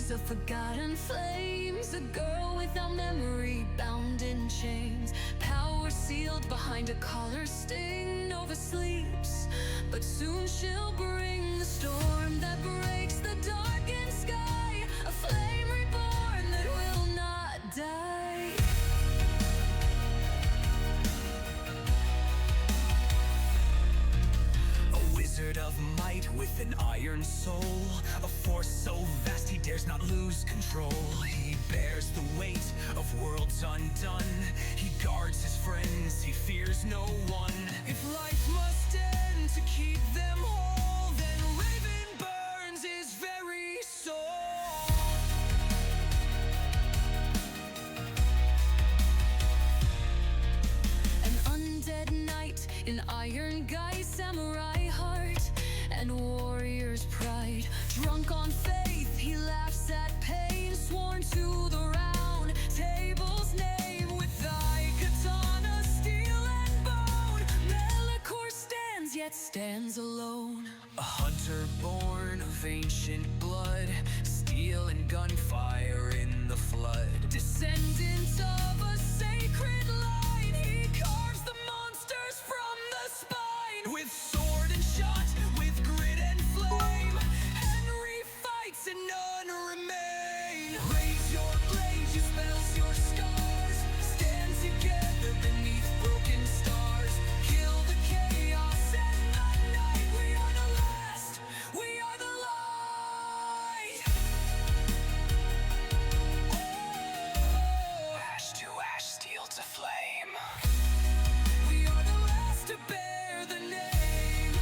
Ashes of forgotten flames, a girl without memory, bound in chains. Power sealed behind a collar sting. Nova sleeps, but soon she'll bring the storm that breaks the darkened sky. A flame reborn that will not die. A wizard of might with an iron soul, a force so vast he dares not lose control. He bears the weight of worlds undone. He guards his friends, he fears no one. If life must end to keep them whole, then Raven burns his very soul. An undead knight in iron guise, samurai heart and warrior's pride. Drunk on faith, he laughs at pain, sworn to the round table's name. With thy katana, steel and bone, Melikor stands, yet stands alone. A hunter born of ancient blood, steel and gunfire in the flood. Descendant of a sacred line, he carves the monsters from the spine. With sword and shot, with grit and flame, Henry fights and none remain. Raise your blades, you spells, your scars, stand together beneath broken stars. Kill the chaos and the night. We are the last, we are the light. Oh, ash to ash, steel to flame. We are the last to bear the name.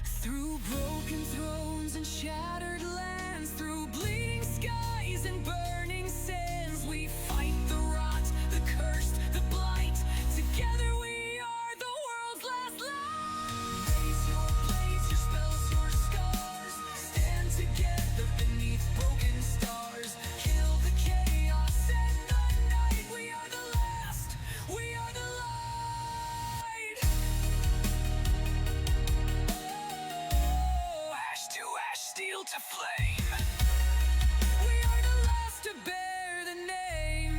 Through broken thrones and shattered lands, through bleeding skies and burning sands, we fight the rot, the cursed, the blight. Together we are the world's last light. Raise your blades, your spells, your scars, stand together beneath broken stars. Kill the chaos and the night. We are the last, we are the light. Oh, ash to ash, steel to flame. We are the last to bear the name.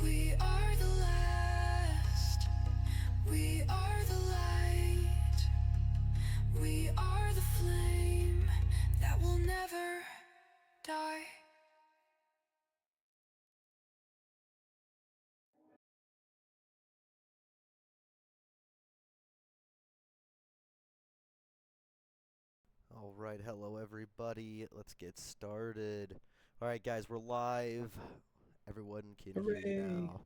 We are the last, we are the light. We are the flame that will never die. All right, hello everybody. Let's get started. All right, guys, we're live. Everyone can hear Hooray. now.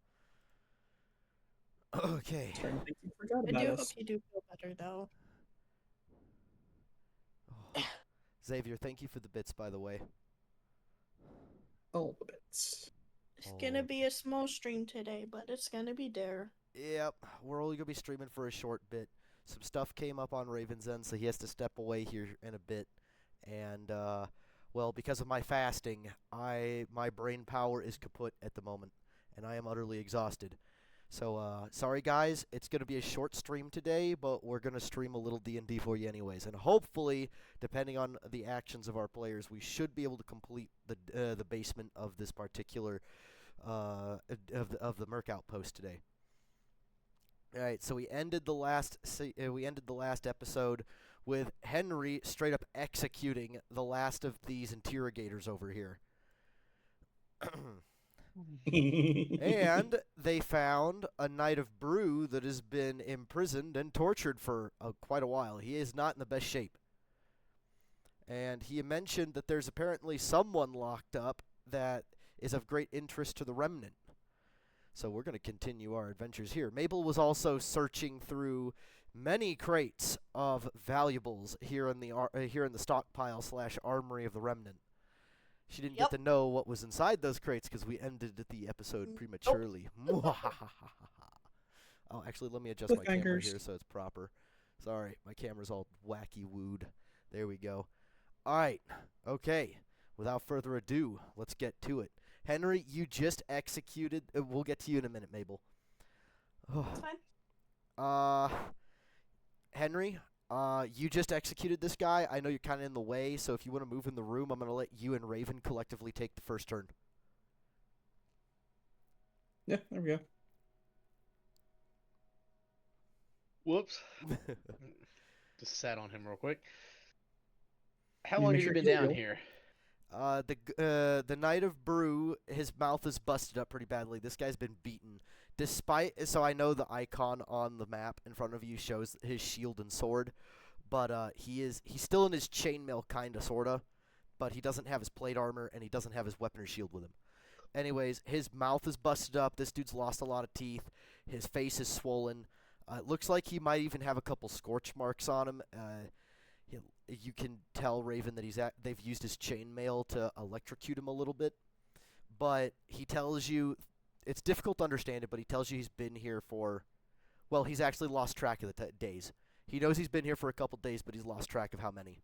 Okay. Starting to think you forgot I about do hope us. you do feel better, though. Oh. Xavier, thank you for the bits, by the way. All the bits. It's Oh. gonna be a small stream today, but it's gonna be there. Yep, we're only gonna be streaming for a short bit. Some stuff came up on Raven's end, so he has to step away here in a bit. And well, because of my fasting, my brain power is kaput at the moment, and I am utterly exhausted. So sorry guys, it's gonna be a short stream today, but we're gonna stream a little D&D for you anyways, and hopefully, depending on the actions of our players, we should be able to complete the basement of this particular of the Merc Outpost today. All right, so we ended the last episode with Henry straight up executing the last of these interrogators over here. And they found a Knight of Brew that has been imprisoned and tortured for quite a while. He is not in the best shape. And he mentioned that there's apparently someone locked up that is of great interest to the Remnant. So we're going to continue our adventures here. Mabel was also searching through many crates of valuables here in the stockpile / armory of the Remnant. She didn't get to know what was inside those crates because we ended the episode prematurely. Oh, actually, let me adjust my camera here so it's proper. Sorry, my camera's all wacky wooed. There we go. All right. Okay. Without further ado, let's get to it. Henry, you just executed. We'll get to you in a minute, Mabel. That's fine. Henry, You just executed this guy. I know you're kind of in the way, so if you want to move in the room, I'm going to let you and Raven collectively take the first turn. Yeah, there we go. Whoops. Just sat on him real quick. How You long make have you sure been heal down roll. here? The Knight of Brew, his mouth is busted up pretty badly. This guy's been beaten. So I know the icon on the map in front of you shows his shield and sword, but he's still in his chainmail kinda sorta, but he doesn't have his plate armor and he doesn't have his weapon or shield with him. Anyways, his mouth is busted up. This dude's lost a lot of teeth. His face is swollen. It looks like he might even have a couple scorch marks on him. You can tell Raven that they've used his chainmail to electrocute him a little bit. But he tells you, it's difficult to understand it, but he tells you he's been here for, well, he's actually lost track of the days. He knows he's been here for a couple days, but he's lost track of how many.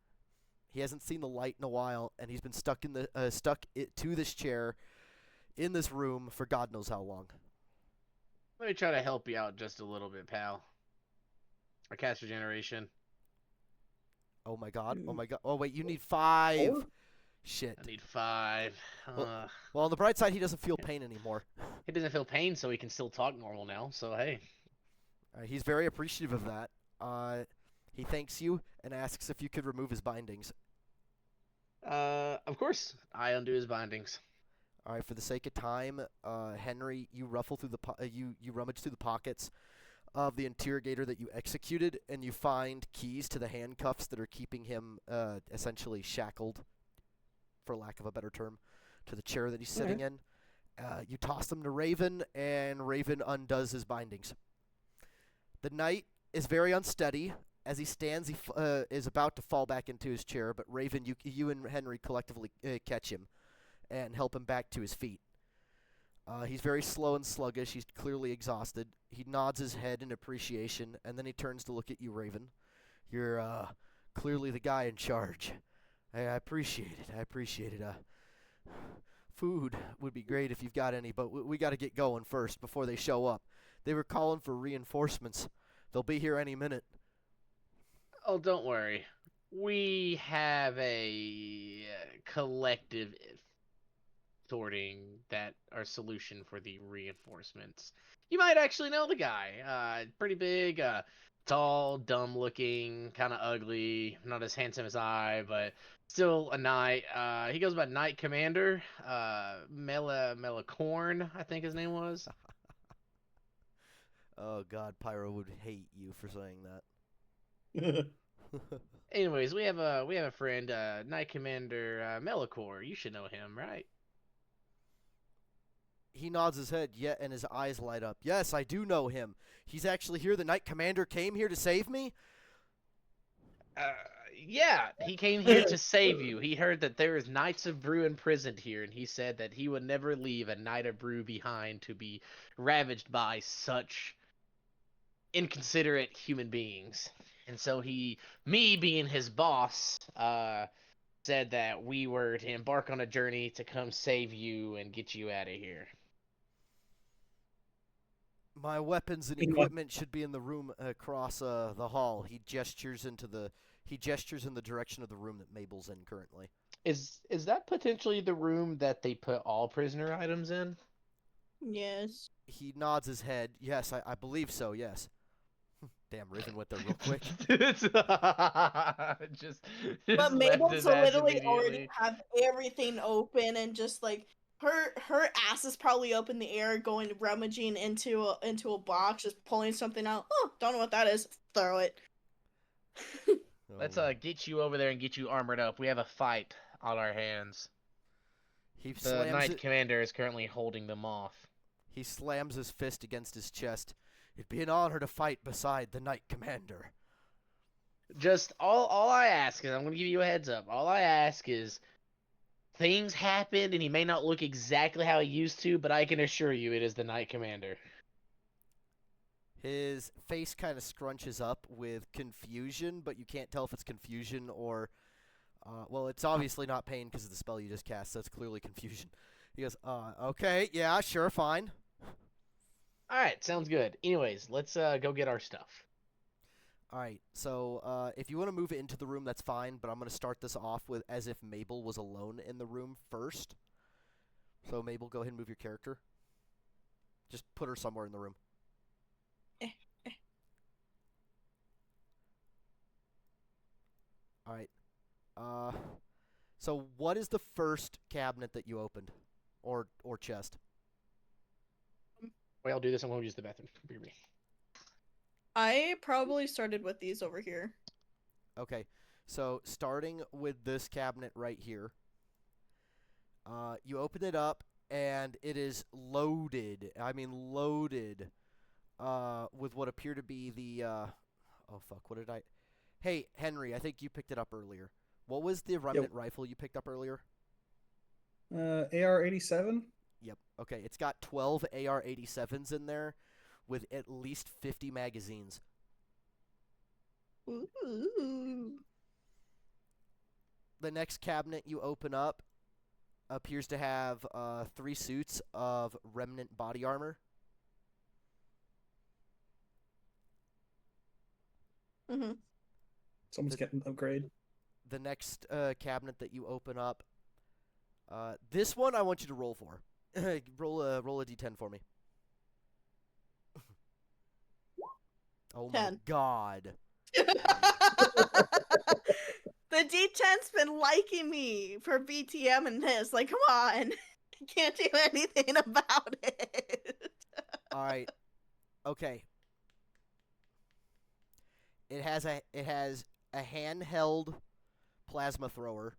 He hasn't seen the light in a while, and he's been stuck to this chair in this room for God knows how long. Let me try to help you out just a little bit, pal. I cast regeneration. Oh my god. Oh my god. Oh wait, you need 5. 4? Shit. I need 5. Well, on the bright side, he doesn't feel pain anymore. He doesn't feel pain, so he can still talk normal now. So hey. He's very appreciative of that. He thanks you and asks if you could remove his bindings. Of course, I undo his bindings. All right, for the sake of time, Henry, you ruffle through you rummage through the pockets of the interrogator that you executed, and you find keys to the handcuffs that are keeping him essentially shackled, for lack of a better term, to the chair that he's sitting in. You toss them to Raven, and Raven undoes his bindings. The knight is very unsteady. As he stands, he is about to fall back into his chair, but Raven, you and Henry collectively catch him and help him back to his feet. He's very slow and sluggish. He's clearly exhausted. He nods his head in appreciation, and then he turns to look at you, Raven. You're clearly the guy in charge. I appreciate it. I appreciate it. Food would be great if you've got any, but we got to get going first before they show up. They were calling for reinforcements. They'll be here any minute. Oh, don't worry. We have a collective sorting that our solution for the reinforcements. You might actually know the guy. Pretty big, tall, dumb looking, kind of ugly, not as handsome as I, but still a knight. He goes by Knight Commander, Melicorn, I think his name was. Oh god, Pyro would hate you for saying that. Anyways, we have a friend, Knight Commander Melicor. You should know him, right? He nods his head, and his eyes light up. Yes, I do know him. He's actually here. The Knight Commander came here to save me? Yeah, he came here to save you. He heard that there is Knights of Brew imprisoned here, and he said that he would never leave a Knight of Brew behind to be ravaged by such inconsiderate human beings. And so me being his boss, said that we were to embark on a journey to come save you and get you out of here. My weapons and equipment should be in the room across the hall. He gestures in the direction of the room that Mabel's in currently. Is that potentially the room that they put all prisoner items in? Yes. He nods his head. Yes, I believe so, yes. Damn, Raven went there real quick. just But left Mabel's his ass literally already immediately. have everything open and just like her ass is probably up in the air going rummaging into a box, just pulling something out. Oh, don't know what that is. Throw it. Let's get you over there and get you armored up. We have a fight on our hands. He The slams Knight it. Commander is currently holding them off. He slams his fist against his chest. It'd be an honor to fight beside the Knight Commander. Just all I ask is, I'm gonna give you a heads up. All I ask is, things happen and he may not look exactly how he used to, but I can assure you it is the Knight Commander. His face kind of scrunches up with confusion, but you can't tell if it's confusion or... well, it's obviously not pain because of the spell you just cast, so it's clearly confusion. He goes, okay, yeah, sure, fine. Alright, sounds good. Anyways, let's go get our stuff. All right. So if you want to move it into the room, that's fine. But I'm gonna start this off with as if Mabel was alone in the room first. So Mabel, go ahead and move your character. Just put her somewhere in the room. Eh, eh. All right. So what is the first cabinet that you opened, or chest? Wait, I'll do this. I'm going to use the bathroom. Forgive me. I probably started with these over here. Okay. So starting with this cabinet right here, you open it up and it is loaded. I mean loaded, with what appear to be the. Oh fuck! What did I? Hey Henry, I think you picked it up earlier. What was the Remnant rifle you picked up earlier? AR-87. Yep. Okay, it's got 12 AR-87s in there, with at least 50 magazines. Ooh. The next cabinet you open up appears to have 3 suits of Remnant body armor. Mm-hmm. Someone's getting an upgrade. The next cabinet that you open up, this one I want you to roll for. roll a d10 for me. Oh 10. my god. The D10's been liking me for BTM and this. Like, come on. Can't do anything about it. All right. Okay. It has a handheld plasma thrower.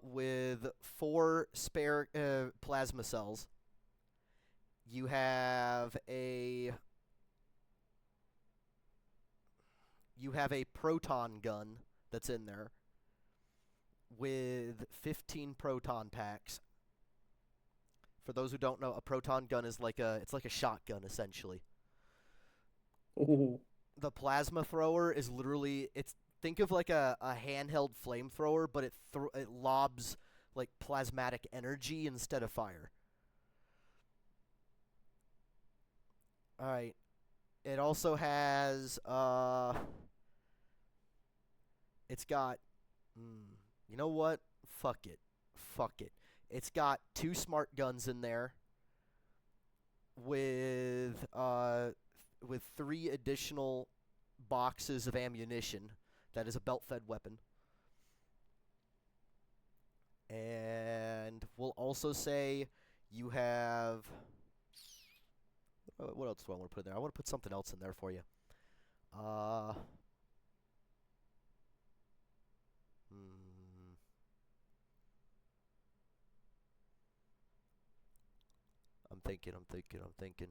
With 4 spare plasma cells. You have a proton gun that's in there with 15 proton packs. For those who don't know, a proton gun is like a shotgun essentially. Oh, The plasma thrower is literally think of like a handheld flamethrower, but it lobs like plasmatic energy instead of fire. All right. It also has it's got you know what? Fuck it. It's got 2 smart guns in there with 3 additional boxes of ammunition. That is a belt-fed weapon. And we'll also say you have... what else do I want to put in there? I want to put something else in there for you. I'm thinking.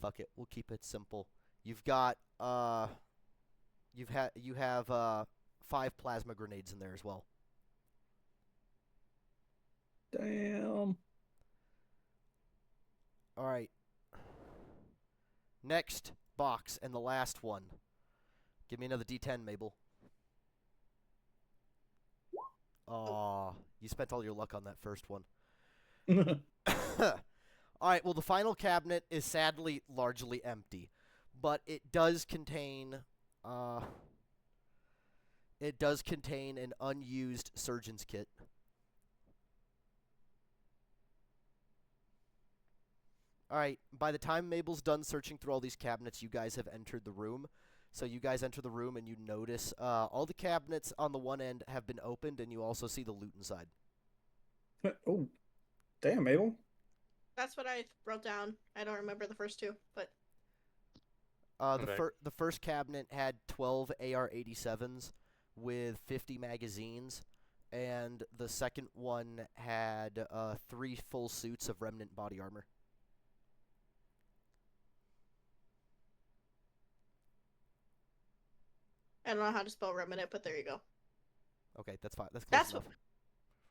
Fuck it. We'll keep it simple. You've got you have 5 plasma grenades in there as well. damn. All right. Next box and the last one. Give me another D10, Mabel. Aw, you spent all your luck on that first one. Alright, well, the final cabinet is sadly largely empty. But it does contain an unused surgeon's kit. Alright, by the time Mabel's done searching through all these cabinets, you guys have entered the room. So you guys enter the room and you notice all the cabinets on the one end have been opened, and you also see the loot inside. Oh, damn, Mabel. That's what I wrote down. I don't remember the first 2, but... The first cabinet had 12 AR-87s with 50 magazines, and the second one had 3 full suits of Remnant body armor. I don't know how to spell Remnant, but there you go. Okay, that's fine. That's close enough.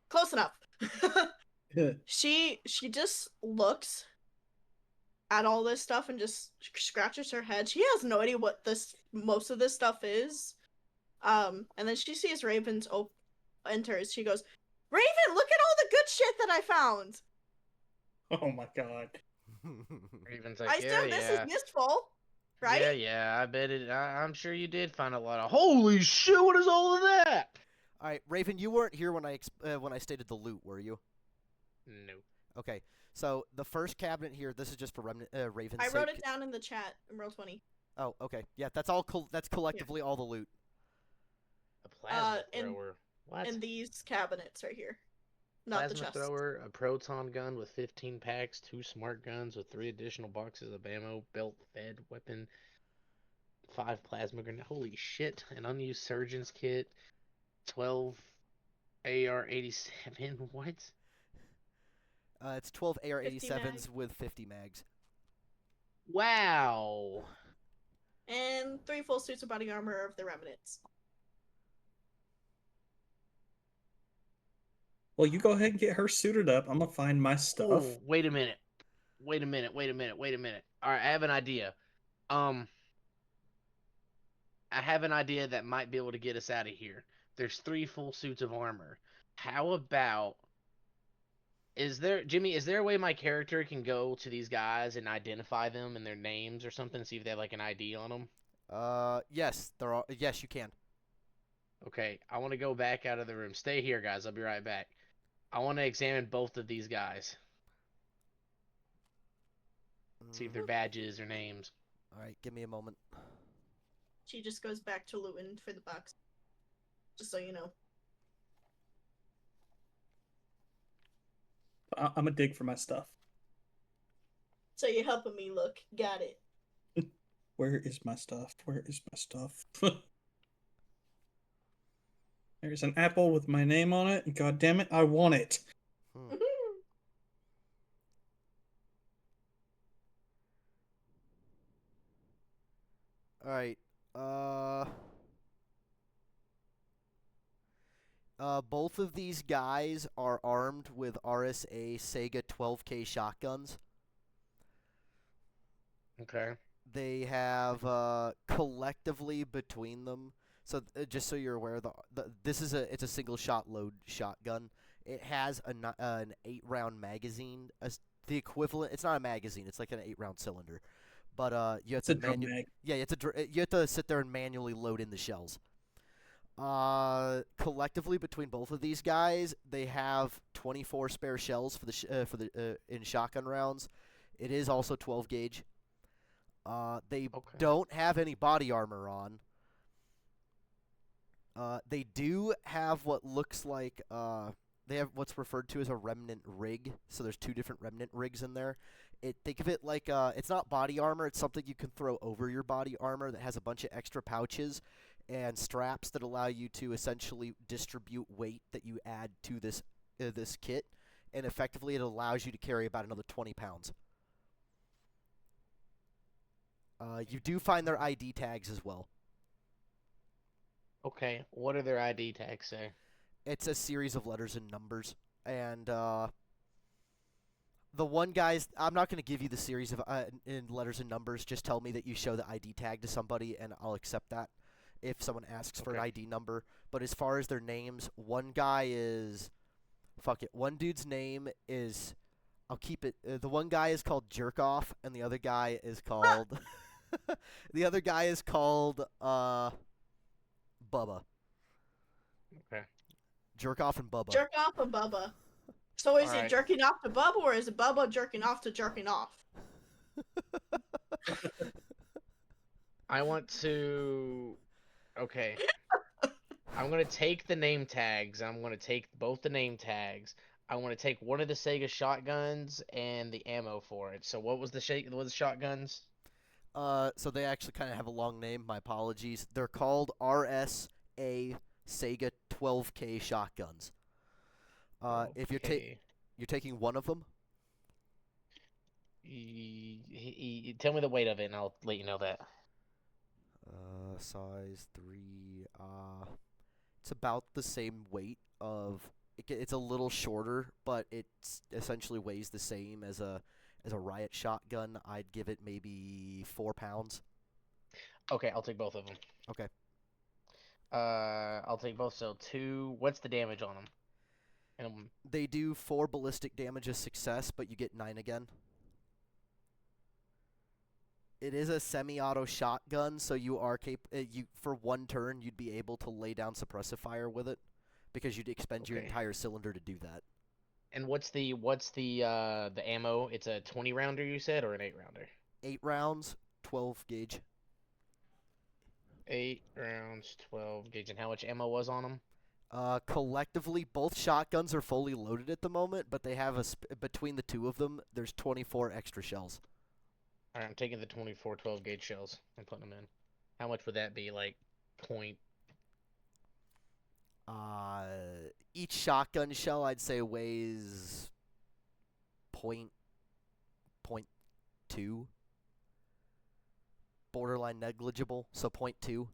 Close enough. She just looks at all this stuff and just scratches her head. She has no idea what most of this stuff is. And then she sees Raven's enters. She goes, "Raven, look at all the good shit that I found." Oh my god. Raven's I like, yeah, assume this is yeah. useful, right? Yeah, yeah, I bet it. I'm sure you did find a lot of. Holy shit! What is all of that? All right, Raven, you weren't here when I stated the loot, were you? No. Okay, so the first cabinet here, this is just for Raven's I sake. wrote it down in the chat in Roll20. Oh, okay, yeah, that's all. That's collectively all the loot. A plasma in- thrower. What? In these cabinets right here. Not the Plasma chests. thrower, a proton gun with 15 packs, 2 smart guns with 3 additional boxes of ammo, belt fed weapon, 5 plasma grenades. Holy shit! An unused surgeon's kit, 12 AR-87. What? It's 12 50 AR-87s mag. with 50 mags. Wow. And 3 full suits of body armor of the Remnants. Well, you go ahead and get her suited up. I'm gonna find my stuff. Oh, wait a minute. Wait a minute. All right, I have an idea. I have an idea that might be able to get us out of here. There's 3 full suits of armor. How about Jimmy, is there a way my character can go to these guys and identify them and their names or something, see if they have like an ID on them? Yes, there are. Yes, you can. Okay, I want to go back out of the room. Stay here, guys. I'll be right back. I want to examine both of these guys. See if their badges or names. All right, give me a moment. She just goes back to looting for the box. Just so you know. I'm gonna dig for my stuff. So you're helping me look. Got it. Where is my stuff? Where is my stuff? There's an apple with my name on it. God damn it, I want it. Hmm. All right. Both of these guys are armed with RSA Sega 12K shotguns. Okay. They have collectively between them. So just so you're aware, it's a single shot load shotgun. It has an 8-round magazine. The equivalent. It's not a magazine. It's like an 8-round cylinder. But you have It's a to drum mag. Yeah, you have to sit there and manually load in the shells. Collectively between both of these guys, they have 24 spare shells for the in shotgun rounds. It is also 12 gauge. They Okay. don't have any body armor on. They do have what looks like they have what's referred to as a remnant rig. So there's 2 different remnant rigs in there. Think of it like it's not body armor. It's something you can throw over your body armor that has a bunch of extra pouches and straps that allow you to essentially distribute weight that you add to this kit, and effectively it allows you to carry about another 20 pounds. You do find their ID tags as well. Okay. What do their ID tags say? It's a series of letters and numbers, and the one guy's. I'm not going to give you the series of in letters and numbers. Just tell me that you show the ID tag to somebody, and I'll accept that if someone asks for an Okay. ID number. But as far as their names, one guy is. Fuck it. One dude's name is. I'll keep it. The one guy is called Jerkoff, and the other guy is called. The other guy is called Bubba. Okay. Jerkoff and Bubba. Jerk off and Bubba. So is Alright. it jerking off to Bubba, or is it Bubba jerking off to jerking off? I want to. Okay. I'm gonna take the name tags. I'm gonna take both the name tags. I want to take one of the Sega shotguns and the ammo for it. So what was the shotguns? So they actually kind of have a long name. My apologies. They're called RSA Sega 12K shotguns. If you're Okay. you're taking one of them, Tell me the weight of it, and I'll let you know that. size 3. It's about the same weight of. It's a little shorter, but it essentially weighs the same as a riot shotgun. I'd give it maybe 4 pounds. Okay, I'll take both of them. Okay. I'll take both. So 2. What's the damage on them? They do 4 ballistic damage as success, but you get 9 again. It is a semi-auto shotgun, so you are for 1 turn you'd be able to lay down suppressive fire with it, because you'd expend your entire cylinder to do that. And what's the ammo? It's a 20 rounder, you said, or an 8 rounder? 8 rounds, 12 gauge. 8 rounds, 12 gauge. And how much ammo was on them? Collectively, both shotguns are fully loaded at the moment, but they have between the 2 of them, there's 24 extra shells. Alright, I'm taking the 24 12 gauge shells and putting them in. How much would that be? Like, point? Each shotgun shell, I'd say, weighs point 2. Borderline negligible, so 0.2.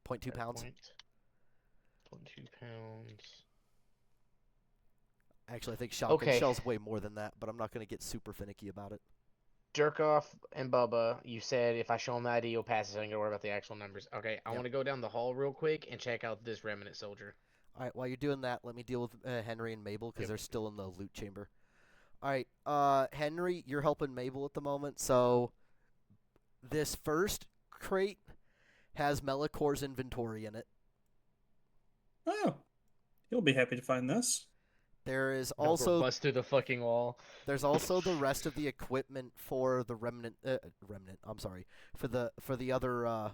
0.2 pounds. 0.2 pounds. Actually, I think shotgun shells weigh more than that, but I'm not going to get super finicky about it. Jerkoff and Bubba, you said if I show them the ID, you'll pass it, so I ain't gonna worry about the actual numbers. Okay, I want to go down the hall real quick and check out this Remnant soldier. Alright, while you're doing that, let me deal with Henry and Mabel, because they're still in the loot chamber. Alright, Henry, you're helping Mabel at the moment, so this first crate has Melicor's inventory in it. Oh, you'll be happy to find this. There is also bust through the fucking wall. There's also the rest of the equipment for the Remnant. I'm sorry, for the other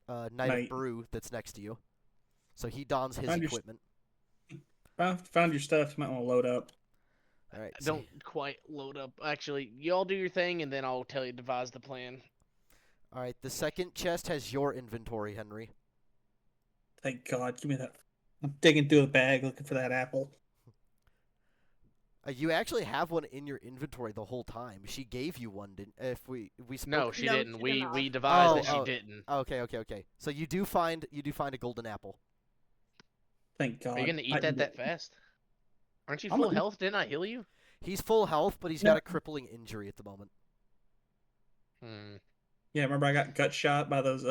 Knight of Brew that's next to you. So he dons his equipment. Found your stuff. You might want to load up. All right. Don't quite load up. Actually, y'all do your thing, and then I'll tell you devise the plan. All right. The second chest has your inventory, Henry. Thank God. Give me that. I'm digging through the bag looking for that apple. You actually have one in your inventory the whole time. She gave you one, didn't? If we spoke... No, she didn't. She did We devised that she didn't. Okay. So you do find a golden apple. Thank God. Are you gonna eat that fast? Aren't you full health? Didn't I heal you? He's full health, but he's got a crippling injury at the moment. Yeah, remember I got gut shot by those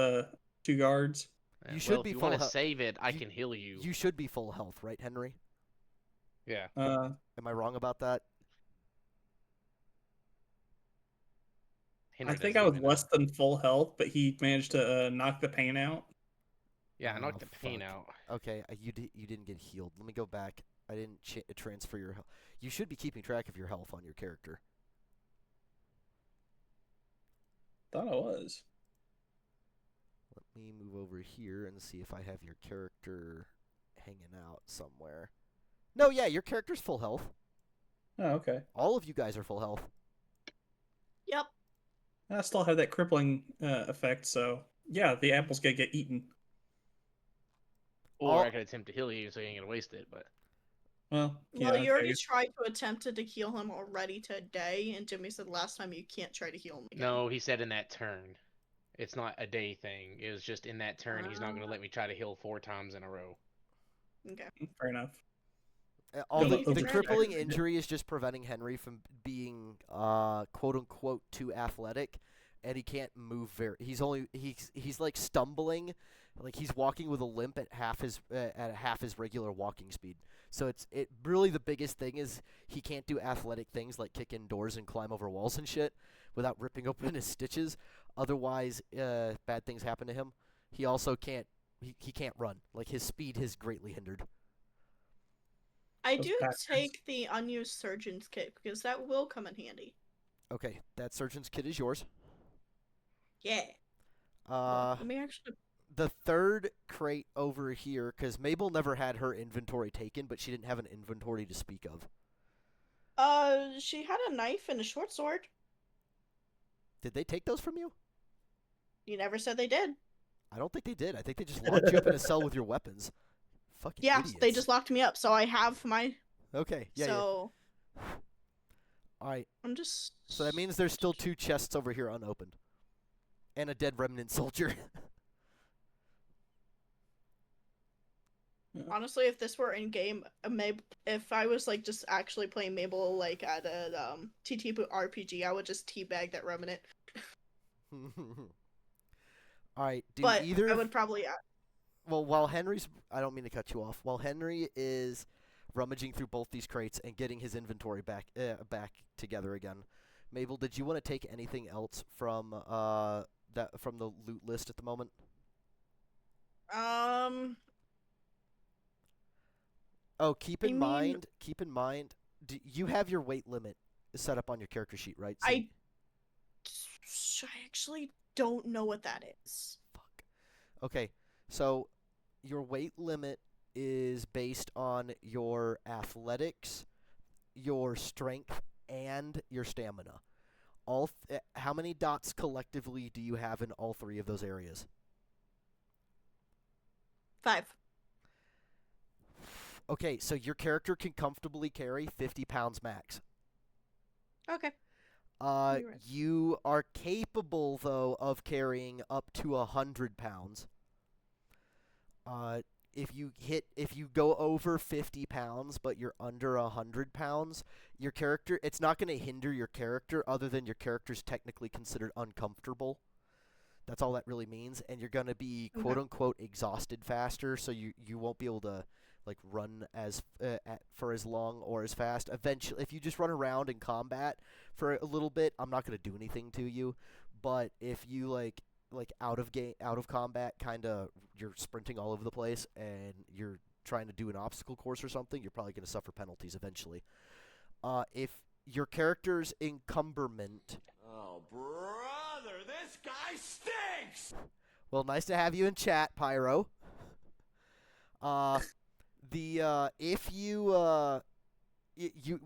2 guards. You should be if you full want to health. save it, I can heal you. You should be full health, right, Henry? Yeah. Am I wrong about that? I think I was less than full health, but he managed to knock the pain out. Yeah, I knocked the pain out. Okay, you didn't get healed. Let me go back. I didn't transfer your health. You should be keeping track of your health on your character. Thought I was. Let me move over here and see if I have your character hanging out somewhere. No, yeah, your character's full health. Oh, okay. All of you guys are full health. Yep. I still have that crippling effect, so yeah, the apple's gonna get eaten. Or I could attempt to heal you, so you ain't gonna waste it. But well, you already tried to attempt to heal him already today, and Jimmy said last time you can't try to heal him again. No, he said in that turn. It's not a day thing. It was just in that turn. He's not gonna let me try to heal 4 times in a row. Okay. Fair enough. The crippling injury is just preventing Henry from being quote unquote too athletic, and he can't move he's like stumbling, like he's walking with a limp at half his regular walking speed. So really the biggest thing is he can't do athletic things like kick in doors and climb over walls and shit without ripping open his stitches. Otherwise, bad things happen to him. He also can't run. Like his speed is greatly hindered. I do take the unused surgeon's kit because that will come in handy. Okay, that surgeon's kit is yours. Yeah. Let me actually. The third crate over here, because Mabel never had her inventory taken, but she didn't have an inventory to speak of. She had a knife and a short sword. Did they take those from you? You never said they did. I don't think they did. I think they just locked you up in a cell with your weapons. Fucking idiots. They just locked me up, so I have my... Okay, yeah, so... yeah. Alright. I'm just... So that means there's still 2 chests over here unopened. And a dead remnant soldier. Honestly, if this were in-game, if I was, like, just actually playing Mabel, like, at a, TT RPG, I would just teabag that remnant. Alright, I would probably... well, while Henry's, I don't mean to cut you off. While Henry is rummaging through both these crates and getting his inventory back together again, Mabel, did you want to take anything else from from the loot list at the moment? Oh, keep in mind, you have your weight limit set up on your character sheet, right? So I actually don't know what that is. fuck. Okay, so your weight limit is based on your athletics, your strength, and your stamina. How many dots collectively do you have in all three of those areas? 5. Okay, so your character can comfortably carry 50 pounds max. Okay. You're right. You are capable, though, of carrying up to 100 pounds. If you go over 50 pounds, but you're under 100 pounds, your character, it's not going to hinder your character other than your character's technically considered uncomfortable. That's all that really means, and you're going to be Okay. quote-unquote exhausted faster, so you won't be able to like run for as long or as fast. Eventually, if you just run around in combat for a little bit, I'm not going to do anything to you, but if you like out of combat, kind of you're sprinting all over the place and you're trying to do an obstacle course or something, you're probably going to suffer penalties eventually. If your character's encumberment, Oh, brother, this guy stinks! well, nice to have you in chat, Pyro. If you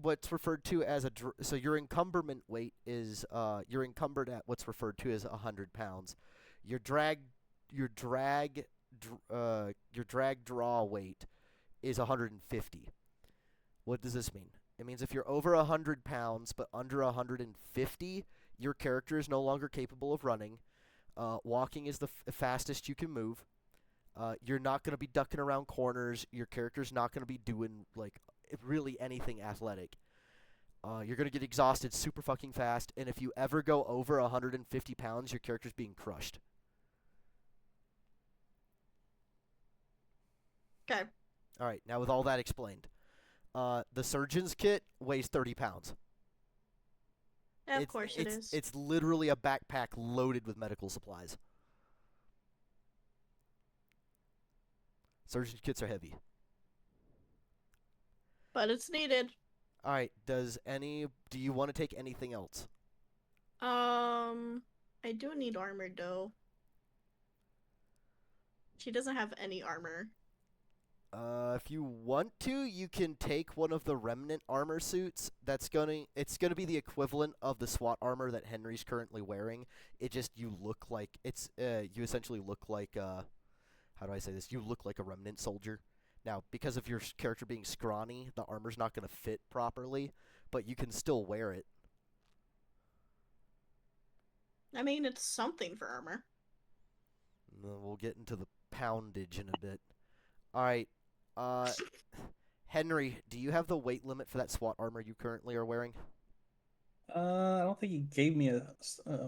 what's referred to as so your encumberment weight is you're encumbered at what's referred to as 100 pounds. Your drag draw weight is 150. What does this mean? It means if you're over 100 pounds but under 150, your character is no longer capable of running. Walking is the fastest you can move. You're not going to be ducking around corners. Your character's not going to be doing like really anything athletic. You're going to get exhausted super fucking fast, and if you ever go over 150 pounds, your character's being crushed. Okay. All right, now with all that explained, the surgeon's kit weighs 30 pounds. Yeah, of course it is. It's literally a backpack loaded with medical supplies. Surgeon's kits are heavy. But it's needed. All right, do you want to take anything else? I do need armor though. She doesn't have any armor. If you want to, you can take one of the Remnant armor suits. It's gonna be the equivalent of the SWAT armor that Henry's currently wearing. You essentially look like how do I say this? You look like a Remnant soldier. Now, because of your character being scrawny, the armor's not gonna fit properly, but you can still wear it. I mean, it's something for armor. We'll get into the poundage in a bit. All right. Henry, do you have the weight limit for that SWAT armor you currently are wearing? I don't think he gave me a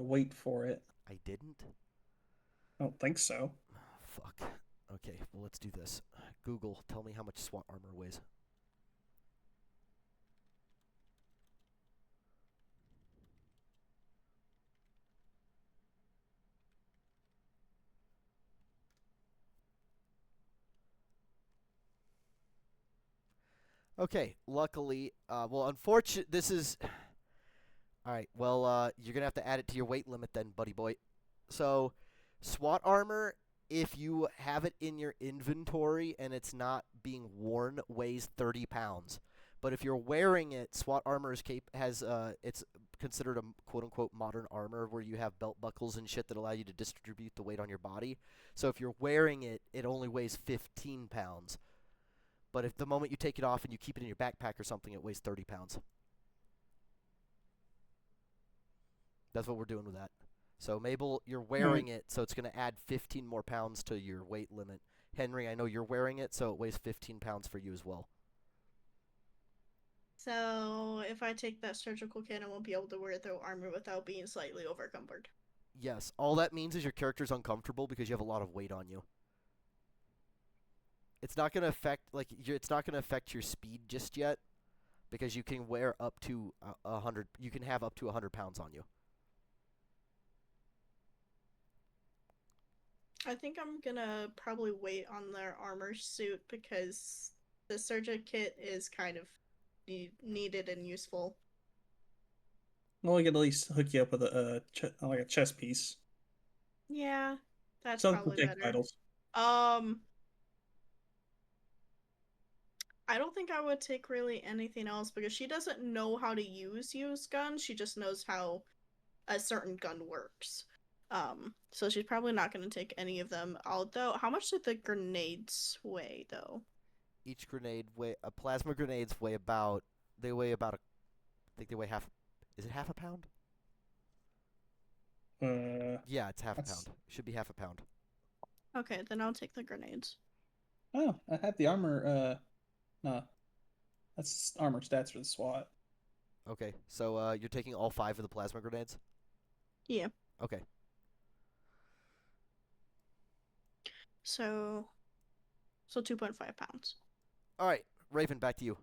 weight for it. I didn't? I don't think so. Fuck. Okay, well, let's do this. Google, tell me how much SWAT armor weighs. Okay, luckily, unfortunately, this is... Alright, well, you're gonna have to add it to your weight limit then, buddy boy. So, SWAT armor, if you have it in your inventory and it's not being worn, weighs 30 pounds. But if you're wearing it, SWAT armor it's considered a quote-unquote modern armor where you have belt buckles and shit that allow you to distribute the weight on your body. So if you're wearing it, it only weighs 15 pounds. But if the moment you take it off and you keep it in your backpack or something, it weighs 30 pounds. That's what we're doing with that. So, Mabel, you're wearing it, so it's going to add 15 more pounds to your weight limit. Henry, I know you're wearing it, so it weighs 15 pounds for you as well. So, if I take that surgical kit, I won't be able to wear the armor without being slightly overcumbered. Yes, all that means is your character's uncomfortable because you have a lot of weight on you. It's not gonna affect it's not gonna affect your speed just yet because you can wear up to 100. You can have up to 100 pounds on you. I think I'm gonna probably wait on their armor suit because the Surja kit is kind of needed and useful. Well, we could at least hook you up with like a chest piece. Yeah, that's Some probably take better. vitals. I don't think I would take really anything else because she doesn't know how to use guns. She just knows how a certain gun works. So she's probably not going to take any of them. Although, how much did the grenades weigh, though? Each grenade plasma grenades weigh about I think they weigh half. Is it half a pound? Yeah, it's half a That's... pound. Should be half a pound. Okay, then I'll take the grenades. Oh, I have the armor. No, that's armor stats for the SWAT. Okay, so you're taking all 5 of the plasma grenades? Yeah. Okay. So 2.5 pounds. All right, Raven, back to you.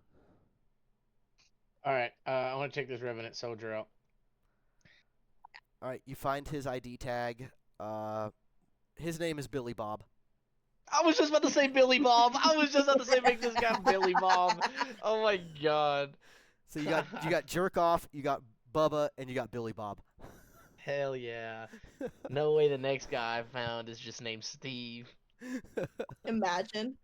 All right, I want to take this Revenant soldier out. All right, you find his ID tag. His name is Billy Bob. I was just about to say Billy Bob. I was just about to say make this guy Billy Bob. Oh my god. So you got Jerk Off, you got Bubba, and you got Billy Bob. Hell yeah. No way the next guy I found is just named Steve. Imagine.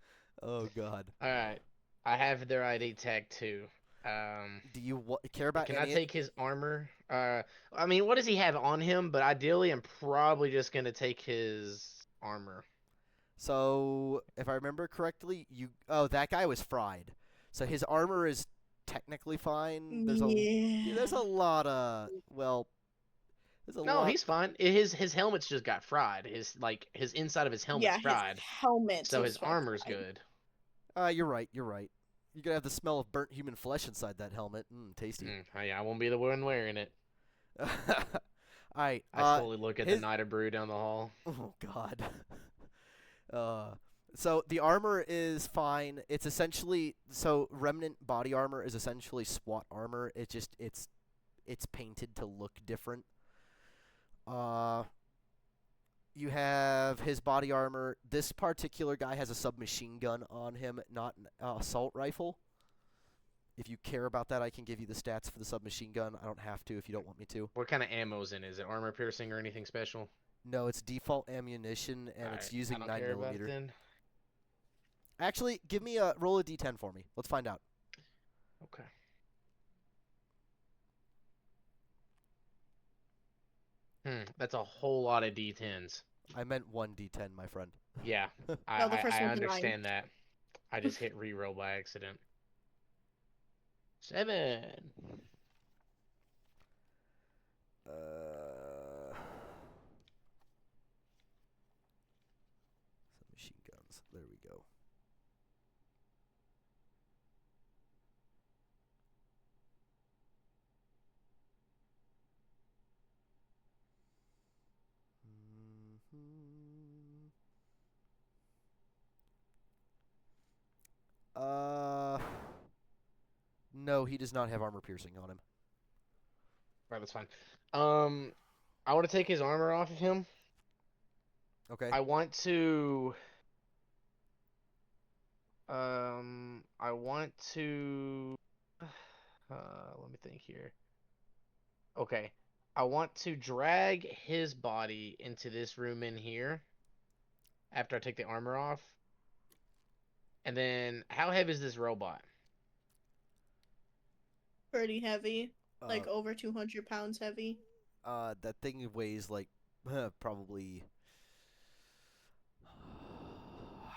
Oh god. All right, I have their ID tag too. Do you care about Can I any? take his armor? I mean, what does he have on him? But ideally, I'm probably just gonna take his armor. So if I remember correctly, that guy was fried. So his armor is technically fine. There's a lot of No, he's fine. His helmet's just got fried. His inside of his helmet's fried. His helmet. So his armor's good. You're right. You're right. You're gonna have the smell of burnt human flesh inside that helmet. Tasty. Yeah, I won't be the one wearing it. All right. I slowly look at the Night of Brew down the hall. Oh God. So the armor is fine. It's essentially Remnant body armor is essentially SWAT armor. It's painted to look different. You have his body armor. This particular guy has a submachine gun on him, not an assault rifle. If you care about that, I can give you the stats for the submachine gun. I don't have to if you don't want me to. What kind of ammo's in? Is it armor piercing or anything special? No, it's default ammunition, and it's using 9mm. Actually, give me roll a d10 for me. Let's find out. Okay. That's a whole lot of D10s. I meant 1d10, my friend. Yeah, the I first one's understand that. I just hit reroll by accident. 7. Submachine guns. There we go. No, he does not have armor piercing on him. Right, that's fine. I want to take his armor off of him. Okay. I want to. Let me think here. Okay. I want to drag his body into this room in here after I take the armor off. And then, how heavy is this robot? Pretty heavy. Like over 200 pounds heavy. That thing weighs like probably.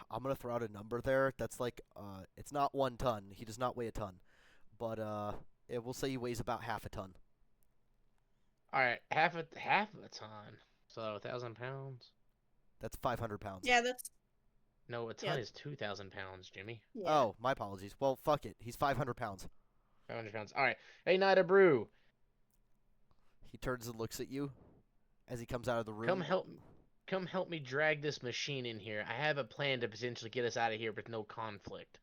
I'm gonna throw out a number there. That's like it's not 1 ton. He does not weigh a ton, but we'll say he weighs about half a ton. All right, half a ton. So 1,000 pounds. That's 500 pounds. Yeah, that's. No, a ton is 2,000 pounds, Jimmy. Yeah. Oh, my apologies. Well, fuck it. He's 500 pounds. 500 pounds. All right. Hey, Night of Brew. He turns and looks at you as he comes out of the room. Come come help me drag this machine in here. I have a plan to potentially get us out of here with no conflict.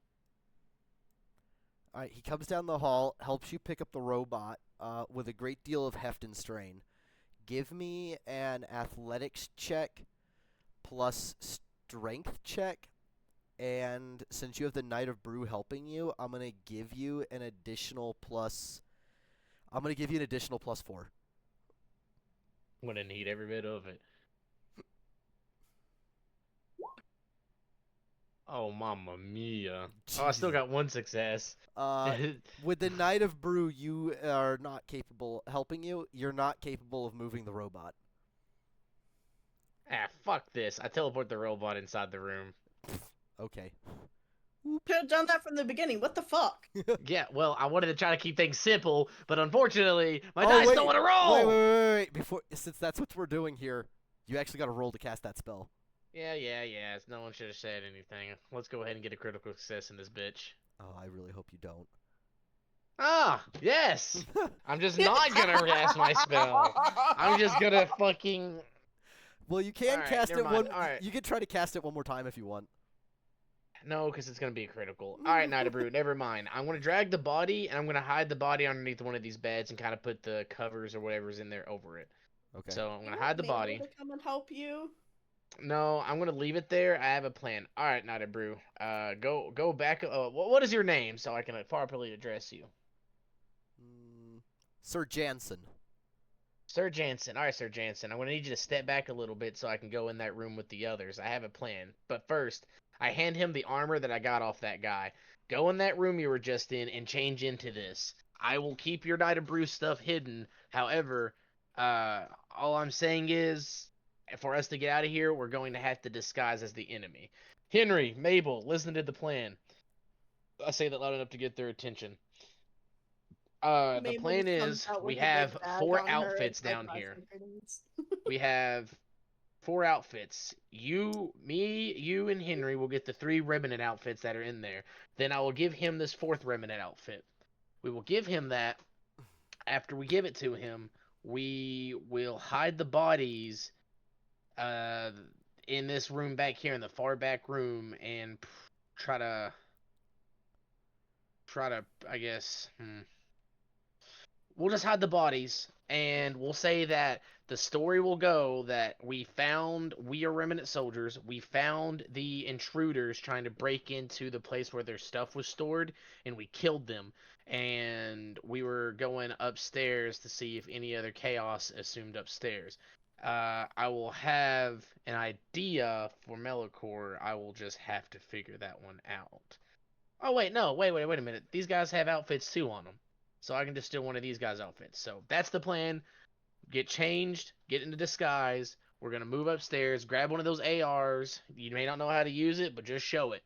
All right, he comes down the hall, helps you pick up the robot with a great deal of heft and strain. Give me an athletics check plus strength check, and since you have the Knight of Brew helping you, I'm gonna give you an additional plus. I'm gonna give you an additional +4. I'm gonna need every bit of it. Oh, mamma mia. Oh, I still Jeez. got one success. With the Knight of Brew, you are not capable helping you. You're not capable of moving the robot. Ah, fuck this. I teleport the robot inside the room. Okay. Could have done that from the beginning. What the fuck? Yeah, well, I wanted to try to keep things simple, but unfortunately, my Oh, dice wait, don't want to roll! Wait. Before, since that's what we're doing here, you actually got to roll to cast that spell. Yeah. No one should have said anything. Let's go ahead and get a critical success in this bitch. Oh, I really hope you don't. Ah, yes! I'm just not gonna cast my spell. I'm just gonna fucking... Well, you can Alright, cast never it mind. one. Alright. You can try to cast it one more time if you want. No, because it's gonna be a critical. Alright, Knight of Brew, never mind. I'm gonna drag the body, and I'm gonna hide the body underneath one of these beds and kind of put the covers or whatever's in there over it. Okay. So I'm gonna hide the body. To come and help you. No, I'm gonna leave it there. I have a plan. All right, Knight of Brew. Go back. What is your name so I can properly address you? Sir Jansen. Sir Jansen. All right, Sir Jansen. I'm gonna need you to step back a little bit so I can go in that room with the others. I have a plan. But first, I hand him the armor that I got off that guy. Go in that room you were just in and change into this. I will keep your Knight of Brew stuff hidden. However, all I'm saying is, for us to get out of here, we're going to have to disguise as the enemy. Henry, Mabel, listen to the plan. I say that loud enough to get their attention. The Mabel plan just comes is out we with a big have bag 4 on her outfits and, like, down buys here. some grenades. We have 4 outfits. Me, you, and Henry will get the 3 Remnant outfits that are in there. Then I will give him this 4th Remnant outfit. We will give him that. After we give it to him, we will hide the bodies in this room back here, in the far back room, and try to, I guess, we'll just hide the bodies, and we'll say that the story will go that we are Remnant soldiers, we found the intruders trying to break into the place where their stuff was stored, and we killed them, and we were going upstairs to see if any other chaos assumed upstairs. I will have an idea for Melicor. I will just have to figure that one out. Oh, wait, no. Wait a minute. These guys have outfits, too, on them. So I can just steal one of these guys' outfits. So that's the plan. Get changed. Get into disguise. We're going to move upstairs. Grab one of those ARs. You may not know how to use it, but just show it.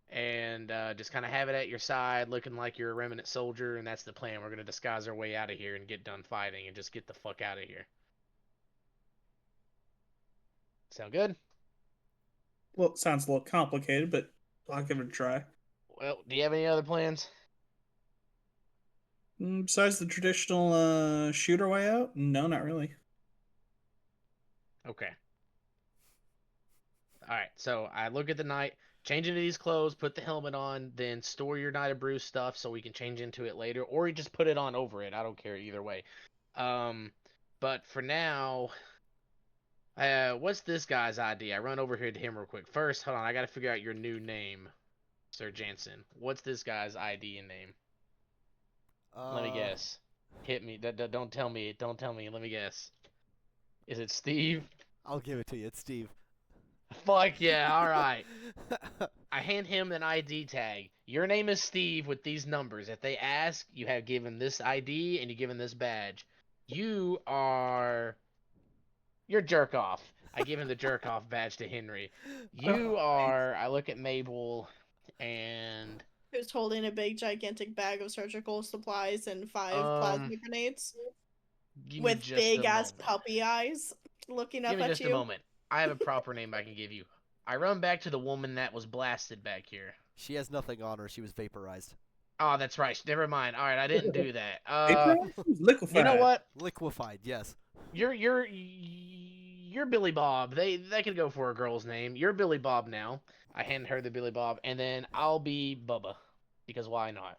And just kind of have it at your side, looking like you're a Remnant soldier. And that's the plan. We're going to disguise our way out of here and get done fighting and just get the fuck out of here. Sound good? Well, it sounds a little complicated, but I'll give it a try. Well, do you have any other plans? Besides the traditional shooter way out, no, not really. Okay. Alright, so I look at the knight, change into these clothes, put the helmet on, then store your Knight of Brew stuff so we can change into it later, or you just put it on over it. I don't care either way. But for now, what's this guy's ID? I run over here to him real quick. First, hold on, I gotta figure out your new name, Sir Jansen. What's this guy's ID and name? Let me guess. Hit me. Don't tell me. Don't tell me. Let me guess. Is it Steve? I'll give it to you. It's Steve. Fuck yeah, alright. I hand him an ID tag. Your name is Steve with these numbers. If they ask, you have given this ID and you given this badge. You're jerk off. I give him the jerk off badge to Henry. I look at Mabel and Who's holding a big gigantic bag of surgical supplies and 5 plasma grenades with big ass puppy eyes looking up Give me at just you. a moment. I have a proper name I can give you. I run back to the woman that was blasted back here. She has nothing on her. She was vaporized. Oh, that's right. Never mind. All right, I didn't do that. Liquefied. You know what? Liquefied, yes. Your you're Billy Bob. They could go for a girl's name. You're Billy Bob now. I hand her the Billy Bob, and then I'll be Bubba, because why not?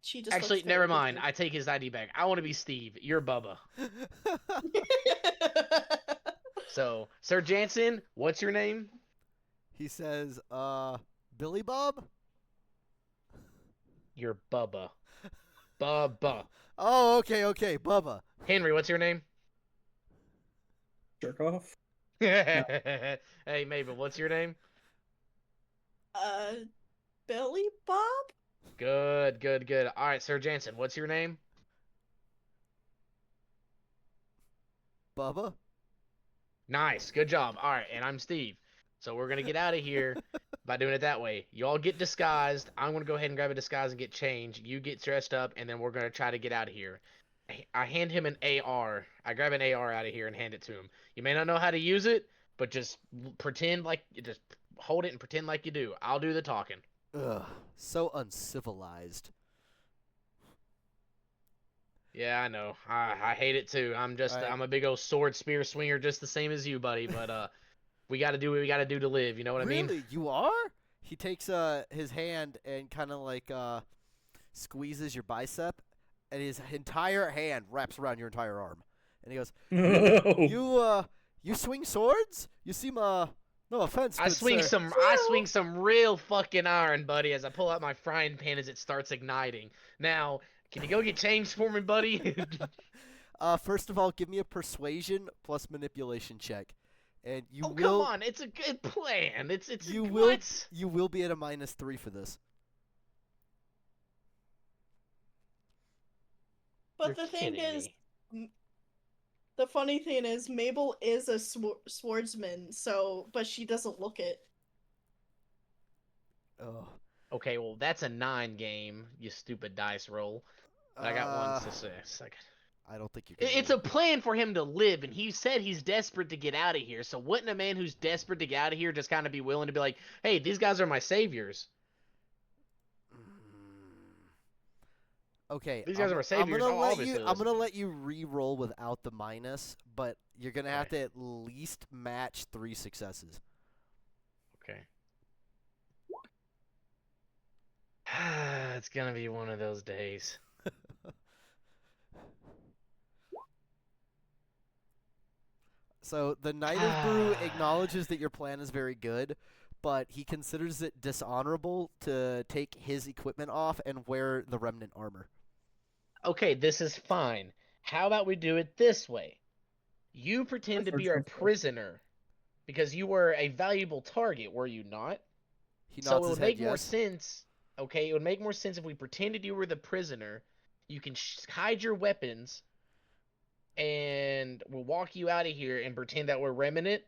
She just Actually, looks never very mind. I take his ID back. I want to be Steve. You're Bubba. different. So, Sir Jansen, what's your name? He says, Billy Bob? You're Bubba. Bubba. Oh, okay, Bubba. Henry, what's your name? Jerk off. Hey, Mabel, what's your name? Billy Bob? Good, good, good. All right, Sir Jansen, what's your name? Bubba? Nice, good job. All right, and I'm Steve. So we're gonna get out of here by doing it that way. You all get disguised. I'm gonna go ahead and grab a disguise and get changed. You get dressed up, and then we're gonna try to get out of here. I hand him an AR. I grab an AR out of here and hand it to him. You may not know how to use it, but just pretend like just hold it and pretend like you do. I'll do the talking. Ugh, so uncivilized. Yeah, I know. I hate it too. I'm a big old sword spear swinger, just the same as you, buddy. But we got to do what we got to do to live. You know what I mean? Really? You are? He takes his hand and kind of like squeezes your bicep, and his entire hand wraps around your entire arm. And he goes, "You swing swords? You seem no offense. I good swing sir." I swing some real fucking iron, buddy, as I pull out my frying pan as it starts igniting. Now, can you go get changed for me, buddy? First of all, give me a persuasion plus manipulation check, and you oh, will. come on, it's a good plan. It's You what? will. You will be at a -3 for this. But You're the thing kidding is, me. the funny thing is, Mabel is a swordsman, but she doesn't look it. Oh. Okay, well that's a 9 game, you stupid dice roll. I got one success. I don't think you. It's a plan for him to live, and he said he's desperate to get out of here. So wouldn't a man who's desperate to get out of here just kind of be willing to be like, "Hey, these guys are my saviors. Okay, These guys are my saviors." I'm gonna let you re-roll without the minus, but you're gonna have to at least match 3 successes. Okay. It's gonna be one of those days. So the Knight of Brew acknowledges that your plan is very good, but he considers it dishonorable to take his equipment off and wear the Remnant armor. Okay, this is fine. How about we do it this way? You pretend to be our prisoner, because you were a valuable target, were you not? He So nods it his would head make more yes. sense. Okay, it would make more sense if we pretended you were the prisoner. You can hide your weapons, and we'll walk you out of here and pretend that we're Remnant.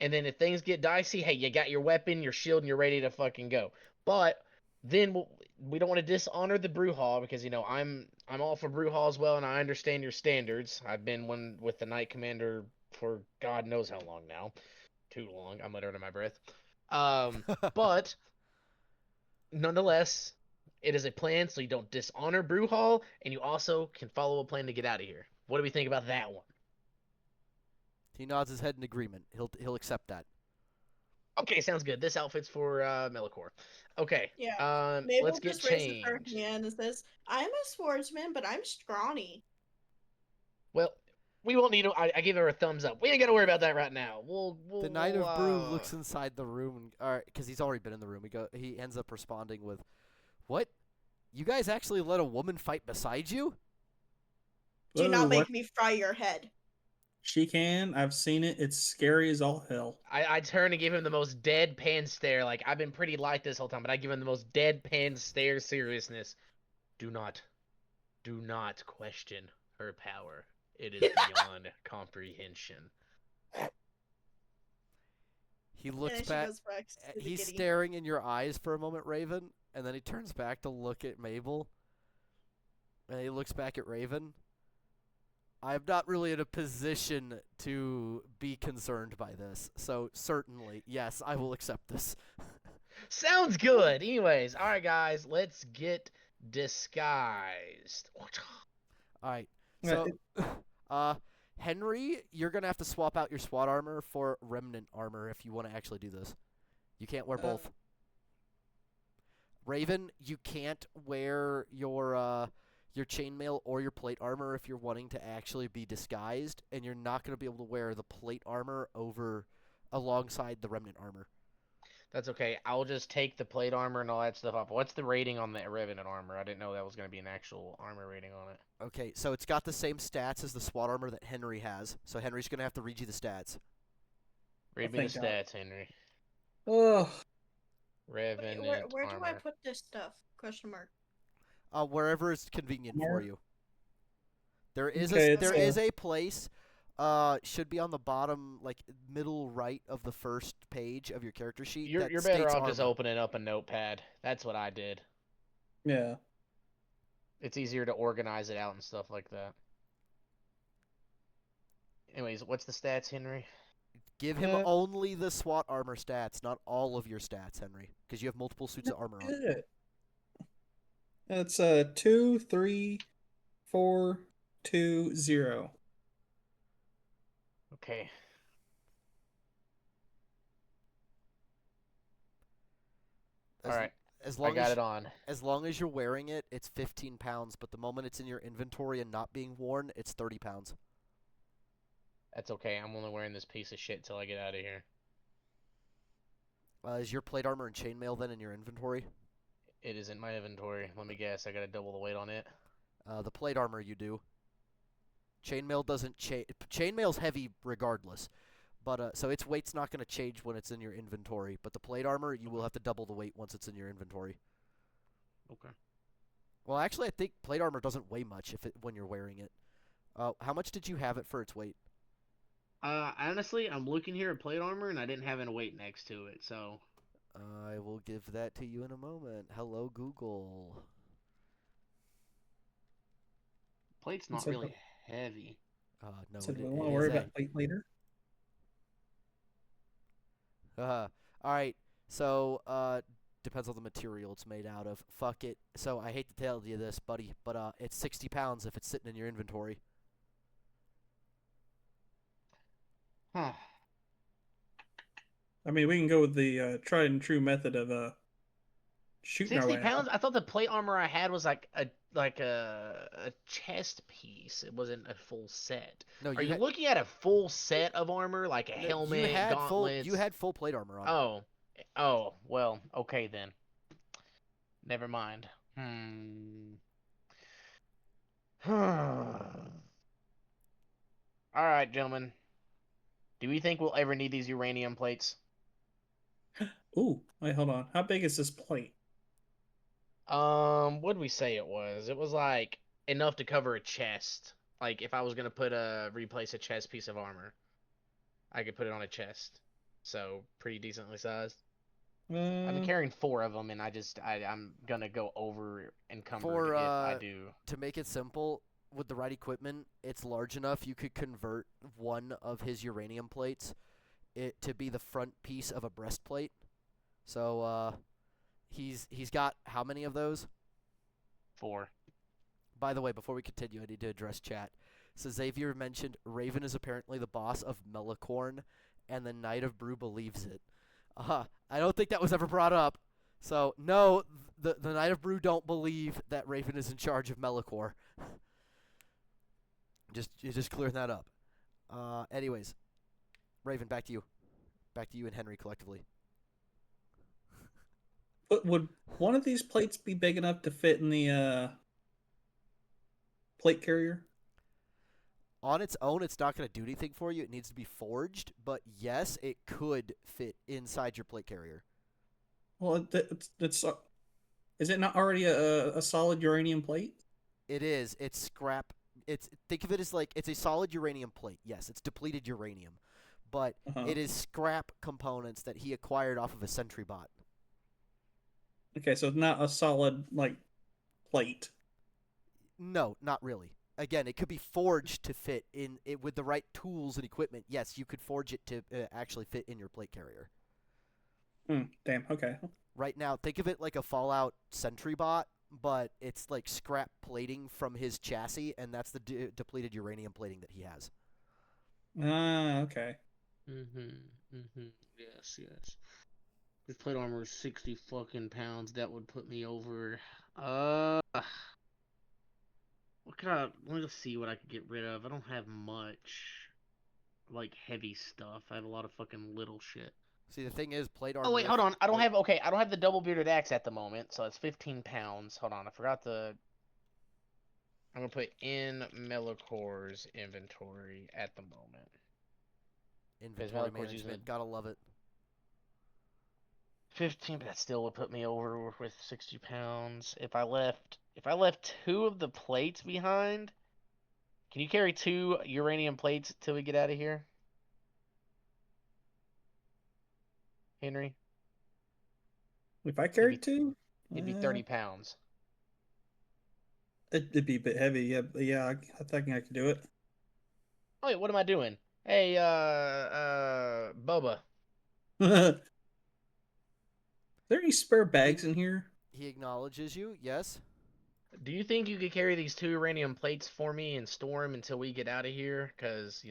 And then if things get dicey, hey, you got your weapon, your shield, and you're ready to fucking go. But then we don't want to dishonor the brew hall, because I'm all for brew hall as well, and I understand your standards. I've been one with the Knight Commander for God knows how long now. Too long. I muttered under my breath. But nonetheless, it is a plan so you don't dishonor brew hall, and you also can follow a plan to get out of here. What do we think about that one? He nods his head in agreement. He'll accept that. Okay, sounds good. This outfit's for Melicor. Okay. Yeah. Mabel Let's get just raises her changed. hand and says, "I'm a swordsman, but I'm scrawny." Well, we won't need to. I give her a thumbs up. We ain't got to worry about that right now. The Knight of Brew looks inside the room, because he's already been in the room. He ends up responding with, "What? You guys actually let a woman fight beside you?" Do not make me fry your head. She can. I've seen it. It's scary as all hell. I turn and give him the most deadpan stare. Like, I've been pretty light this whole time, but I give him the most deadpan stare seriousness. Do not question her power. It is beyond comprehension. He looks back. He's staring in your eyes for a moment, Raven, and then he turns back to look at Mabel. And he looks back at Raven. I'm not really in a position to be concerned by this, so certainly, yes, I will accept this. Sounds good. Anyways, all right, guys, let's get disguised. All right. So, Henry, you're gonna have to swap out your SWAT armor for Remnant armor if you want to actually do this. You can't wear both. Raven, you can't wear your chainmail or your plate armor if you're wanting to actually be disguised, and you're not going to be able to wear the plate armor alongside the Remnant armor. That's okay. I'll just take the plate armor and all that stuff off. What's the rating on the Revenant armor? I didn't know that was going to be an actual armor rating on it. Okay, so it's got the same stats as the SWAT armor that Henry has, so Henry's going to have to read you the stats. Read me the stats, Henry. Oh, Revenant where do I armor. put this stuff? Question mark. Wherever is convenient for you. There is Okay, a place. Should be on the bottom, like middle right of the first page of your character sheet. You're better off just opening up a notepad. That's what I did. yeah. It's easier to organize it out and stuff like that. Anyways, what's the stats, Henry? Give him only the SWAT armor stats, not all of your stats, Henry, because you have multiple suits of armor on. It's 2, 3, 4, 2, 0. Okay. Alright. I got it on. As long as you're wearing it, it's 15 pounds, but the moment it's in your inventory and not being worn, it's 30 pounds. That's okay. I'm only wearing this piece of shit till I get out of here. Is your plate armor and chainmail then in your inventory? It is in my inventory. Let me guess. I gotta double the weight on it. The plate armor you do. Chainmail doesn't change. Chainmail's heavy regardless, but so its weight's not going to change when it's in your inventory. But the plate armor, you will have to double the weight once it's in your inventory. Okay. Well, actually, I think plate armor doesn't weigh much when you're wearing it. How much did you have it for its weight? Honestly, I'm looking here at plate armor, and I didn't have a weight next to it, so... I will give that to you in a moment. Hello, Google. Plate's not really heavy. No, So do we want to worry about plate later? Alright, so, depends on the material it's made out of. Fuck it. So, I hate to tell you this, buddy, but, it's 60 pounds if it's sitting in your inventory. Huh. I mean, we can go with the tried and true method of shooting our 60 way pounds? out. I thought the plate armor I had was like a chest piece. It wasn't a full set. No, Are you looking at a full set of armor, like a helmet, gauntlets? You had full plate armor on. Oh, well, okay then. Never mind. All right, gentlemen. Do we think we'll ever need these uranium plates? Ooh, wait, hold on. How big is this plate? What did we say it was? It was like enough to cover a chest. Like if I was gonna replace a chest piece of armor, I could put it on a chest. So pretty decently sized. I've been carrying 4 of them, and I'm gonna go over encumbered if I do. To make it simple, with the right equipment, it's large enough you could convert one of his uranium plates to be the front piece of a breastplate. So he's got how many of those? 4. By the way, before we continue, I need to address chat. So Xavier mentioned Raven is apparently the boss of Melicorn, and the Knight of Brew believes it. I don't think that was ever brought up. So no, the Knight of Brew don't believe that Raven is in charge of Melicor. Just clearing that up. Anyways, Raven, back to you. Back to you and Henry collectively. But would one of these plates be big enough to fit in the plate carrier? On its own, it's not going to do anything for you. It needs to be forged. But yes, it could fit inside your plate carrier. Well, is it not already a solid uranium plate? It is. It's scrap. Think of it as like it's a solid uranium plate. Yes, it's depleted uranium, but it is scrap components that he acquired off of a sentry bot. Okay, so it's not a solid plate. No, not really. Again, it could be forged to fit in it with the right tools and equipment. Yes, you could forge it to actually fit in your plate carrier. Damn. Okay. Right now, think of it like a Fallout sentry bot, but it's like scrap plating from his chassis, and that's the depleted uranium plating that he has. Ah, okay. Yes, yes. If plate armor is 60 fucking pounds, that would put me over. What can I? Let me see what I could get rid of. I don't have much, like, heavy stuff. I have a lot of fucking little shit. See, the thing is, plate Oh armor. wait, hold on. I don't have. Okay, I don't have the double bearded axe at the moment, so it's 15 pounds. Hold on, I forgot the. I'm gonna put in Melocor's inventory at the moment. Inventory Melocor's using management, gotta love it. 15, but that still would put me over with 60 pounds. If I left 2 of the plates behind, can you carry 2 uranium plates till we get out of here, Henry? If I carried 2, It'd be 30 pounds. it'd be a bit heavy. Yeah, but yeah, I think I could do it. Oh wait, what am I doing? Hey, Boba. Are there any spare bags in here? He acknowledges you, yes. Do you think you could carry these 2 uranium plates for me and store them until we get out of here? Cause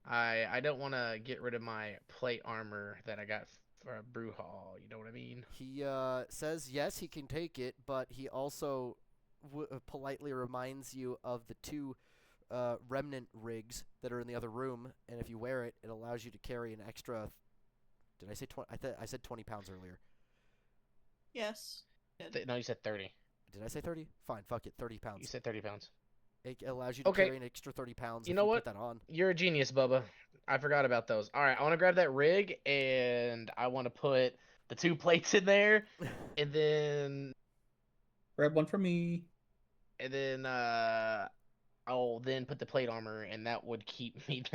I don't want to get rid of my plate armor that I got for a brew hall. You know what I mean? He says yes, he can take it, but he also politely reminds you of the 2 remnant rigs that are in the other room, and if you wear it, it allows you to carry an extra. Did I say 20? I said 20 pounds earlier. Yes. No, you said 30. Did I say 30? Fine, fuck it, 30 pounds. You said 30 pounds. It allows you to Okay. carry an extra 30 pounds You if know you what? put that on. You're a genius, Bubba. I forgot about those. All right, I want to grab that rig, and I want to put the 2 plates in there, and then Grab one for me. I'll then put the plate armor, and that would keep me.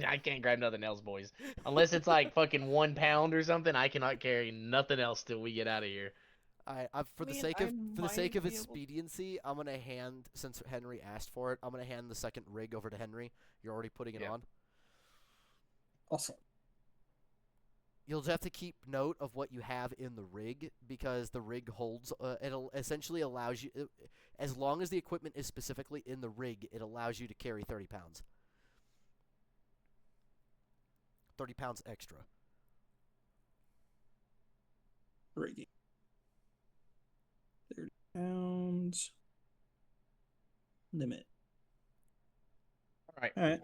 I can't grab nothing else, boys. Unless it's like fucking 1 pound or something, I cannot carry nothing else till we get out of here. For the sake of expediency, I'm gonna hand, since Henry asked for it, I'm gonna hand the second rig over to Henry. You're already putting it on. Awesome. You'll just have to keep note of what you have in the rig, because the rig holds. It'll essentially allows you, as long as the equipment is specifically in the rig, it allows you to carry 30 pounds. 30 pounds extra. Rigging. 30 pounds. Limit. All All right.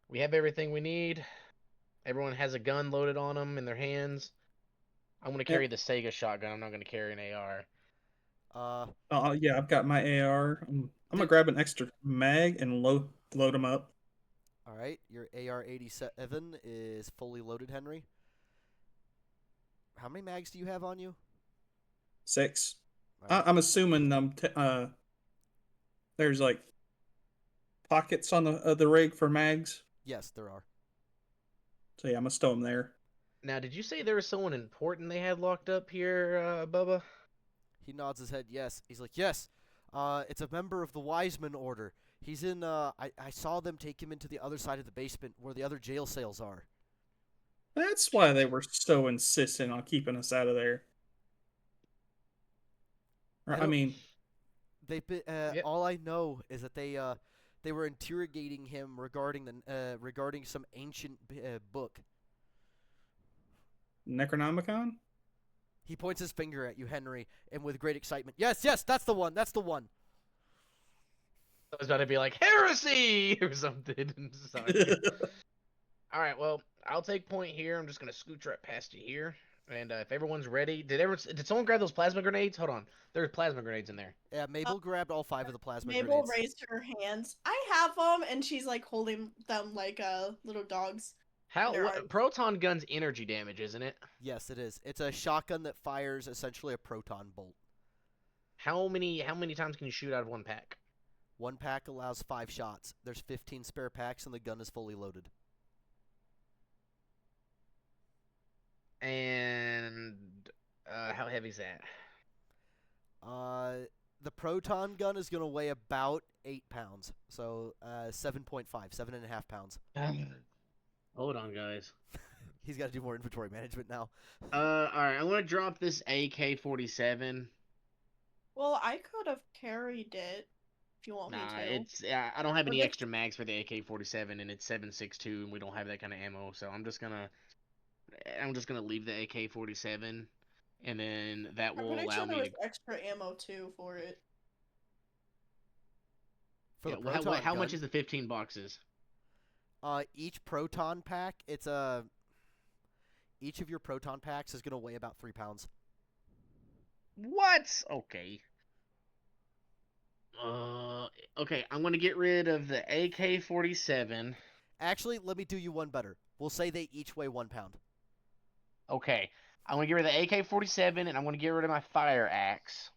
We have everything we need. Everyone has a gun loaded on them in their hands. I'm going to carry the Sega shotgun. I'm not going to carry an AR. Yeah, I've got my AR. I'm gonna grab an extra mag and load them up. All right, your AR-87 is fully loaded, Henry. How many mags do you have on you? 6. All right. I'm assuming there's like pockets on the rig for mags. Yes, there are. So yeah, I'm gonna stow them there. Now, did you say there was someone important they had locked up here, Bubba? He nods his head, yes. He's like, yes, it's a member of the Wiseman Order. He's in, I saw them take him into the other side of the basement where the other jail cells are. That's why they were so insistent on keeping us out of there. All I know is that they were interrogating him regarding some ancient book. Necronomicon? He points his finger at you, Henry, and with great excitement. Yes, that's the one. That's the one. I was about to be like, heresy or something. Sorry. All right, well, I'll take point here. I'm just going to scooch right past you here. And if everyone's ready, did someone grab those plasma grenades? Hold on. There's plasma grenades in there. Yeah, Mabel grabbed all 5 of the plasma Mabel grenades. raised her hands. I have them, and she's like holding them like little dogs. Proton gun's energy damage, isn't it? Yes, it is. It's a shotgun that fires essentially a proton bolt. How many times can you shoot out of one pack? One pack allows 5 shots. There's 15 spare packs, and the gun is fully loaded. And how heavy is that? The proton gun is going to weigh about 8 pounds. So 7.5, 7.5 pounds. Hold on, guys. He's got to do more inventory management now. Alright, I'm going to drop this AK-47. Well, I could have carried it. if you want me Nah, to. it's I don't have Or any the- extra mags for the AK-47, and it's 7.62, and we don't have that kind of ammo, so I'm just gonna leave the AK-47, and then that I'm will pretty allow sure there me was to. extra ammo too for it. For the Yeah, well, proton how gun, much is the 15 boxes? each proton pack, each of your proton packs is gonna weigh about 3 pounds. What? Okay. Okay, I'm gonna get rid of the AK-47. Actually, let me do you one better. We'll say they each weigh 1 pound. Okay, I'm gonna get rid of the AK-47, and I'm gonna get rid of my fire axe.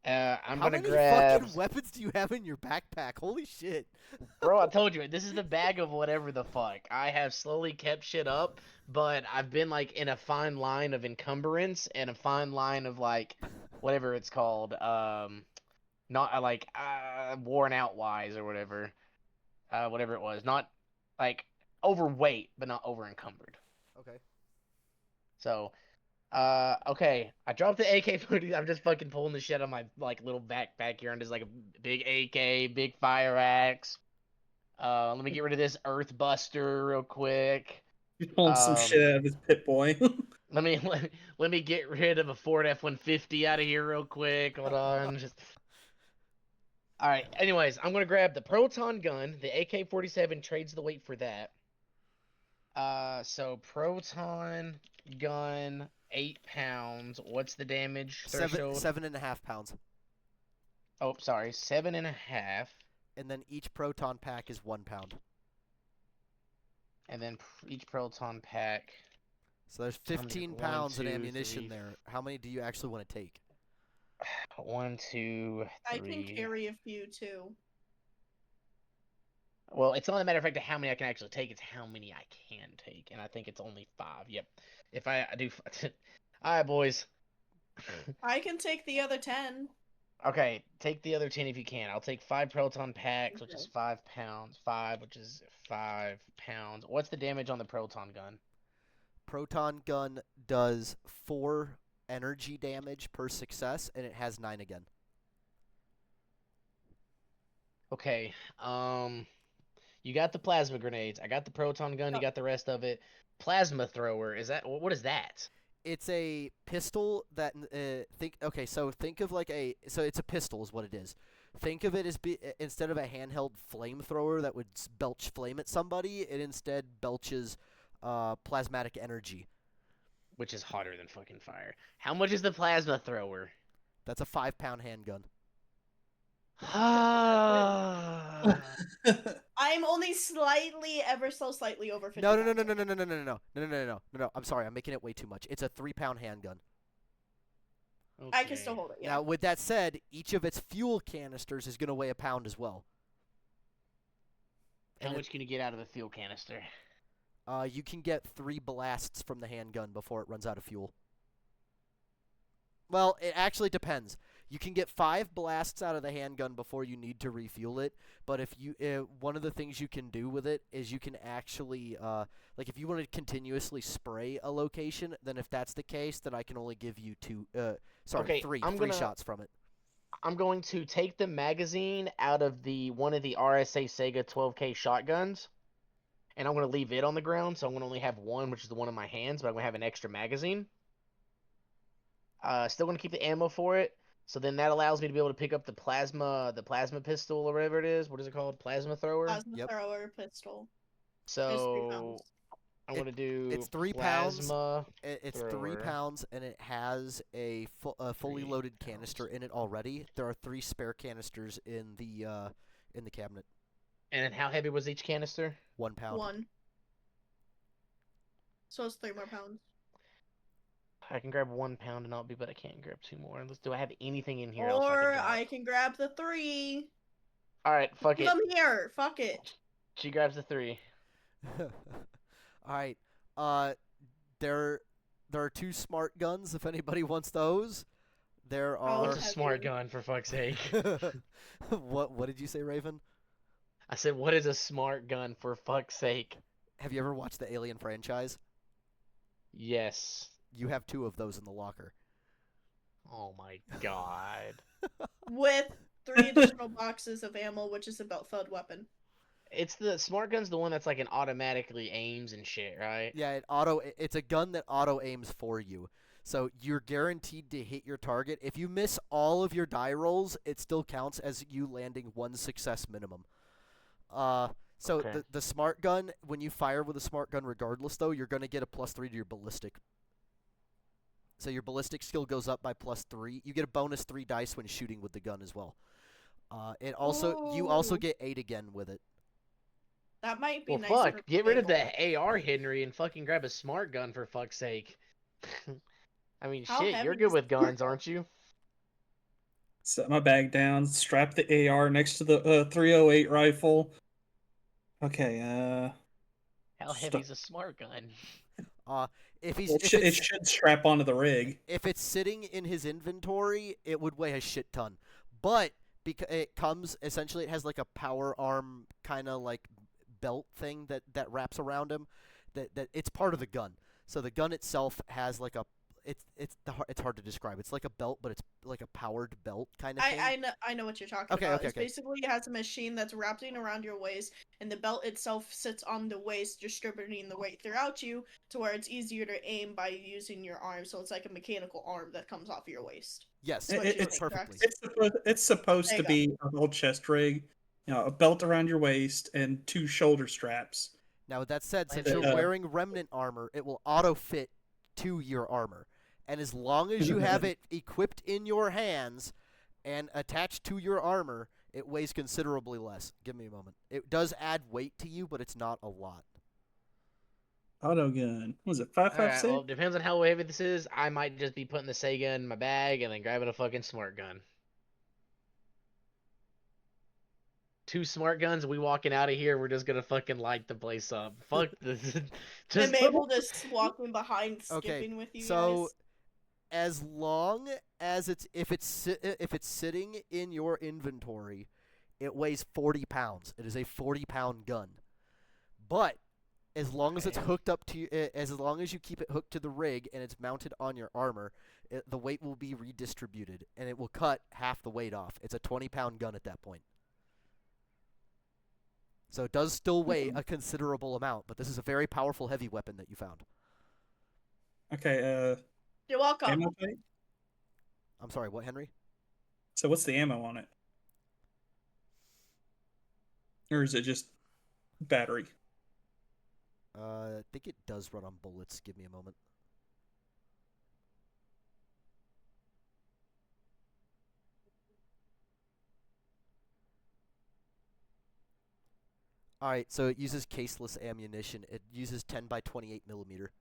I'm How gonna many grab. fucking weapons do you have in your backpack? Holy shit. Bro, I told you, this is the bag of whatever the fuck. I have slowly kept shit up, but I've been like in a fine line of encumbrance and a fine line of like whatever it's called, not like worn out wise or whatever, whatever it was, not like overweight, but not over encumbered. Okay. So, okay, I dropped the AK-40. I'm just fucking pulling the shit out of my like little backpack here, and there's like a big AK, big fire axe. Let me get rid of this Earth Buster real quick. You're pulling some shit out of his Pit Boy. Let me let me get rid of a Ford F-150 out of here real quick. Hold on, just. All right. Anyways, I'm gonna grab the proton gun. The AK-47 trades the weight for that. So proton gun, 8 pounds. What's the damage threshold? 7.5 pounds. Oh, sorry, 7.5. And then each proton pack is 1 pound. And then each proton pack. So there's How many- 15 1, pounds of 2, ammunition 3. there. How many do you actually want to take? 1, 2, I can 3. carry a few too. Well, it's not a matter of fact of how many I can actually take; it's how many I can take, and I think it's only 5. Yep. If I do, all right, boys. I can take the other 10. Okay, take the other 10 if you can. I'll take 5 proton packs, which is Okay. 5 pounds. 5, which is 5 pounds. What's the damage on the proton gun? Proton gun does 4 energy damage per success, and it has 9 again. Okay. You got the plasma grenades. I got the proton gun. You got the rest of it. Plasma thrower. Is that what is that? It's a pistol that think of like so it's a pistol is what it is. Think of it as instead of a handheld flamethrower that would belch flame at somebody, it instead belches plasmatic energy. Which is hotter than fucking fire. How much is the plasma thrower? That's a 5-pound handgun. I'm only ever so slightly over 50 No. I'm sorry, I'm making it way too much. It's a 3-pound handgun. I can still hold it, yeah. Now, with that said, each of its fuel canisters is going to weigh a pound as well. How much can you get out of the fuel canister? You can get 3 blasts from the handgun before it runs out of fuel. Well, it actually depends. You can get 5 blasts out of the handgun before you need to refuel it, but if you one of the things you can do with it is you can actually like if you want to continuously spray a location, then if that's the case, then I can only give you 3 shots from it. I'm going to take the magazine out of one of the RSA Sega 12K shotguns, and I'm going to leave it on the ground, so I'm going to only have one, which is the one in my hands, but I'm going to have an extra magazine. Still going to keep the ammo for it. So then that allows me to be able to pick up the plasma pistol or whatever it is. What is it called? Plasma thrower? Plasma thrower pistol. So I'm going to do it's 3 plasma pounds. It's thrower. 3 pounds, and it has a fully loaded canister in it already. There are 3 spare canisters in the cabinet. And then how heavy was each canister? 1 pound. 1. So it's 3 more pounds. I can grab 1 pound and but I can't grab 2 more. Do I have anything in here Or else I can grab the 3. Alright, fuck it. Leave them here. Fuck it. She grabs the 3. Alright. There are 2 smart guns if anybody wants those. There are What's a smart gun, for fuck's sake? What did you say, Raven? I said, what is a smart gun, for fuck's sake? Have you ever watched the Alien franchise? Yes. You have 2 of those in the locker. Oh my god. With 3 additional boxes of ammo, which is a belt-fed weapon. It's the smart gun's the one that's like an automatically aims and shit, right? Yeah, it's a gun that auto aims for you. So you're guaranteed to hit your target. If you miss all of your die rolls, it still counts as you landing 1 success minimum. So Okay. the smart gun, when you fire with a smart gun regardless though, you're going to get a +3 to your ballistic. So your ballistic skill goes up by +3. You get a bonus 3 dice when shooting with the gun as well. You also Ooh. get 8 again with it. That might be Well, nice. fuck. For Get rid of Mabel. the AR, Henry, and fucking grab a smart gun for fuck's sake. I mean, How shit, you're heavy good is with the smart guns, gun? aren't you? Set my bag down, strap the AR next to the 308 rifle. Okay, How heavy's a smart gun? If he's it, if it it's should strap onto the rig. if it's sitting in his inventory, it would weigh a shit ton. But because it comes essentially, it has like a power arm kind of like belt thing that wraps around him. That it's part of the gun. So the gun itself has like a it's hard to describe. It's like a belt, but it's like a powered belt kind of thing. I know what you're talking Okay, about. okay, It's okay. basically it has a machine that's wrapping around your waist, and the belt itself sits on the waist, distributing the weight throughout you to where it's easier to aim by using your arm. So it's like a mechanical arm that comes off your waist. Yes, That's what you're saying, perfectly. correct? It's supposed There to you go. be a whole chest rig, a belt around your waist and 2 shoulder straps. Now, with that said, since Like, you're wearing Remnant armor, it will auto fit to your armor. And as long as you have it equipped in your hands and attached to your armor, it weighs considerably less. Give me a moment. It does add weight to you, but it's not a lot. Auto gun. Was it Alright, 5.56? well, depends on how heavy this is. I might just be putting the Sega in my bag and then grabbing a fucking smart gun. 2 smart guns, we walking out of here, we're just gonna fucking light the place up. Fuck this. And Just Mabel just walking behind, Okay, skipping with you so guys. as long as if it's sitting in your inventory, it weighs 40 pounds. It is a 40-pound gun. But as long as it's Okay. hooked up to you, as long as you keep it hooked to the rig and it's mounted on your armor, the weight will be redistributed and it will cut half the weight off. It's a 20-pound gun at that point. So it does still weigh a considerable amount, but this is a very powerful heavy weapon that you found. Okay, You're welcome. ammo type? I'm sorry, what, Henry? So what's the ammo on it? Or is it just battery? I think it does run on bullets. Give me a moment. Alright, so it uses caseless ammunition. It uses 10 by 28 millimeter.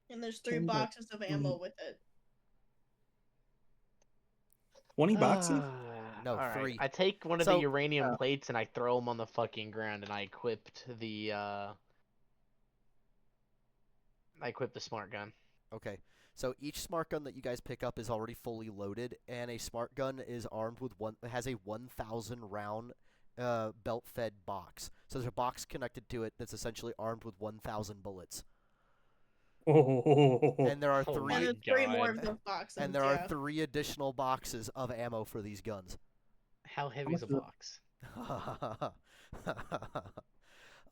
And there's 3 10 by boxes of ammo with it. 20 boxes? No, Alright, 3. I take one of So- the uranium plates and I throw them on the fucking ground and I equipped the smart gun. Okay, so each smart gun that you guys pick up is already fully loaded, and a smart gun is armed with has a 1,000 round belt-fed box. So there's a box connected to it that's essentially armed with 1,000 bullets. Oh, And there are Oh three my And there's 3 more God. of those boxes. and there are yeah. 3 additional boxes of ammo for these guns. How heavy is a much is it? box?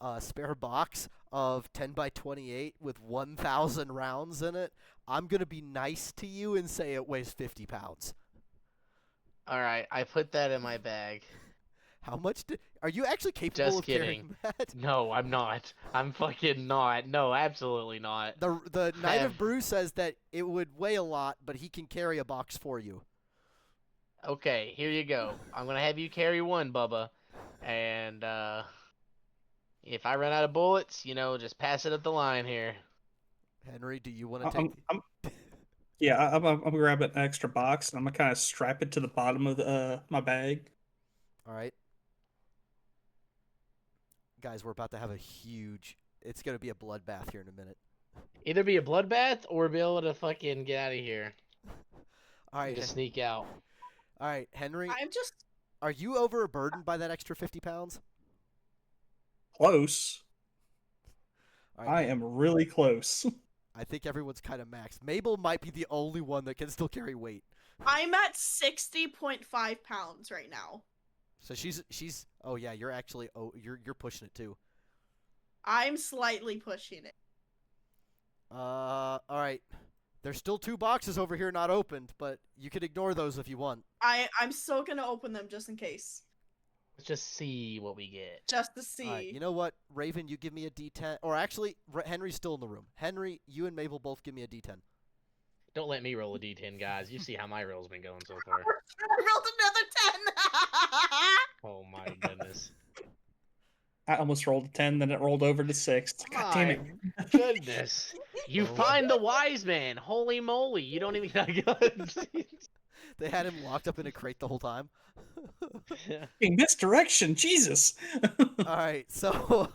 A spare box of 10 by 28 with 1,000 rounds in it. I'm gonna be nice to you and say it weighs 50 pounds. Alright, I put that in my bag. How much are you actually capable Just of carrying kidding. that? No, I'm not. I'm fucking not. No, absolutely not. The Knight of have- Brew says that it would weigh a lot, but he can carry a box for you. Okay, here you go. I'm gonna have you carry one, Bubba. And if I run out of bullets, just pass it up the line here. Henry, do you want to take? Yeah, I'm gonna grab an extra box and I'm gonna kind of strap it to the bottom of my bag. All right, guys, we're about to have a huge. It's gonna be a bloodbath here in a minute. Either be a bloodbath or be able to fucking get out of here. All right, Just sneak out. all right, Henry, I'm just are you overburdened by that extra 50 pounds? Close. All right, I am really close. I think everyone's kind of maxed. Mabel might be the only one that can still carry weight. I'm at 60.5 pounds right now. So she's. Oh yeah, you're actually. Oh, you're pushing it too. I'm slightly pushing it. All right. There's still 2 boxes over here not opened, but you can ignore those if you want. I'm still gonna open them just in case. Let's just see what we get. Just to see. All right, you know what, Raven, you give me a D10. Or actually, Henry's still in the room. Henry, you and Mabel both give me a D10. Don't let me roll a d10, guys. You see how my roll's been going so far. I rolled another 10! Oh my goodness. I almost rolled a 10, then it rolled over to 6. God damn it. My goodness. You Oh. find the wise man. Holy moly. You don't even got They had him locked up in a crate the whole time. Fucking misdirection, Jesus. All right, so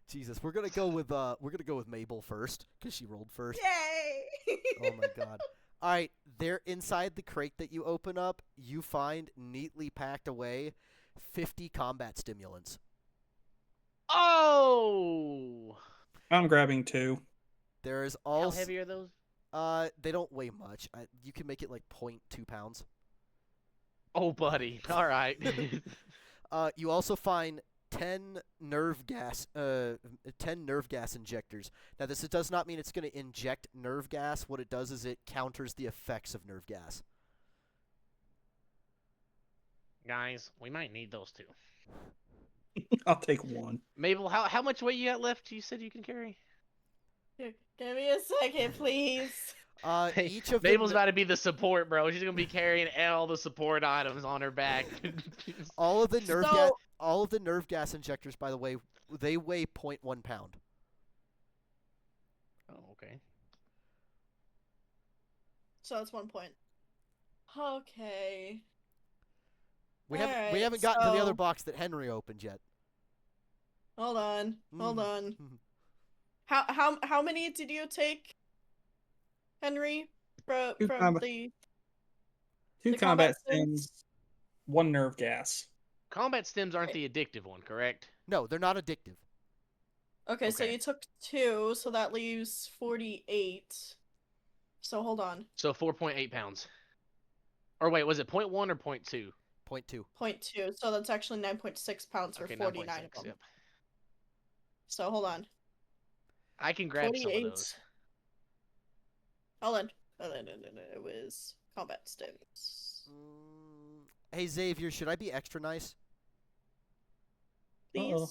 Jesus, we're gonna go with Mabel first because she rolled first. Yay! Oh my god. All right, there inside the crate that you open up, you find neatly packed away 50 combat stimulants. Oh! I'm grabbing 2. There is How also heavy are those? they don't weigh much. You can make it like 0.2 pounds. Oh, buddy. All right. You also find 10 nerve gas injectors. Now this does not mean it's going to inject nerve gas. What it does is it counters the effects of nerve gas. Guys, we might need those two. I'll take 1. Mabel, how much weight you got left? You said you can carry. Give me a second, please. Each of Mabel's them, about to be the support, bro. She's gonna be carrying all the support items on her back. all of the So- nerve gas injectors, by the way, they weigh 0.1 pound. Oh, okay. So that's 1 point. Okay. We Alright, haven't gotten to the other so- box that Henry opened yet. Hold on. Hold Mm. on. How many did you take, Henry? From Two combat- the 2 the combat stims? stims, 1 nerve gas. Combat stims aren't the addictive one, correct? No, they're not addictive. Okay, so Okay. you took 2, so that leaves 48. So hold on. So 4.8 pounds. Or wait, was it 0.1 or 0.2? 0.2. 0.2, so that's actually 9.6 pounds for Okay, 49 of 9.6. them. Yep. So hold on. I can grab some of 48. those. Hold on. Oh, no, it was combat stims. Hey Xavier, should I be extra nice? Please. Uh-oh.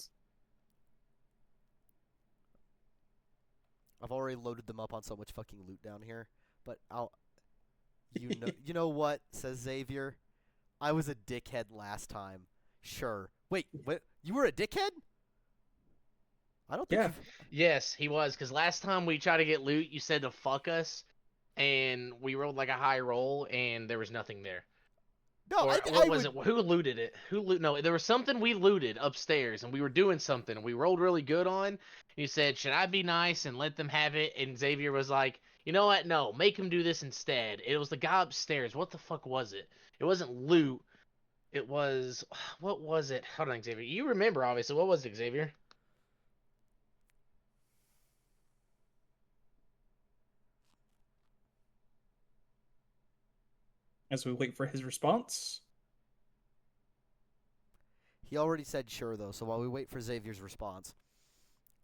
I've already loaded them up on so much fucking loot down here, but you know what, says Xavier. I was a dickhead last time. Sure. Wait, what? You were a dickhead? I don't think. Yeah. Yes, he was, because last time we tried to get loot, you said to fuck us, and we rolled like a high roll, and there was nothing there. No, Or I what was would, it? Who looted it? No, there was something we looted upstairs, and we were doing something, and we rolled really good on. And you said, "Should I be nice and let them have it?" And Xavier was like, "You know what? No, make him do this instead." It was the guy upstairs. What the fuck was it? It wasn't loot. It was what was it? Hold on, Xavier. You remember obviously. What was it, Xavier? As we wait for his response. He already said sure though, so while we wait for Xavier's response,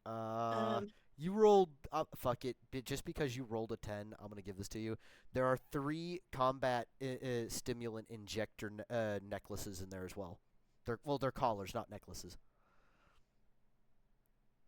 Um, you rolled. Fuck it. Just because you rolled a 10, I'm gonna give this to you. There are 3 combat stimulant injector necklaces in there as well. They're collars, not necklaces.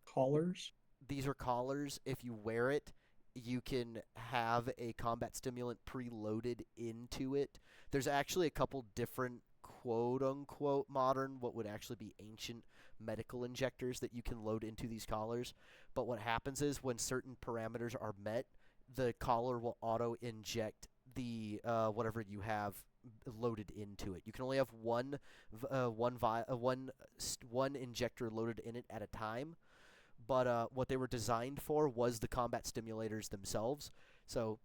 Collars. These are collars. If you wear it, you can have a combat stimulant preloaded into it. There's actually a couple different quote-unquote modern, what would actually be ancient medical injectors that you can load into these collars. But what happens is when certain parameters are met, the collar will auto-inject the whatever you have loaded into it. You can only have one injector loaded in it at a time. But what they were designed for was the combat stimulators themselves. So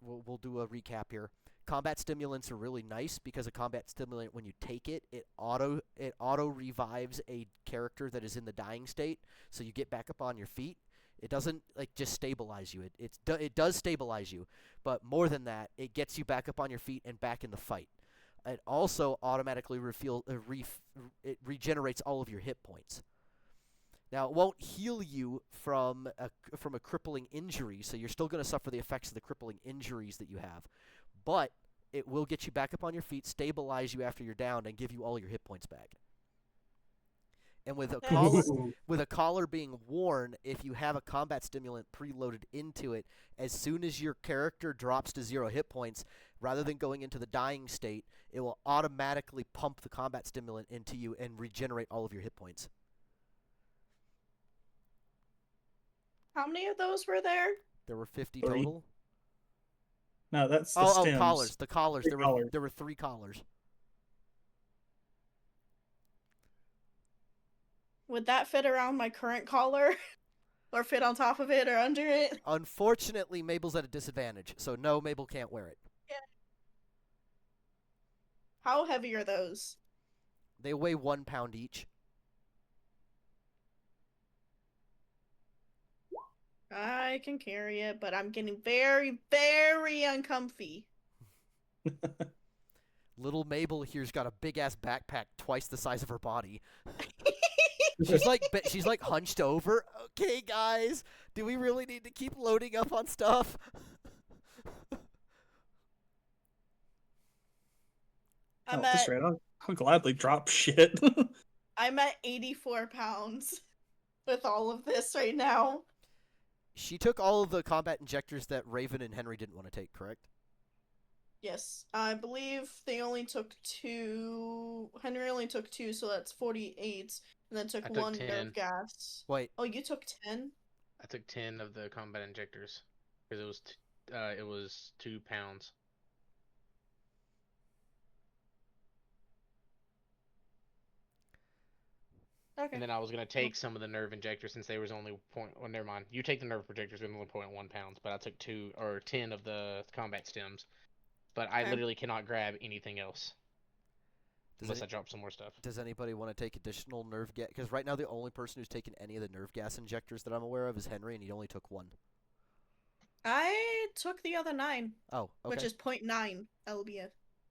we'll do a recap here. Combat stimulants are really nice because a combat stimulant, when you take it, it auto revives a character that is in the dying state. So you get back up on your feet. It doesn't like just stabilize you. It does stabilize you, but more than that, it gets you back up on your feet and back in the fight. It also automatically it regenerates all of your hit points. Now, it won't heal you from a crippling injury, so you're still going to suffer the effects of the crippling injuries that you have. But it will get you back up on your feet, stabilize you after you're down, and give you all your hit points back. And with a collar being worn, if you have a combat stimulant preloaded into it, as soon as your character drops to 0 hit points, rather than going into the dying state, it will automatically pump the combat stimulant into you and regenerate all of your hit points. How many of those were there? There were 50 3. total. No, that's the stems. Collars. The collars. 3 collars. There were 3 collars. Would that fit around my current collar? Or fit on top of it or under it? Unfortunately, Mabel's at a disadvantage, so no, Mabel can't wear it. Yeah. How heavy are those? They weigh 1 pound each. I can carry it, but I'm getting very, very uncomfy. Little Mabel here's got a big ass backpack twice the size of her body. She's like hunched over. Okay, guys, do we really need to keep loading up on stuff? I'll gladly drop shit. I'm at 84 pounds with all of this right now. She took all of the combat injectors that Raven and Henry didn't want to take, correct? Yes, I believe they only took 2. Henry only took 2, so that's 48, and then took 1 10. nerve gas. Wait. Oh, you took 10? I took 10 of the combat injectors because it was 2 pounds. Okay. And then I was gonna take some of the nerve injectors since they was only Well, never mind. You take the nerve projectors with only 0.1 pounds, but I took 10 of the combat stems. But I literally cannot grab anything else unless I drop some more stuff. Does anybody want to take additional nerve gas? Because right now the only person who's taken any of the nerve gas injectors that I'm aware of is Henry, and he only took 1. I took the other 9. Oh, okay. Which is 0.9 lbf,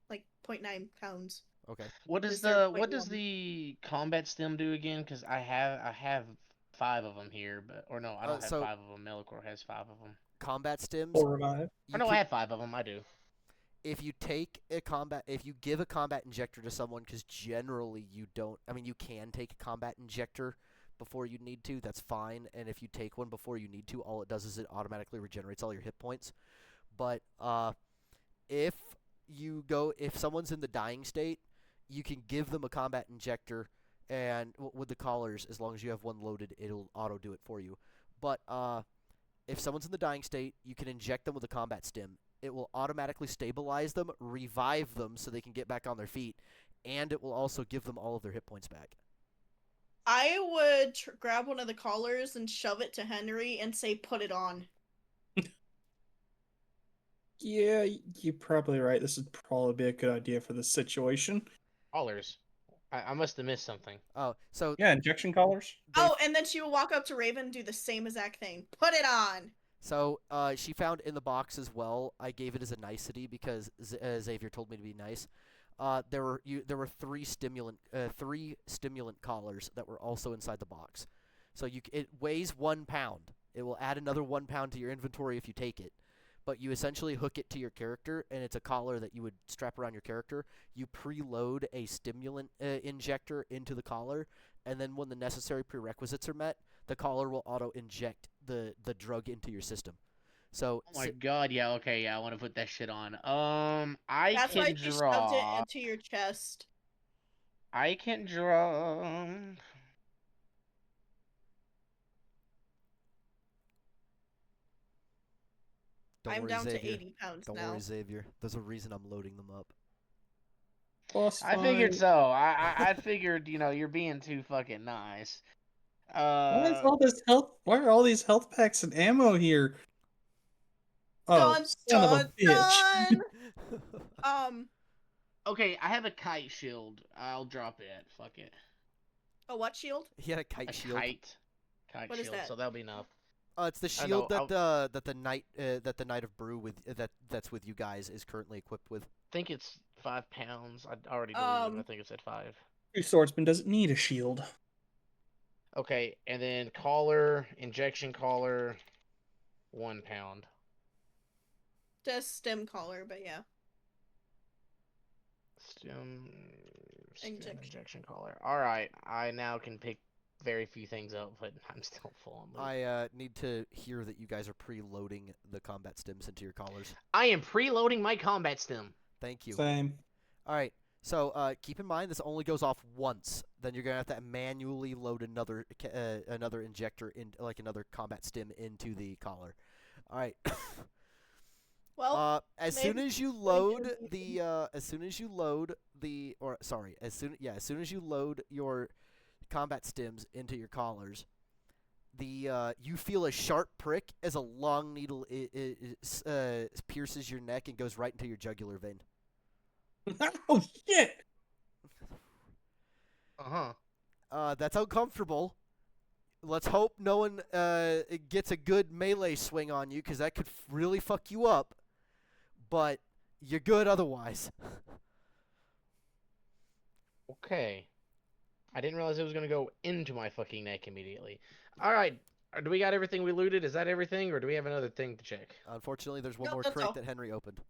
like 0.9 pounds. Okay. What does the combat stem do again? Because I have 5 of them here, I don't have 5 of them. Melicor has 5 of them. Combat stims. 4 or 5. I have 5 of them. I do. If you give a combat injector to someone, because generally you don't. I mean, you can take a combat injector before you need to. That's fine. And if you take one before you need to, all it does is it automatically regenerates all your hit points. But if someone's in the dying state, you can give them a combat injector, and with the collars, as long as you have 1 loaded, it'll auto do it for you. But if someone's in the dying state, you can inject them with a combat stim. It will automatically stabilize them, revive them so they can get back on their feet, and it will also give them all of their hit points back. I would grab one of the collars and shove it to Henry and say, put it on. Yeah, you're probably right. This would probably be a good idea for this situation. Collars. I must have missed something. Oh, so... Yeah, injection collars. And then she will walk up to Raven and do the same exact thing. Put it on! So, she found in the box as well. I gave it as a nicety because Xavier told me to be nice. There were 3 stimulant collars that were also inside the box. So it weighs 1 pound. It will add another 1 pound to your inventory if you take it. But you essentially hook it to your character, and it's a collar that you would strap around your character. You preload a stimulant injector into the collar, and then when the necessary prerequisites are met, the collar will auto-inject the drug into your system. So, oh my god, yeah, okay, yeah, I want to put that shit on. That's why she shoved it into your chest. I can draw... I'm down to 80 pounds now. Don't worry, Xavier. There's a reason I'm loading them up. I figured so. I figured, you're being too fucking nice. Why are all these health packs and ammo here? Oh, son of a bitch. Okay, I have a kite shield. I'll drop it. Fuck it. A what shield? He had a kite shield. Kite What shield, is that? so that'll be enough. It's the I shield know. that the Knight of Brew that's with you guys is currently equipped with. Think it's 5 pounds. I already deleted it. I think it said 5. True swordsman doesn't need a shield. Okay, and then collar, injection collar, 1 pound. Just stem collar, but yeah. Stem Injection. injection collar. All right, I now can pick very few things up, but I'm still full on loot. I need to hear that you guys are preloading the combat stims into your collars. I am preloading my combat stem. Thank you. Same. All right. So keep in mind this only goes off once. Then you're gonna have to manually load another injector in, like another combat stim into the collar. All right. Well, as soon as you load your combat stims into your collars, you feel a sharp prick as a long needle pierces your neck and goes right into your jugular vein. Oh shit! That's uncomfortable. Let's hope no one gets a good melee swing on you, because that could really fuck you up. But you're good otherwise. Okay. I didn't realize it was going to go into my fucking neck immediately. All right. Do we got everything we looted? Is that everything, or do we have another thing to check? Unfortunately, there's one No, more that's crate all. that Henry opened.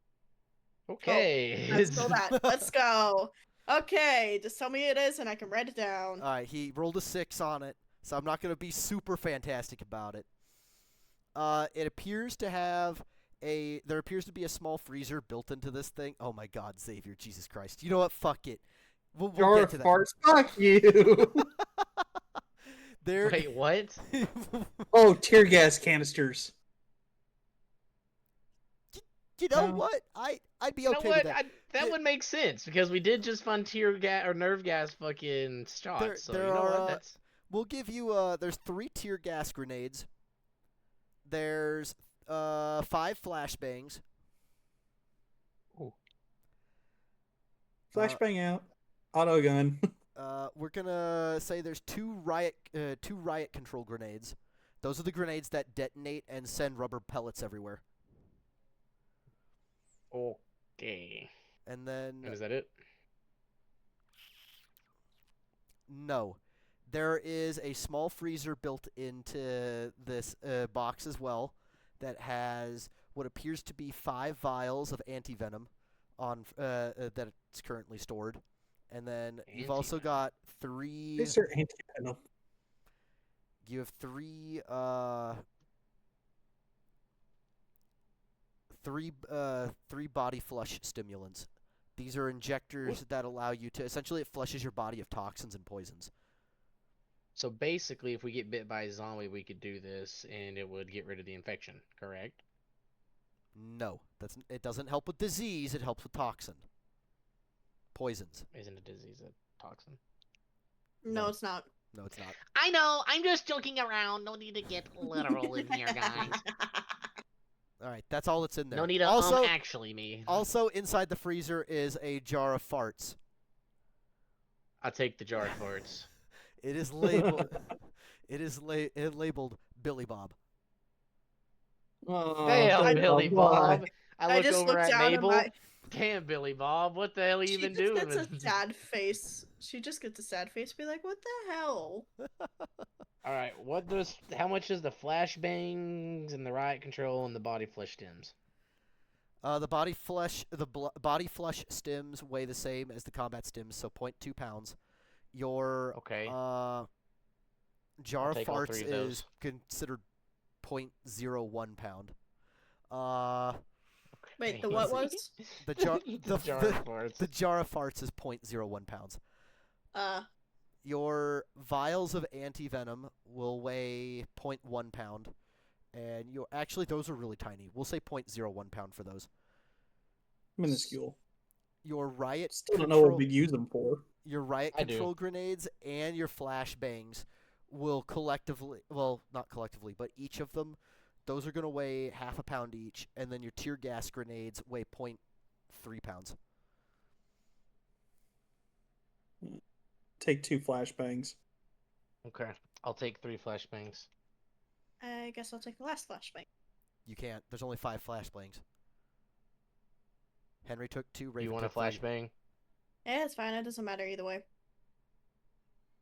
Okay. Let's go that. Let's go. Okay, just tell me it is and I can write it down. All right, he rolled a 6 on it, so I'm not going to be super fantastic about it. It appears to have there appears to be a small freezer built into this thing. Oh my God, Xavier, Jesus Christ! You know what? Fuck it. We'll get to that. Farts. Fuck you. There. Wait, what? Oh, tear gas canisters. You know No. what? I'd be You know okay what? with that. That would make sense, because we did just find tear gas or nerve gas fucking shots. So there you know are, what? That's We'll give you. There's 3 tear gas grenades. There's 5 flashbangs. Flashbang out. Auto gun. We're gonna say there's 2 riot control grenades. Those are the grenades that detonate and send rubber pellets everywhere. okay. And then And is that it? no, there is a small freezer built into this box as well that has what appears to be 5 vials of antivenom on that it's currently stored. And then you've also got 3. These are anti-venom. You have 3 3 body flush stimulants. These are injectors that allow you to essentially it flushes your body of toxins and poisons. So basically, if we get bit by a zombie, we could do this, and it would get rid of the infection. Correct? No, it doesn't help with disease. It helps with toxin, poisons. Isn't a disease a toxin? No, it's not. No, it's not. I know. I'm just joking around. No need to get literal in here, guys. All right, that's all that's in there. No need to also, actually me. Also, inside the freezer is a jar of farts. I'll take the jar of farts. It is labeled. Labeled Billy Bob. Oh, Damn, Billy Bob. why? I look just over looked at down Mabel. and Damn, Billy Bob. What the hell are you she even just doing? gets a sad face. She just gets a sad face, be like, "What the hell?" All right, how much is the flashbangs and the riot control and the body flush stems? The body flush stims weigh the same as the combat stims, so 0.2 pounds. Your Okay. jar of take all 3 farts of those. is considered 0.01 pound. Wait, the what was? The jar the jar of farts. the jar of farts is 0.01 pounds. Your vials of antivenom will weigh 0.1 pound, and actually those are really tiny. We'll say 0.01 pound for those. Minuscule. Your riot Still don't know what we'd use them for. Your riot I do. control grenades and your flashbangs will collectively, well, not collectively, but each of them, those are going to weigh half a pound each, and then your tear gas grenades weigh 0.3 pounds. Take 2 flashbangs. Okay, I'll take 3 flashbangs. I guess I'll take the last flashbang. You can't. There's only 5 flashbangs. Henry took 2. Raven You want a took 3. flashbang? Yeah, it's fine. It doesn't matter either way.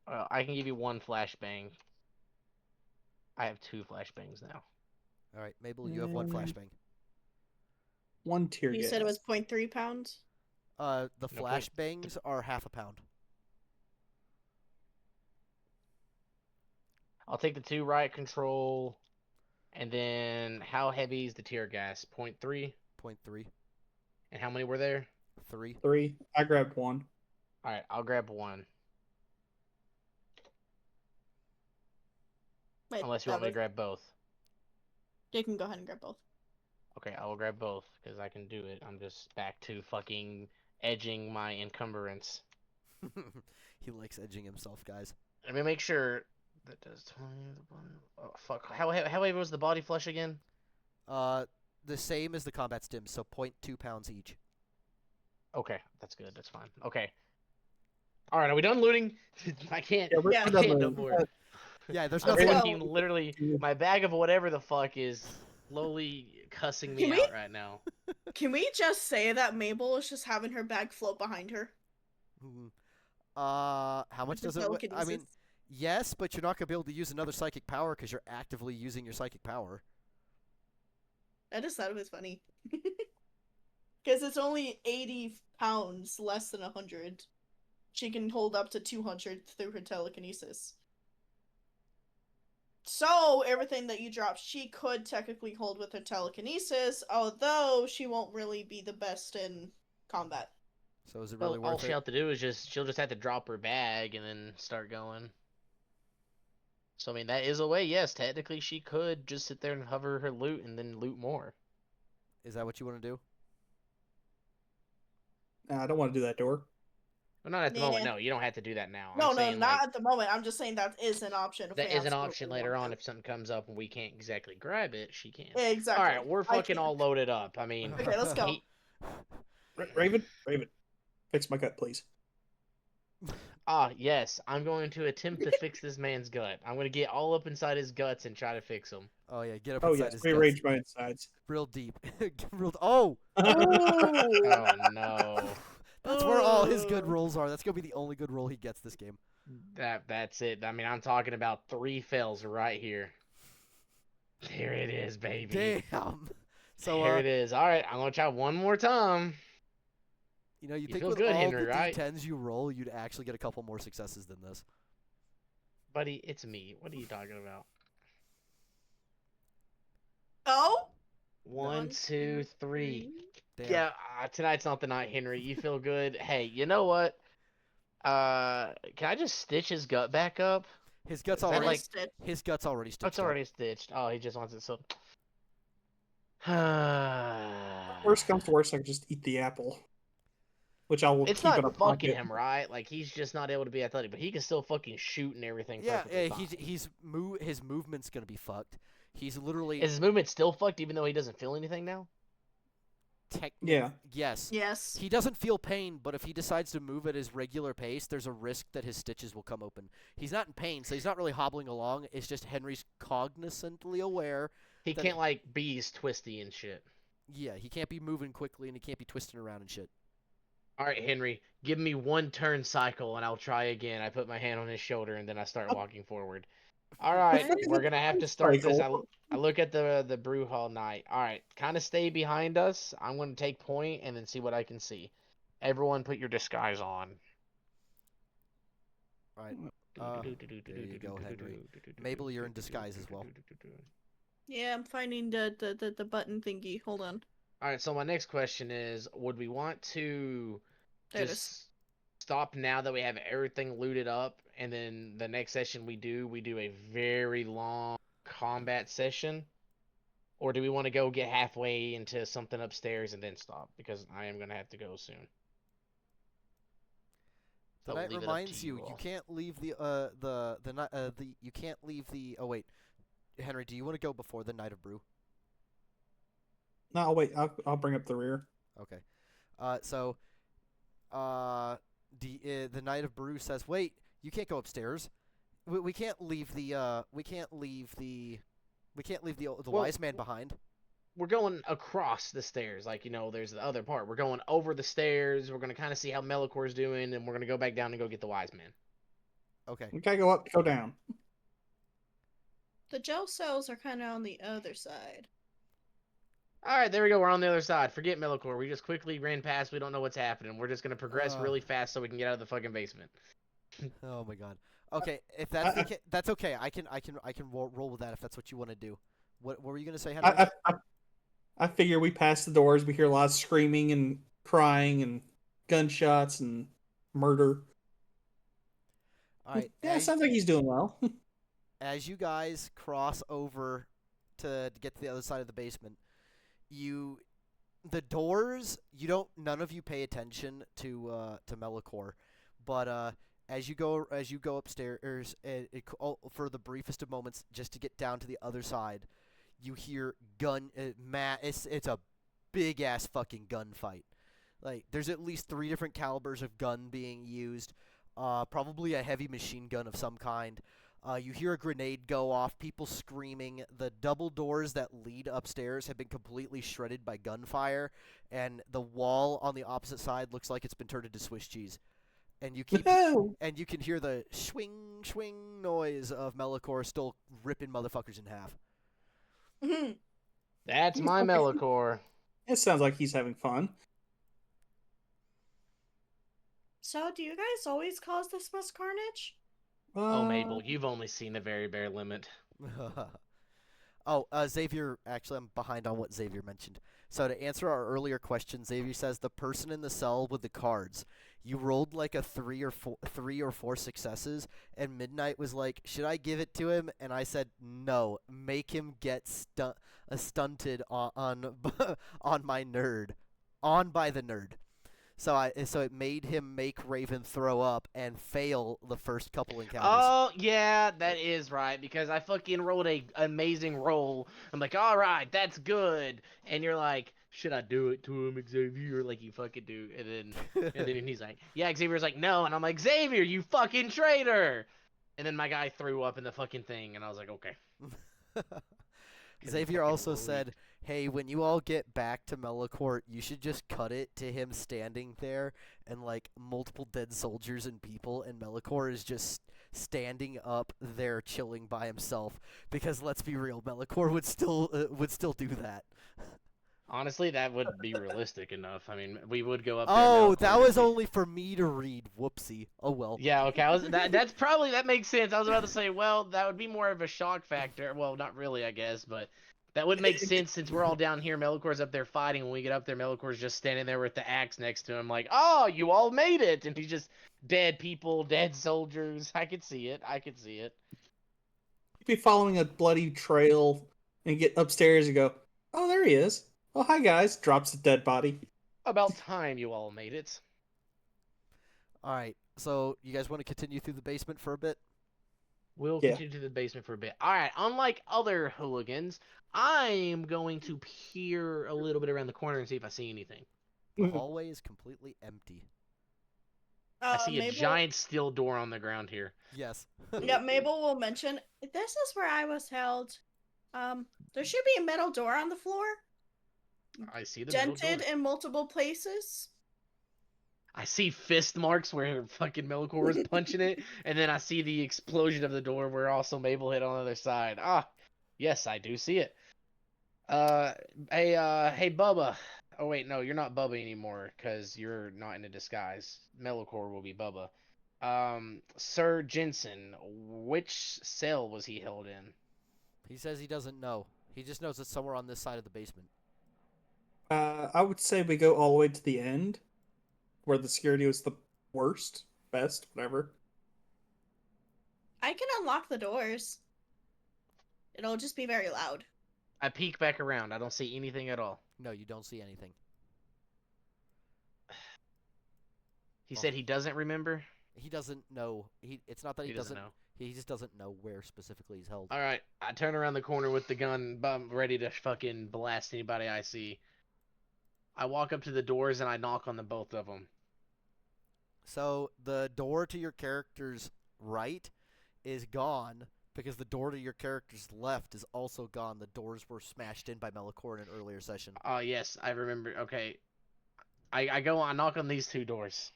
I can give you 1 flashbang. I have 2 flashbangs now. All right, Mabel, you have 1 flashbang. 1 tear You gas. said it was 0.3 pounds? The No, flashbangs are half a pound. I'll take the 2 riot control, and then how heavy is the tear gas? 0.3? 0.3. And how many were there? 3. 3. I grabbed 1. All right, I'll grab 1. Wait, Unless you want me to grab both. You can go ahead and grab both. Okay, I will grab both because I can do it. I'm just back to fucking edging my encumbrance. He likes edging himself, guys. Let me make sure that does 20. Oh fuck! How heavy was the body flush again? The same as the combat stims, so 0.2 pounds each. Okay, that's good. That's fine. Okay. All right, are we done looting? I can't. Yeah, we're Yeah. I done can't no looting. more. Yeah, there's I'm nothing. Let's fucking literally. My bag of whatever the fuck is slowly cussing me Can we- out right now. Can we just say that Mabel is just having her bag float behind her? How much For does it? I mean, telekinesis? yes, but you're not gonna be able to use another psychic power because you're actively using your psychic power. I just thought it was funny. Because it's only 80 pounds, less than 100. She can hold up to 200 through her telekinesis. So, everything that you drop, she could technically hold with her telekinesis, although she won't really be the best in combat. So is it Well, really all worth she'll it? have to do is she'll just have to drop her bag and then start going. So I mean that is a way. Yes, technically she could just sit there and hover her loot and then loot more. Is that what you want to do? Nah, I don't want to do that door. Well, not at the Yeah. moment. No, you don't have to do that now. No, I'm saying not like at the moment. I'm just saying that is an option. If that we is an absolutely option want later on to. if something comes up and we can't exactly grab it. She can. Exactly. All right, we're I fucking can't. all loaded up. I mean, Okay, let's go. Raven, fix my gut, please. Yes, I'm going to attempt to fix this man's gut. I'm going to get all up inside his guts and try to fix him. Oh yeah, get up Oh inside yes, his guts. rearrange my insides. Real deep. Oh! Oh no. That's where all his good rolls are. That's gonna be the only good roll he gets this game. That's it. I mean, I'm talking about 3 fails right here. There it is, baby. Damn. So There it is. All right, I'm gonna try one more time. you know, you You think feel with good, all Henry, the right? d10s you roll, you'd actually get a couple more successes than this. Buddy, it's me. What are you talking about? Oh? 1, 2, 3. Damn. Yeah, tonight's not the night, Henry. You feel good? Hey, you know what? Can I just stitch his gut back up? His guts Is that already. like- His guts already Oh, stitched it's already stitched. Oh, he just wants it so. Worst comes to worst, I can just eat the apple, which I will It's keep in a not fucking pocket. him, right? Like he's just not able to be athletic, but he can still fucking shoot and everything. Yeah, perfectly he's fine. his movement's gonna be fucked. He's literally Is his movement still fucked even though he doesn't feel anything now? Yeah. Yes. Yes. He doesn't feel pain, but if he decides to move at his regular pace, there's a risk that his stitches will come open. He's not in pain, so he's not really hobbling along. It's just Henry's cognizantly aware. He That- can't like be as twisty and shit. Yeah, he can't be moving quickly and he can't be twisting around and shit. All right, Henry, give me 1 turn cycle and I'll try again. I put my hand on his shoulder and then I start walking forward. All right, we're gonna have to start this. I look at the brew hall night. All right, kind of stay behind us. I'm gonna take point and then see what I can see. Everyone, put your disguise on. All right. There you go, Henry. Mabel, you're in disguise as well. Yeah, I'm finding the button thingy. Hold on. All right, so my next question is, would we want to There it is. just stop now that we have everything looted up, and then the next session we do a very long combat session? Or do we want to go get halfway into something upstairs and then stop? Because I am going to have to go soon. The So night leave it up to reminds you, you all. can't leave you can't leave the. Oh wait, Henry, do you want to go before the night of brew? No, I'll wait. I'll bring up the rear. Okay. The night of brew says, "Wait, you can't go upstairs. We can't leave the We can't leave the Well, wise man behind. we're going across the stairs. Like, there's the other part. We're going over the stairs. We're going to kind of see how Melicor's doing, and we're going to go back down and go get the wise man. Okay. We gotta go up, go down. The gel cells are kind of on the other side. All right, there we go. We're on the other side. Forget Melicor. We just quickly ran past. We don't know what's happening. We're just going to progress really fast so we can get out of the fucking basement. Oh my god. Okay, if that's the that's okay. I can roll with that if that's what you want to do. What were you gonna say, Henry? I figure we pass the doors. We hear a lot of screaming and crying and gunshots and murder. All right. Yeah, it sounds like he's doing well. As you guys cross over to get to the other side of the basement, the doors, none of you pay attention to Melicor, but as you go upstairs, for the briefest of moments, just to get down to the other side, you hear it's a big ass fucking gunfight. Like, there's at least 3 different calibers of gun being used, probably a heavy machine gun of some kind. You hear a grenade go off, people screaming. The double doors that lead upstairs have been completely shredded by gunfire, and the wall on the opposite side looks like it's been turned into Swiss cheese. And you can hear the swing swing noise of Melicor still ripping motherfuckers in half. That's my Melicor. It sounds like he's having fun. So, do you guys always cause this much carnage? Oh, Mabel, you've only seen the very bare limit. Xavier, actually, I'm behind on what Xavier mentioned. So to answer our earlier question, Xavier says the person in the cell with the cards. You rolled like a 3 or 4 successes, and Midnight was like, "Should I give it to him?" And I said, "No, make him get stunted on my nerd, on by the nerd." So it made him make Raven throw up and fail the first couple encounters. Oh, yeah, that is right, because I fucking rolled a amazing roll. I'm like, all right, that's good. And you're like, should I do it to him, Xavier? Like you fucking do. And then he's like, yeah, Xavier's like, no. And I'm like, Xavier, you fucking traitor. And then my guy threw up in the fucking thing, and I was like, okay. Xavier also said, hey, when you all get back to Melicourt, you should just cut it to him standing there and, like, multiple dead soldiers and people, and Melicourt is just standing up there chilling by himself. Because, let's be real, Melicourt would still do that. Honestly, that would be realistic enough. I mean, we would go up there. Oh, that was only for me to read. Whoopsie. Oh, well. Yeah, okay. That makes sense. I was about to say, well, that would be more of a shock factor. Well, not really, I guess, but that would make sense since we're all down here. Melicor's up there fighting. When we get up there, Melicor's just standing there with the axe next to him, like, oh, you all made it. And he's just dead people, dead soldiers. I could see it. You'd be following a bloody trail and get upstairs and go, oh, there he is. Oh, hi, guys. Drops the dead body. About time you all made it. All right. So, you guys want to continue through the basement for a bit? We'll continue to the basement for a bit. All right. Unlike other hooligans, I'm going to peer a little bit around the corner and see if I see anything. The hallway is completely empty. I see a giant steel door on the ground here. Yes. Yeah, Mabel will mention, this is where I was held. There should be a metal door on the floor. I see the dented in multiple places. I see fist marks where fucking Melicor was punching it, and then I see the explosion of the door where also Mabel hit on the other side. Ah, yes, I do see it. Hey, Bubba. Oh wait, no, you're not Bubba anymore because you're not in a disguise. Melicor will be Bubba. Sir Jensen, which cell was he held in? He says he doesn't know. He just knows it's somewhere on this side of the basement. I would say we go all the way to the end, where the security was the worst, best, whatever. I can unlock the doors. It'll just be very loud. I peek back around. I don't see anything at all. No, you don't see anything. He said he doesn't remember? He doesn't know. It's not that he doesn't know. He just doesn't know where specifically he's held. All right, I turn around the corner with the gun, ready to fucking blast anybody I see. I walk up to the doors and I knock on both of them. So the door to your character's right is gone, Because the door to your character's left is also gone. The doors were smashed in by Melikor in an earlier session. Oh, yes, I remember. Okay. I knock on these 2 doors.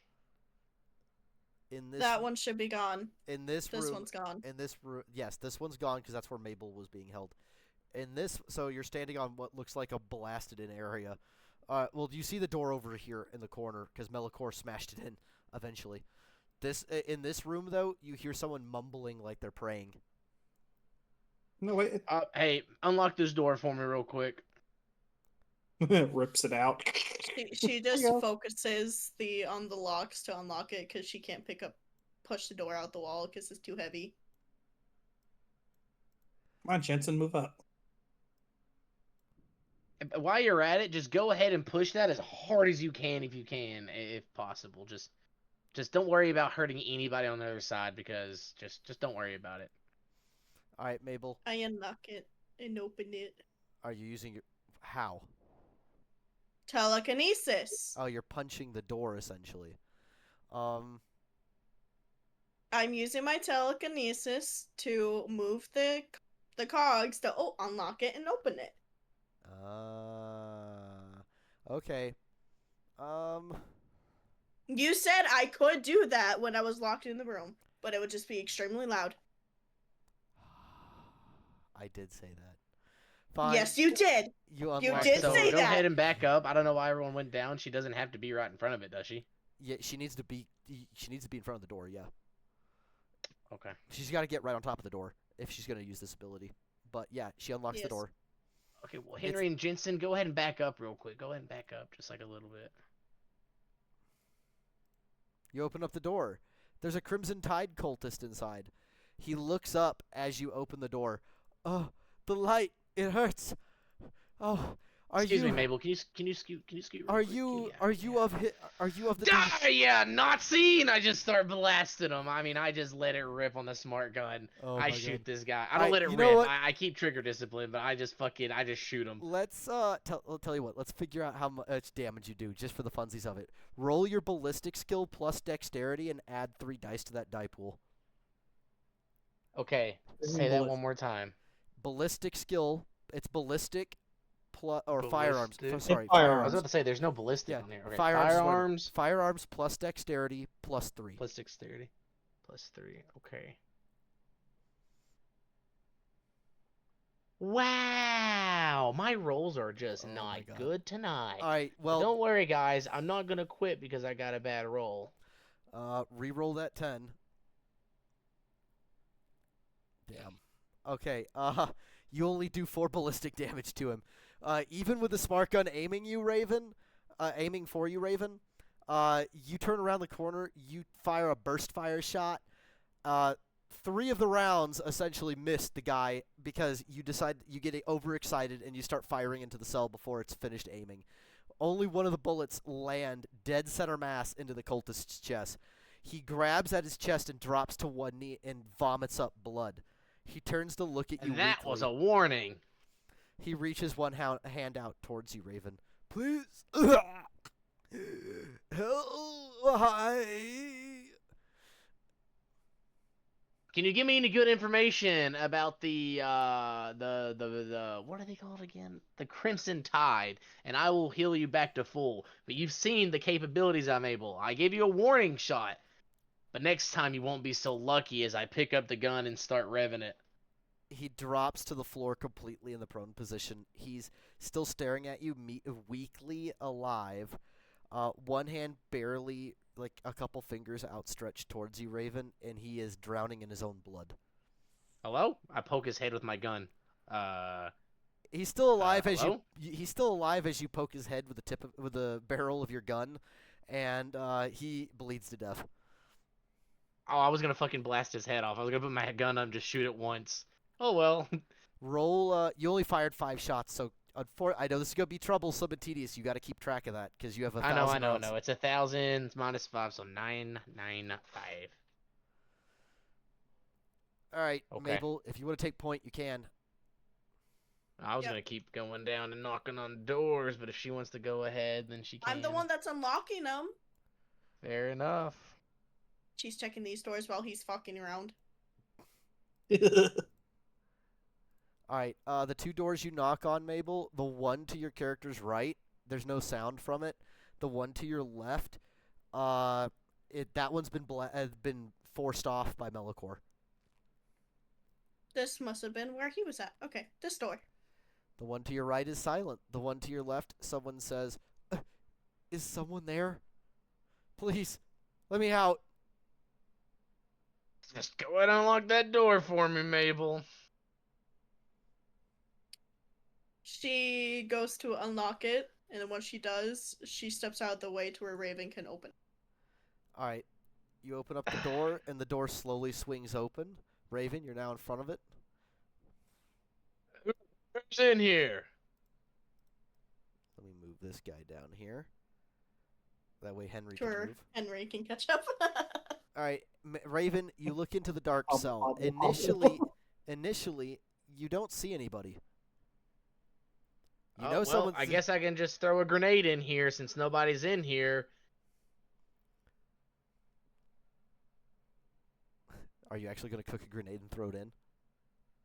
In this That one should be gone. in this This room, one's gone. in this room, yes, this one's gone because that's where Mabel was being held. In this, so you're standing on what looks like a blasted-in area. Well, do you see the door over here in the corner? Because Melikor smashed it in eventually. In this room though, you hear someone mumbling like they're praying. No, wait. Hey, unlock this door for me real quick. Rips it out. She just There you go. focuses on the locks to unlock it because she can't push the door out the wall because it's too heavy. Come on, Jensen, move up. While you're at it, just go ahead and push that as hard as you can if you can, if possible. Just don't worry about hurting anybody on the other side because just don't worry about it. All right, Mabel, I unlock it and open it. are you using your how? Telekinesis. Oh, you're punching the door essentially. I'm using my telekinesis to move the cogs to unlock it and open it. Okay. You said I could do that when I was locked in the room, but it would just be extremely loud. I did say that. Fine. Yes, you did. You you unlocked did the So door. say go that. ahead and back up. I don't know why everyone went down. She doesn't have to be right in front of it, does she? Yeah, she needs to be. She needs to be in front of the door. Yeah. Okay. She's got to get right on top of the door if she's gonna use this ability. But yeah, she unlocks the Yes. door. Okay, well, Henry and Jensen, go ahead and back up real quick. Go ahead and back up just like a little bit. You open up the door. There's a Crimson Tide cultist inside. He looks up as you open the door. Oh, the light! It hurts. Oh, Excuse me, Mabel. Can you scoot? Can you scoot? real Are quick? you Yeah, yeah. are you of the? Die, yeah, Nazi! And I just start blasting him. I mean, I just let it rip on the smart gun. Oh I my shoot God. this guy. I Alright, don't let it you know rip. what? I keep trigger discipline, but I just shoot him. Let's I'll tell you what. Let's figure out how much damage you do just for the funsies of it. Roll your ballistic skill plus dexterity and add 3 dice to that die pool. Okay, say that one more time. Ballistic skill. It's ballistic plus or firearms. Ballistic? Sorry, Firearms. I was firearms. about to say there's no ballistic Yeah, on there. Okay, firearms. is what it- firearms Firearms plus dexterity plus 3. plus dexterity plus 3. Okay. Wow, my rolls are just Oh my not God. good tonight. All right. But Well, don't worry, guys. I'm not gonna quit because I got a bad roll. re-roll that 10. Damn. Okay. You only do 4 ballistic damage to him. Even with the smart gun aiming for you, Raven. You turn around the corner. You fire a burst fire shot. 3 of the rounds essentially missed the guy because you get overexcited and you start firing into the cell before it's finished aiming. Only one of the bullets land dead center mass into the cultist's chest. He grabs at his chest and drops to one knee and vomits up blood. He turns to look at you And that weakly. was a warning. He reaches one hand out towards you, Raven. Please. Help. Hi. Can you give me any good information about the what are they called again? The Crimson Tide, and I will heal you back to full. But you've seen the capabilities I'm able. I gave you a warning shot, but next time you won't be so lucky as I pick up the gun and start revving it. He drops to the floor completely in the prone position. He's still staring at you, weakly alive. One hand barely, like a couple fingers outstretched towards you, Raven, and he is drowning in his own blood. Hello? I poke his head with my gun. He's still alive as hello? he's still alive as you poke his head with the barrel of your gun, and he bleeds to death. Oh, I was gonna fucking blast his head off. I was gonna put my gun up and just shoot it once. Oh well. Roll. You only fired 5 shots, so I know this is gonna be troublesome and tedious. You got to keep track of that because you have 1,000 I rounds. know. It's 1,000 minus 5, so 995. All right, Okay. Mabel, if you want to take point, you can. I was Yep. gonna keep going down and knocking on doors, but if she wants to go ahead, then she can. I'm the one that's unlocking them. Fair enough. She's checking these doors while he's fucking around. Alright, the two doors you knock on, Mabel, the one to your character's right, there's no sound from it. The one to your left, that one's been forced off by Melikor. This must have been where he was at. Okay, this door. The one to your right is silent. The one to your left, someone says, "Is someone there? Please, let me out." Just go ahead and unlock that door for me, Mabel. She goes to unlock it, and then once she does, she steps out of the way to where Raven can open. Alright, you open up the door, and the door slowly swings open. Raven, you're now in front of it. Who's in here? Let me move this guy down here. That way Henry Sure, can move. Henry can catch up. Alright, Raven, you look into the dark cell. Hobble. Initially, you don't see anybody. You Oh, know well, someone's... I guess I can just throw a grenade in here since nobody's in here. Are you actually going to cook a grenade and throw it in?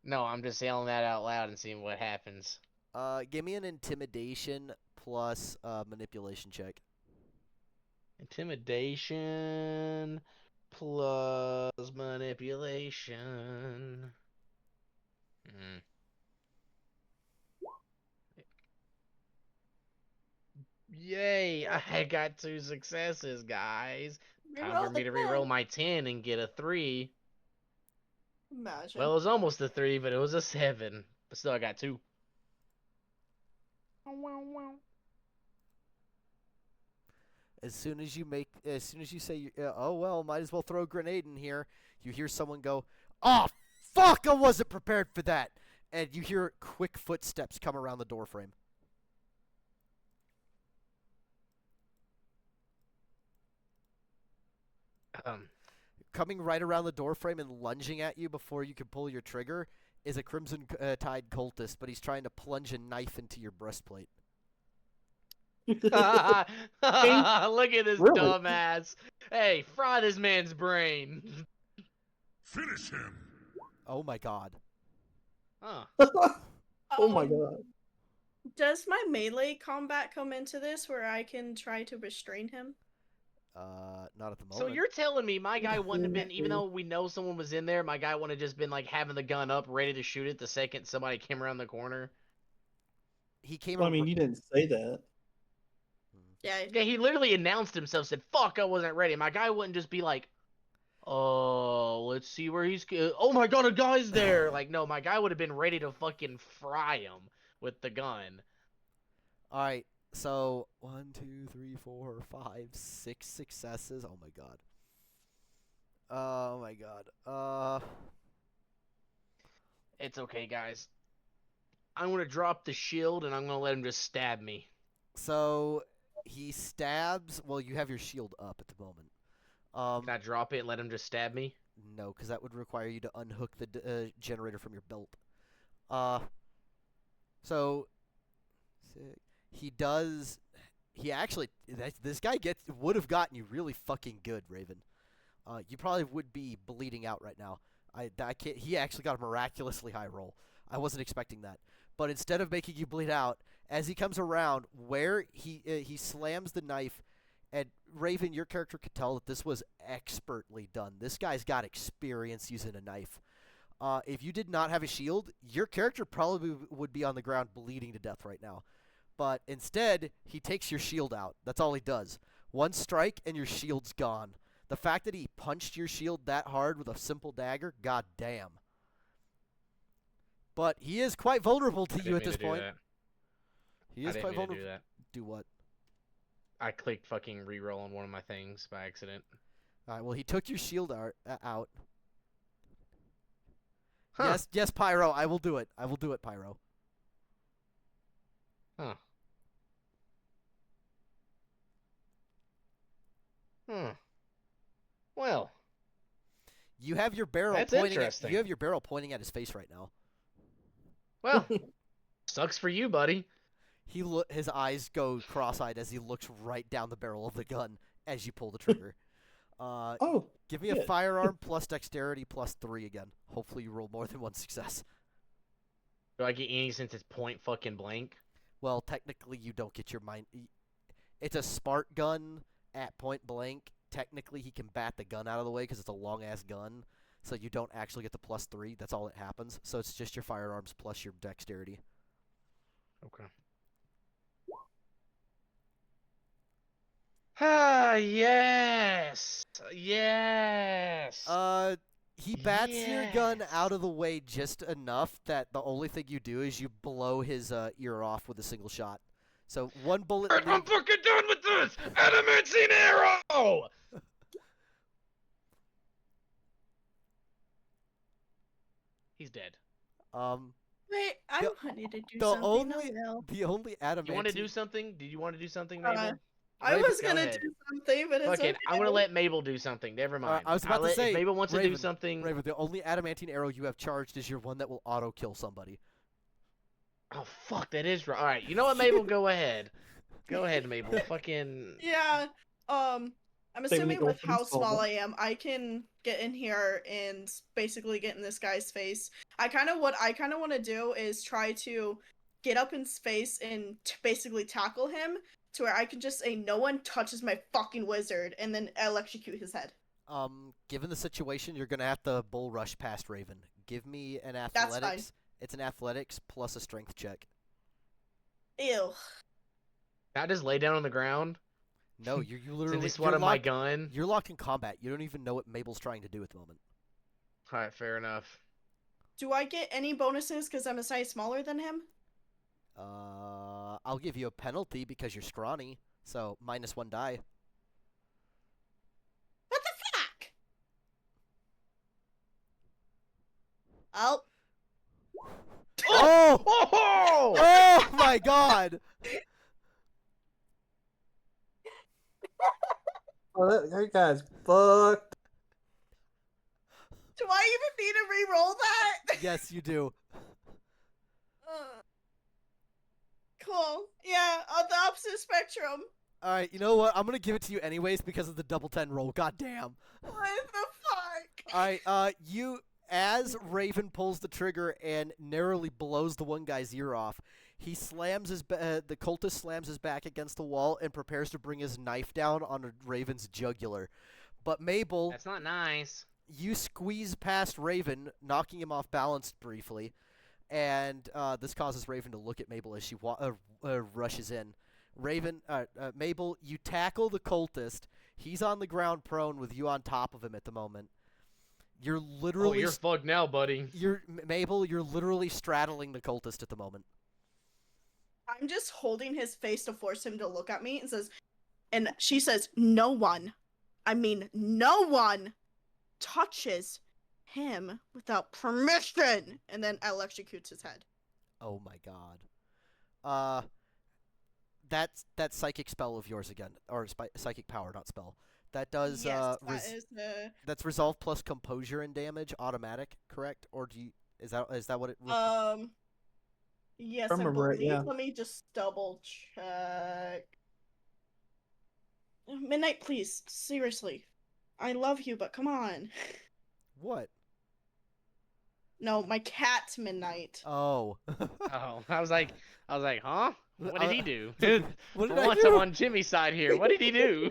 No, I'm just yelling that out loud and seeing what happens. Give me an intimidation plus manipulation check. Intimidation plus manipulation. Yay! I got 2 successes, guys. Time Reroll for me the to reroll 10. my 10 and get a 3. Imagine. Well, it was almost a 3, but it was a 7. But still, I got 2. As soon as you say, "Oh well, might as well throw a grenade in here," you hear someone go, "Oh fuck! I wasn't prepared for that," and you hear quick footsteps come around the doorframe. Coming right around the doorframe and lunging at you before you can pull your trigger is a Crimson Tide cultist, but he's trying to plunge a knife into your breastplate. Look at this Really? dumbass. Hey, fry this man's brain. Finish him! Oh my god. Huh. Oh my god. Does my melee combat come into this where I can try to restrain him? Not at the moment. So you're telling me my guy wouldn't have been, even though we know someone was in there, my guy wouldn't have just been like having the gun up, ready to shoot it the second somebody came around the corner? He came. Well, I mean, you didn't say that. Yeah. Yeah, he literally announced himself, said, "Fuck, I wasn't ready." My guy wouldn't just be like, "Oh, let's see where he's. Oh my god, a guy's there!" Like, no, my guy would have been ready to fucking fry him with the gun. All right. So 1, 2, 3, 4, 5, 6 successes. Oh my god. Oh my god. It's okay, guys. I'm gonna drop the shield and I'm gonna let him just stab me. So he stabs. Well, you have your shield up at the moment. Can I drop it and let him just stab me? No, because that would require you to unhook the generator from your belt. So he does. He actually. This guy would have gotten you really fucking good, Raven. You probably would be bleeding out right now. He actually got a miraculously high roll. I wasn't expecting that. But instead of making you bleed out, as he comes around, where he slams the knife, and Raven, your character could tell that this was expertly done. This guy's got experience using a knife. If you did not have a shield, your character probably would be on the ground bleeding to death right now. But instead, he takes your shield out. That's all he does. One strike, and your shield's gone. The fact that he punched your shield that hard with a simple dagger, god damn. But he is quite vulnerable to you at this point. He is quite vulnerable. Do that. Do what? I clicked fucking reroll on one of my things by accident. Alright, well, he took your shield out. Huh. Yes, Pyro, I will do it. I will do it, Pyro. Huh. Well, You have your barrel That's pointing interesting. you have your barrel pointing at his face right now. well, sucks for you, buddy. His eyes go cross-eyed as he looks right down the barrel of the gun as you pull the trigger. Oh, Give me a good. firearm plus dexterity plus 3 again. Hopefully you roll more than one success. Do I get any since it's point fucking blank? Well, technically you don't get your mind. It's a smart gun at point blank. Technically he can bat the gun out of the way because it's a long ass gun. So you don't actually get the plus 3. That's all that happens. So it's just your firearms plus your dexterity. Okay. Ah, yes! Yes! He bats your gun Yes. out of the way just enough that the only thing you do is you blow his ear off with a single shot. So one bullet Alright, I'm leaves. fucking done with this! Adamantine arrow! He's dead. Wait, I The- wanted to do The something. only I will. the only You want to do adamantine. something? Did you want to do something, Uh, Mabel? I Raven, was go gonna ahead. do something, but it's Fucking, okay. I'm gonna let Mabel do something. Never mind. I was about to say, if Mabel wants to Raven, do something. Raven, the only adamantine arrow you have charged is your one that will auto kill somebody. Oh fuck, that is right. All right, you know what, Mabel? Go ahead. Go ahead, Mabel. Fucking. Yeah. I'm Saving the assuming with orphans, how small solve I am, I can get in here and basically get in this guy's face. I kind of want to do is try to get up in space and basically tackle him to where I can just say no one touches my fucking wizard and then electrocute his head. Given the situation, you're gonna have to bull rush past Raven. Give me an That's fine. athletics. It's an athletics plus a strength check. Ew. Can I just lay down on the ground? No, you Since literally it's you're one of my locked, gun. you're locked in combat. You don't even know what Mabel's trying to do at the moment. All right, fair enough. Do I get any bonuses because I'm a size smaller than him? I'll give you a penalty because you're scrawny, so -1 die. What the fuck? Oh. Oh! Oh! Oh my god! Oh, that guy's fucked. Do I even need to re-roll that? Yes, you do. Cool. Yeah, on the opposite spectrum. Alright, you know what? I'm gonna give it to you anyways because of the double 10 roll. God damn. What the fuck? Alright, as Raven pulls the trigger and narrowly blows the one guy's ear off, he slams the cultist slams his back against the wall and prepares to bring his knife down on Raven's jugular. But Mabel, That's not nice. you squeeze past Raven, knocking him off balance briefly, and this causes Raven to look at Mabel as she rushes in. Mabel, you tackle the cultist. He's on the ground prone with you on top of him at the moment. You're literally. Oh, you're fucked now, buddy. Mabel. You're literally straddling the cultist at the moment. I'm just holding his face to force him to look at me and she says, no one touches him without permission, and then electrocutes his head. Oh my god. That psychic spell of yours again, or psychic power, not spell. That does Yes, that is that's resolve plus composure and damage automatic, correct? Or is that what it? Yes, I I remember believe. it, yeah. Let me just double check. Midnight, please, seriously. I love you, but come on. What? No, my cat, Midnight. Oh. Oh, I was like, huh? What did he do? What did For I once, do? I'm on Jimmy's side here. What did he do?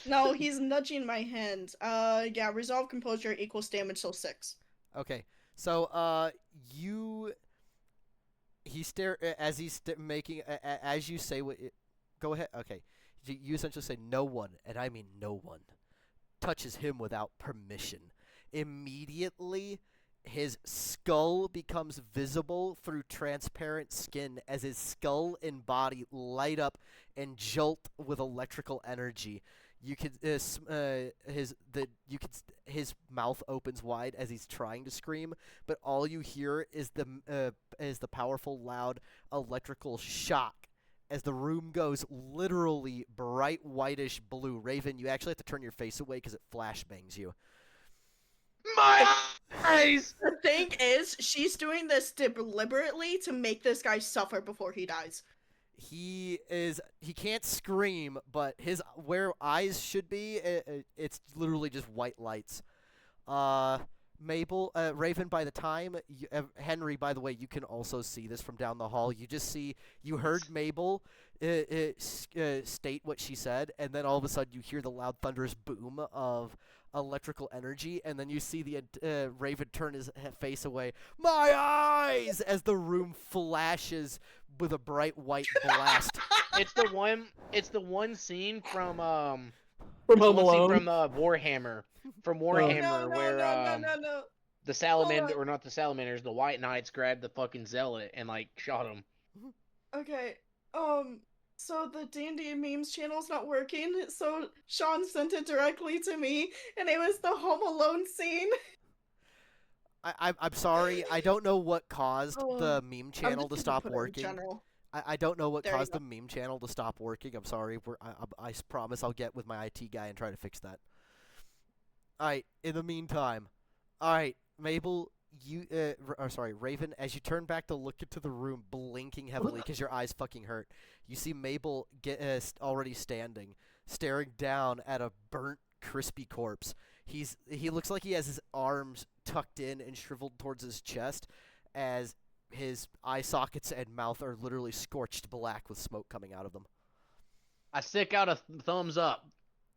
No, he's nudging my hand. Yeah, resolve composure equals damage, so 6. Okay. So as you say what. Go ahead. Okay. You essentially say no one, and I mean no one, touches him without permission. Immediately, his skull becomes visible through transparent skin as his skull and body light up and jolt with electrical energy. You could his mouth opens wide as he's trying to scream, but all you hear is the powerful, loud electrical shock as the room goes literally bright whitish blue. Raven, you actually have to turn your face away because it flashbangs you. My eyes! The thing is, she's doing this deliberately to make this guy suffer before he dies. He can't scream, but his where eyes should be, it's literally just white lights. Mabel, Raven, by the time Henry, by the way, you can also see this from down the hall. You heard Mabel state what she said, and then all of a sudden you hear the loud thunderous boom of electrical energy, and then you see the Raven turn his face away. My eyes! As the room flashes with a bright white blast. It's the one. It's the one scene from From Home one scene Alone. from Warhammer. From No, Warhammer, no, where no, no, no, no. the salamander, or not the salamanders, the White Knights grabbed the fucking zealot and like shot him. Okay. So the D&D memes channel's not working, so Sean sent it directly to me, and it was the Home Alone scene. I'm sorry. I don't know what caused Oh, the meme channel to I'm just gonna stop put it in working. general. I don't know what There you caused go. the meme channel to stop working. I'm sorry. I promise I'll get with my IT guy and try to fix that. Alright, in the meantime. Alright, Mabel, Raven, as you turn back to look into the room, blinking heavily because your eyes fucking hurt, you see Mabel already standing, staring down at a burnt, crispy corpse. He looks like he has his arms tucked in and shriveled towards his chest, as his eye sockets and mouth are literally scorched black with smoke coming out of them. I stick out a thumbs up.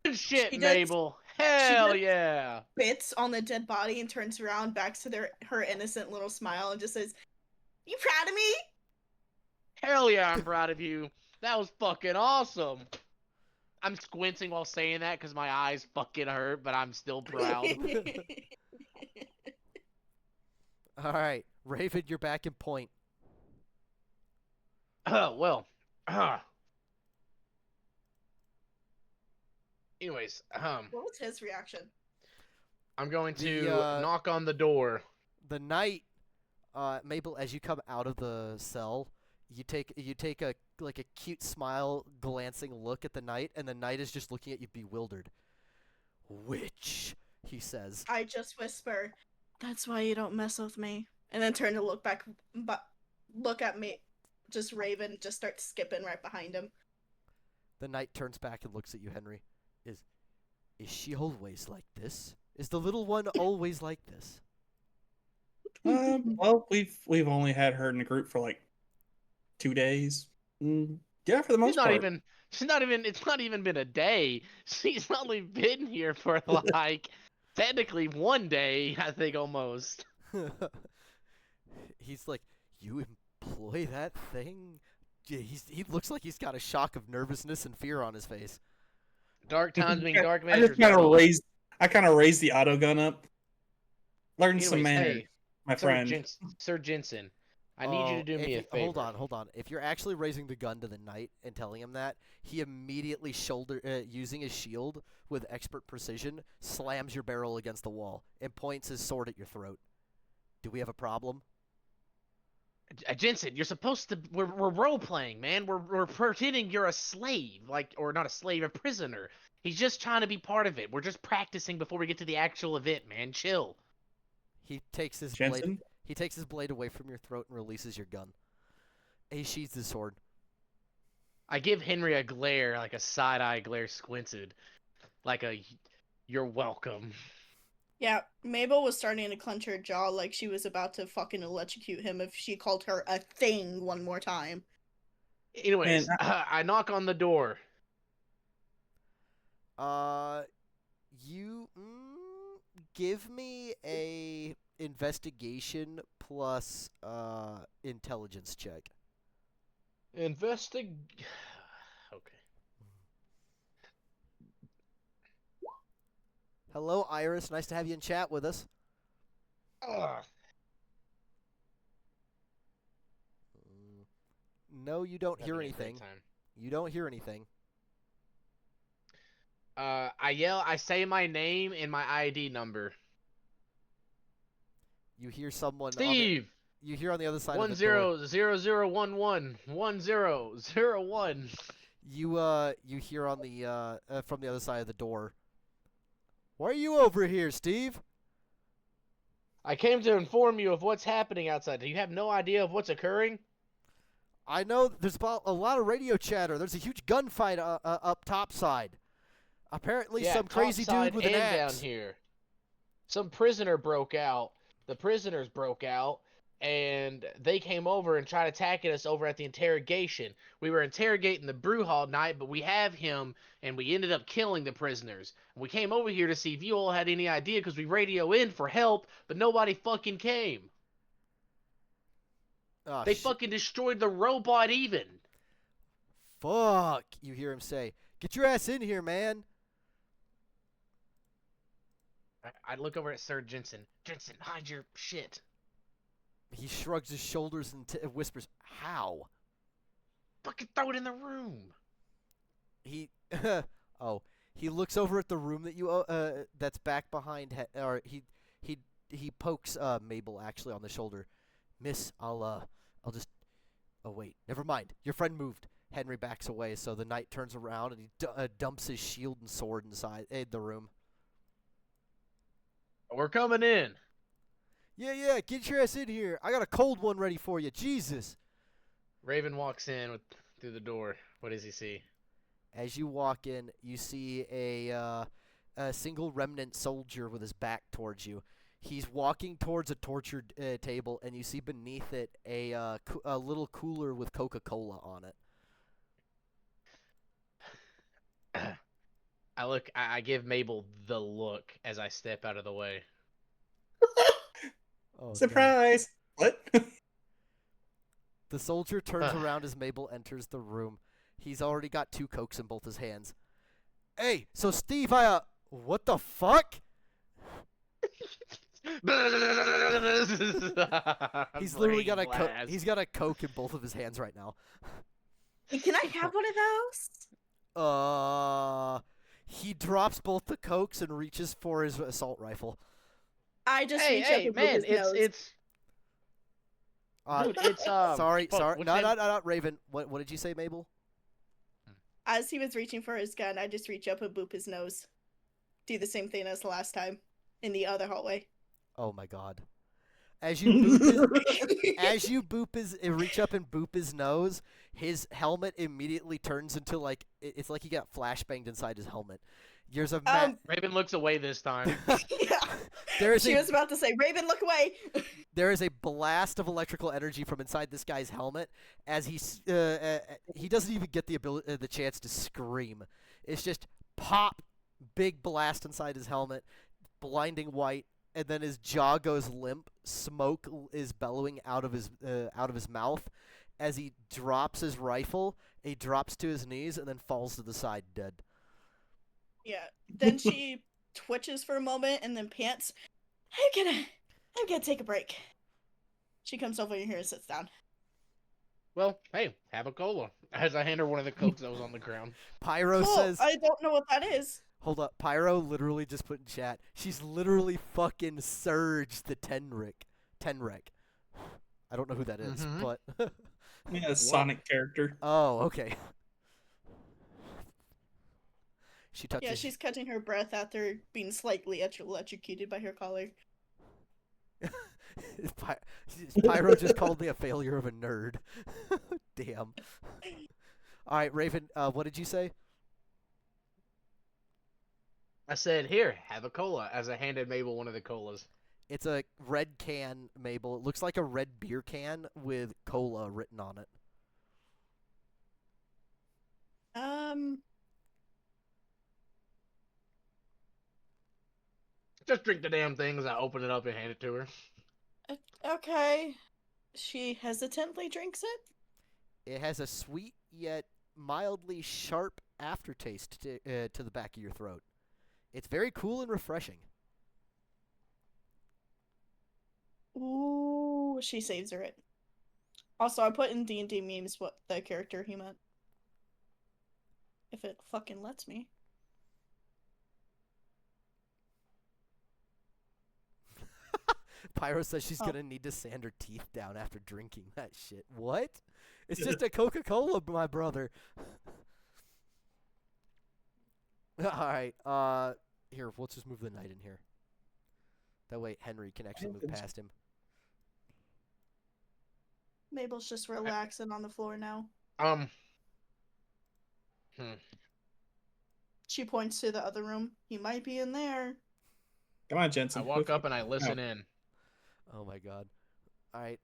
Good shit, She does- Mabel. Hell does- yeah. Bits on the dead body and turns around back to her innocent little smile and just says, "You proud of me?" Hell yeah, I'm proud of you. That was fucking awesome. I'm squinting while saying that because my eyes fucking hurt, but I'm still proud. Alright, Raven, you're back in point. Well. Anyways, What was his reaction? I'm going to The, knock on the door. The knight, Mabel, as you come out of the cell, you take a cute smile, glancing look at the knight, and the knight is just looking at you bewildered. Witch, he says. I just whisper, "That's why you don't mess with me," and then turn to look back, but look at me. Just Raven just starts skipping right behind him. The knight turns back and looks at you, Henry. Is she always like this? Is the little one always like this? Well, we've only had her in the group for like 2 days. Yeah, for the most She's not part. even. She's not even. It's not even been a day. She's only been here for like technically 1 day, I think almost. He's like, you employ that thing? Yeah, he looks like he's got a shock of nervousness and fear on his face. Dark times being dark I measures. just kind of buddy. raised. I kind of raised the auto gun up. Learn some Anyways, manners, hey, my friend. Sir Jensen, I need you to do me a favor. Hold on. If you're actually raising the gun to the knight and telling him that, he immediately using his shield with expert precision, slams your barrel against the wall and points his sword at your throat. Do we have a problem? Jensen, you're supposed to. We're role playing, man. We're pretending you're a slave, or not a slave, a prisoner. He's just trying to be part of it. We're just practicing before we get to the actual event, man. Chill. He takes his blade. Jensen? He takes his blade away from your throat and releases your gun. He sheathes his sword. I give Henry a glare, like a side eye glare, squinted, like a "You're welcome." Yeah, Mabel was starting to clench her jaw like she was about to fucking electrocute him if she called her a thing one more time. Anyways, Man, I knock on the door. You give me a investigation plus intelligence check. Okay. Hello, Iris. Nice to have you in chat with us. Ugh. No, you don't hear Having a great anything. time. You don't hear anything. I say my name and my ID number. You hear someone. Steve. You hear on the other side of One the door. zero zero zero 1001. You hear on the from the other side of the door. Why are you over here, Steve? I came to inform you of what's happening outside. Do you have no idea of what's occurring? I know there's about a lot of radio chatter. There's a huge gunfight up topside. Apparently, Yeah, some crazy topside dude with an and axe. down here. Some prisoner broke out. The prisoners broke out, and they came over and tried attacking us over at the interrogation. We were interrogating the brew hall night, but we have him, and we ended up killing the prisoners. We came over here to see if you all had any idea, because we radio in for help, but nobody fucking came. Oh, They fucking destroyed the robot even. Fuck, you hear him say. Get your ass in here, man. I look over at Sir Jensen. Jensen, hide your shit. He shrugs his shoulders and whispers, "How?" Fucking throw it in the room. He, oh, he looks over at the room that you that's back behind. Or he pokes Mabel actually on the shoulder. Miss, I'll just. Oh wait, never mind. Your friend moved. Henry backs away, so the knight turns around and he dumps his shield and sword inside the room. We're coming in. Yeah, get your ass in here. I got a cold one ready for you. Jesus. Raven walks in through the door. What does he see? As you walk in, you see a single remnant soldier with his back towards you. He's walking towards a torture table, and you see beneath it a little cooler with Coca-Cola on it. I give Mabel the look as I step out of the way. Oh, Surprise! no. What? The soldier turns around as Mabel enters the room. He's already got 2 Cokes in both his hands. Hey, so Steve, what the fuck? He's literally got he's got a Coke in both of his hands right now. Hey, can I have one of those? He drops both the Cokes and reaches for his assault rifle. I just reach up and man, his nose. it's dude, it's sorry, fuck, no, Raven. What did you say, Mabel? As he was reaching for his gun, I just reach up and boop his nose. Do the same thing as the last time in the other hallway. Oh my god. As you boop reach up and boop his nose, his helmet immediately turns into it's like he got flashbanged inside his helmet. There's a Raven looks away this time. Yeah. She was about to say, Raven, look away. There is a blast of electrical energy from inside this guy's helmet as he doesn't even get the chance to scream. It's just pop, big blast inside his helmet, blinding white, and then his jaw goes limp. Smoke is bellowing out of his mouth as he drops his rifle. He drops to his knees and then falls to the side dead. Yeah. Then she twitches for a moment and then pants. I'm gonna take a break. She comes over here and sits down. Well, hey, have a cola. As I hand her one of the Cokes that was on the ground. Pyro Cool. says, I don't know what that is. hold up. Pyro literally just put in chat. She's literally fucking Surge the Tenrec. I don't know who that is, but Yeah, Sonic character. oh, okay. She touches. Yeah, she's catching her breath after being slightly electrocuted by her collar. Pyro just called me a failure of a nerd. Damn. All right, Raven. What did you say? I said, here, have a cola, as I handed Mabel one of the colas. It's a red can, Mabel. It looks like a red beer can with cola written on it. Just drink the damn thing as I open it up and hand it to her. Okay. She hesitantly drinks it. It has a sweet yet mildly sharp aftertaste to the back of your throat. It's very cool and refreshing. Ooh, she saves her it. Also, I put in D&D memes what the character he meant. If it fucking lets me. Pyro says she's gonna need to sand her teeth down after drinking that shit. What? It's just a Coca-Cola, my brother. Alright, here, let's just move the knight in here. That way Henry can actually move past him. Mabel's just relaxing on the floor now. Hmm. She points to the other room. He might be in there. Come on, Jensen. I walk up and I listen in. Oh my god. All right.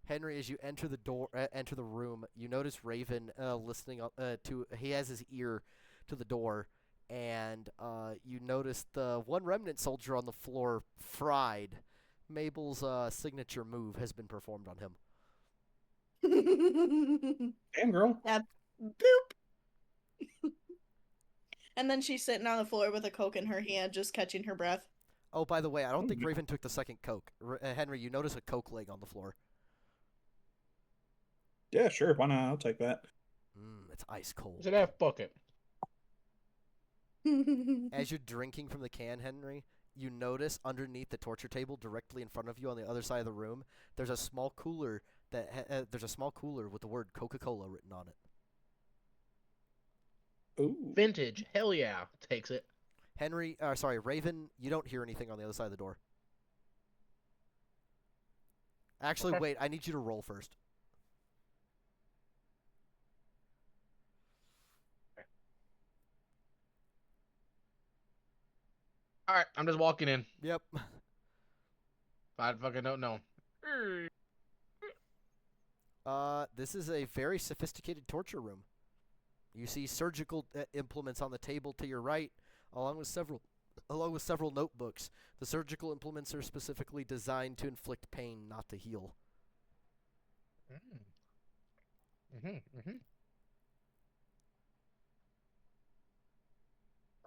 Henry, as you enter the door, enter the room, you notice Raven listening to. He has his ear to the door, and you notice the one remnant soldier on the floor fried. Mabel's signature move has been performed on him. Damn, girl. Boop. And then she's sitting on the floor with a Coke in her hand, just catching her breath. Oh, by the way, I don't think Raven took the second Coke. Henry, you notice a Coke leg on the floor. Yeah, sure. Why not? I'll take that. It's ice cold. It's an F bucket. As you're drinking from the can, Henry, you notice underneath the torture table, directly in front of you on the other side of the room, there's a small cooler there's a small cooler with the word Coca-Cola written on it. Ooh. Vintage. Hell yeah. Takes it. Henry, Raven, you don't hear anything on the other side of the door. Actually, Okay. wait, I need you to roll first. Alright, I'm just walking in. Yep. I fucking don't know. This is a very sophisticated torture room. You see surgical implements on the table to your right, along with several notebooks. The surgical implements are specifically designed to inflict pain, not to heal.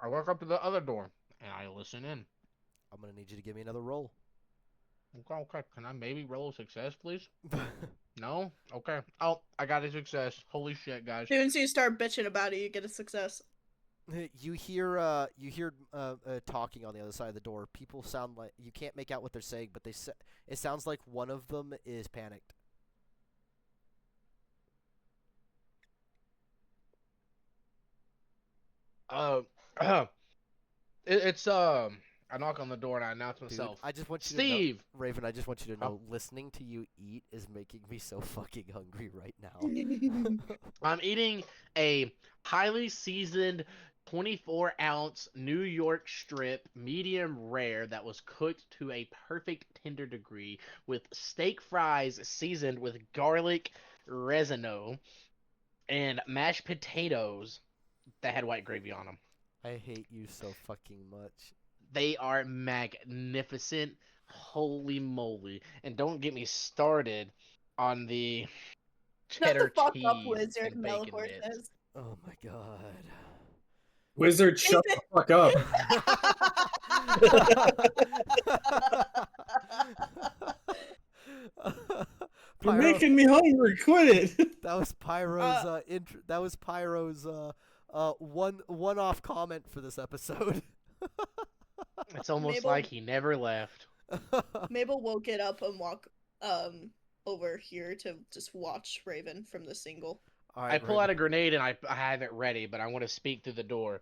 I walk up to the other door and I listen in. I'm gonna need you to give me another roll. Okay. Can I maybe roll a success, please? No? Okay. Oh, I got a success. Holy shit, guys. As soon as you start bitching about it, you get a success. You hear talking on the other side of the door. People sound like you can't make out what they're saying, but it sounds like one of them is panicked. It's I knock on the door and I announce Dude, myself. I just want you Steve. to know, Raven, I just want you to Huh? know, listening to you eat is making me so fucking hungry right now. I'm eating a highly seasoned 24-ounce New York strip, medium rare, that was cooked to a perfect tender degree with steak fries seasoned with garlic resino and mashed potatoes that had white gravy on them. I hate you so fucking much. They are magnificent. Holy moly. And don't get me started on the Shut the cheddar fuck cheese up, Wizard, and bacon Melkor bits. says. Oh my god. Wizard, shut the fuck up. You're making me hungry. Quit it. That was Pyro's that was Pyro's one-off comment for this episode. It's almost Mabel- like he never left. Mabel will get up and walk over here to just watch Raven from the single. All I right, pull out a grenade and I have it ready, but I want to speak through the door.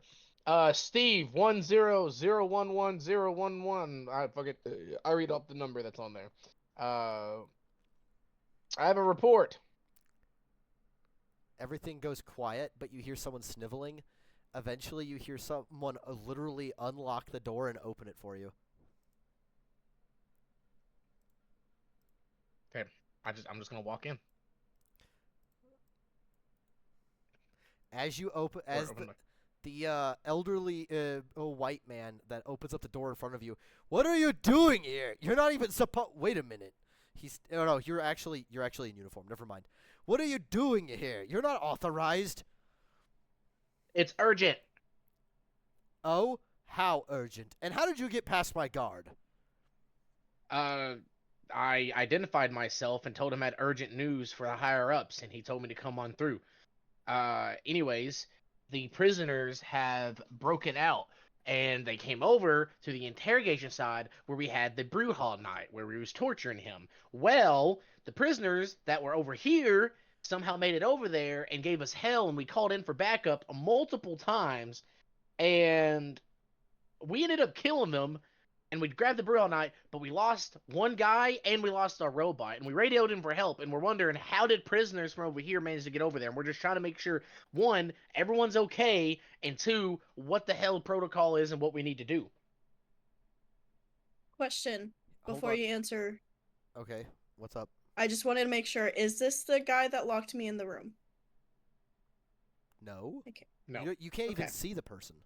Steve 1001111. I forget. I read off the number that's on there. I have a report. Everything goes quiet, but you hear someone sniveling. Eventually, you hear someone literally unlock the door and open it for you. Okay, I'm just gonna walk in. As you open, the elderly white man that opens up the door in front of you. What are you doing here? You're not even supposed. Wait a minute. Oh no, you're actually in uniform. Never mind. What are you doing here? You're not authorized. It's urgent. Oh, how urgent? And how did you get past my guard? I identified myself and told him I had urgent news for the higher ups, and he told me to come on through. Anyways, the prisoners have broken out, and they came over to the interrogation side where we had the brew hall night, where we was torturing him. Well, the prisoners that were over here somehow made it over there and gave us hell, and we called in for backup multiple times, and we ended up killing them and we grabbed the brew all night, but we lost one guy and we lost our robot, and we radioed him for help, and we're wondering how did prisoners from over here manage to get over there? And we're just trying to make sure, one, everyone's okay, and two, what the hell protocol is and what we need to do. Question Hold before on. you answer. Okay, what's up? I just wanted to make sure. Is this the guy that locked me in the room? No. Okay. No. You can't even Okay. see the person.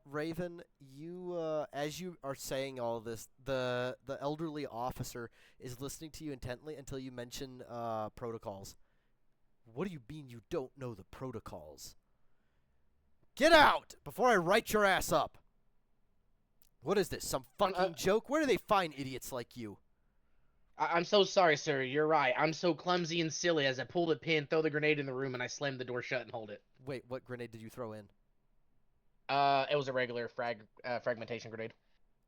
Raven, you as you are saying all this, the elderly officer is listening to you intently until you mention protocols. What do you mean you don't know the protocols? Get out before I write your ass up. What is this? Some fucking joke? Where do they find idiots like you? I'm so sorry, sir. You're right. I'm so clumsy and silly as I pulled a pin, throw the grenade in the room, and I slammed the door shut and hold it. Wait, what grenade did you throw in? It was a regular fragmentation grenade.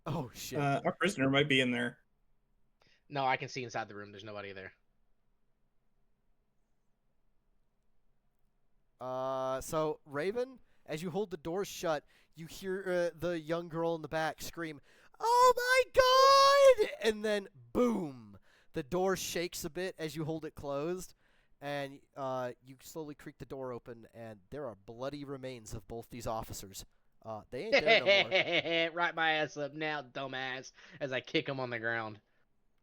Oh shit. Our prisoner might be in there. No, I can see inside the room. There's nobody there. So Raven, as you hold the door shut, you hear the young girl in the back scream, "Oh my god!" And then boom, the door shakes a bit as you hold it closed, and you slowly creak the door open, and there are bloody remains of both these officers. They ain't there no more. Right my ass up now, dumbass, as I kick him on the ground.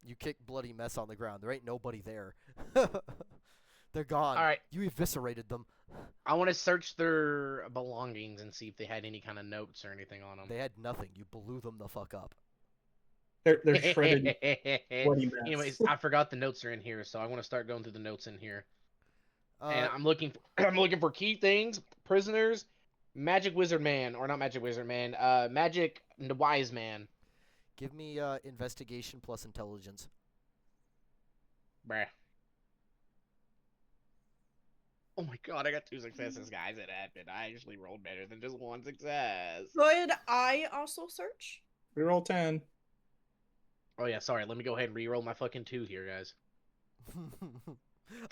You kick bloody mess on the ground. There ain't nobody there. They're gone. All right. You eviscerated them. I want to search their belongings and see if they had any kind of notes or anything on them. They had nothing. You blew them the fuck up. They're shredded. Bloody mess. Anyways, I forgot the notes are in here, so I want to start going through the notes in here. And Uh, I'm looking for key things, prisoners, magic wizard man, or not magic wizard man, magic wise man. give me investigation plus intelligence. Bruh. Oh my god, I got 2 successes, guys. It happened. I actually rolled better than just 1 success. Could I also search? We roll 10. Oh yeah, sorry. Let me go ahead and re-roll my fucking 2 here, guys.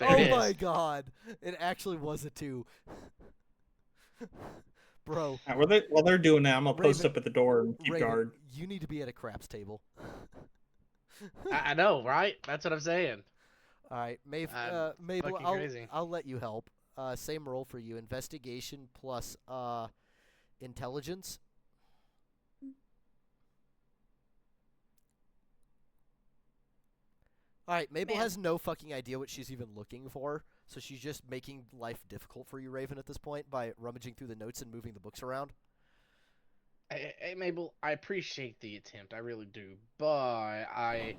Oh it my is. god! It actually was a 2. Bro, While they're doing that, I'm gonna post Raven- up at the door and keep Raven, guard. you need to be at a craps table. I know, right? That's what I'm saying. All right, Mabel, fucking I'll crazy. I'll let you help. Same roll for you. Investigation plus intelligence. All right, Mabel Man. has no fucking idea what she's even looking for, so she's just making life difficult for you, Raven, at this point by rummaging through the notes and moving the books around. Hey, Mabel, I appreciate the attempt. I really do. But I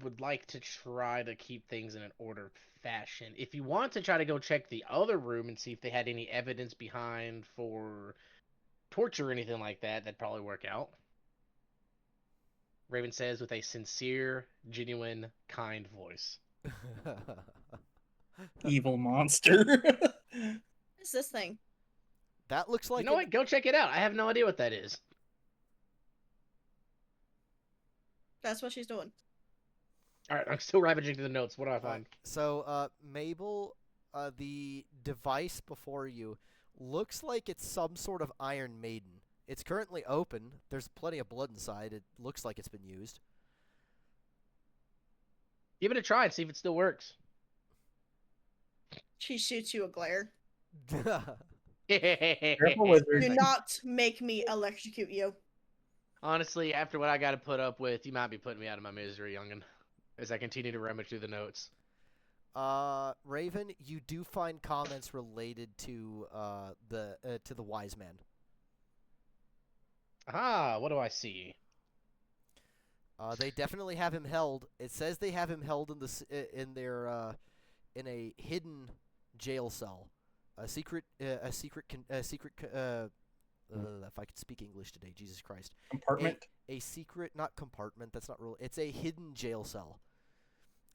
would like to try to keep things in an ordered fashion. If you want to try to go check the other room and see if they had any evidence behind for torture or anything like that, that'd probably work out. Raven says with a sincere, genuine, kind voice. Evil monster. What is this thing? That looks like You know what? Go check it out. I have no idea what that is. That's what she's doing. All right, I'm still ravaging through the notes. What do I Alright, find? so, Mabel, the device before you looks like it's some sort of Iron Maiden. It's currently open. There's plenty of blood inside. It looks like it's been used. Give it a try and see if it still works. She shoots you a glare. Careful, wizard. Do not make me electrocute you. Honestly, after what I got to put up with, you might be putting me out of my misery, youngin', as I continue to rummage through the notes. Raven, you do find comments related to the wise man. Ah, what do I see? They definitely have him held. It says they have him held in a hidden jail cell, if I could speak English today, Jesus Christ. Compartment. A secret, not compartment. That's not real. It's a hidden jail cell.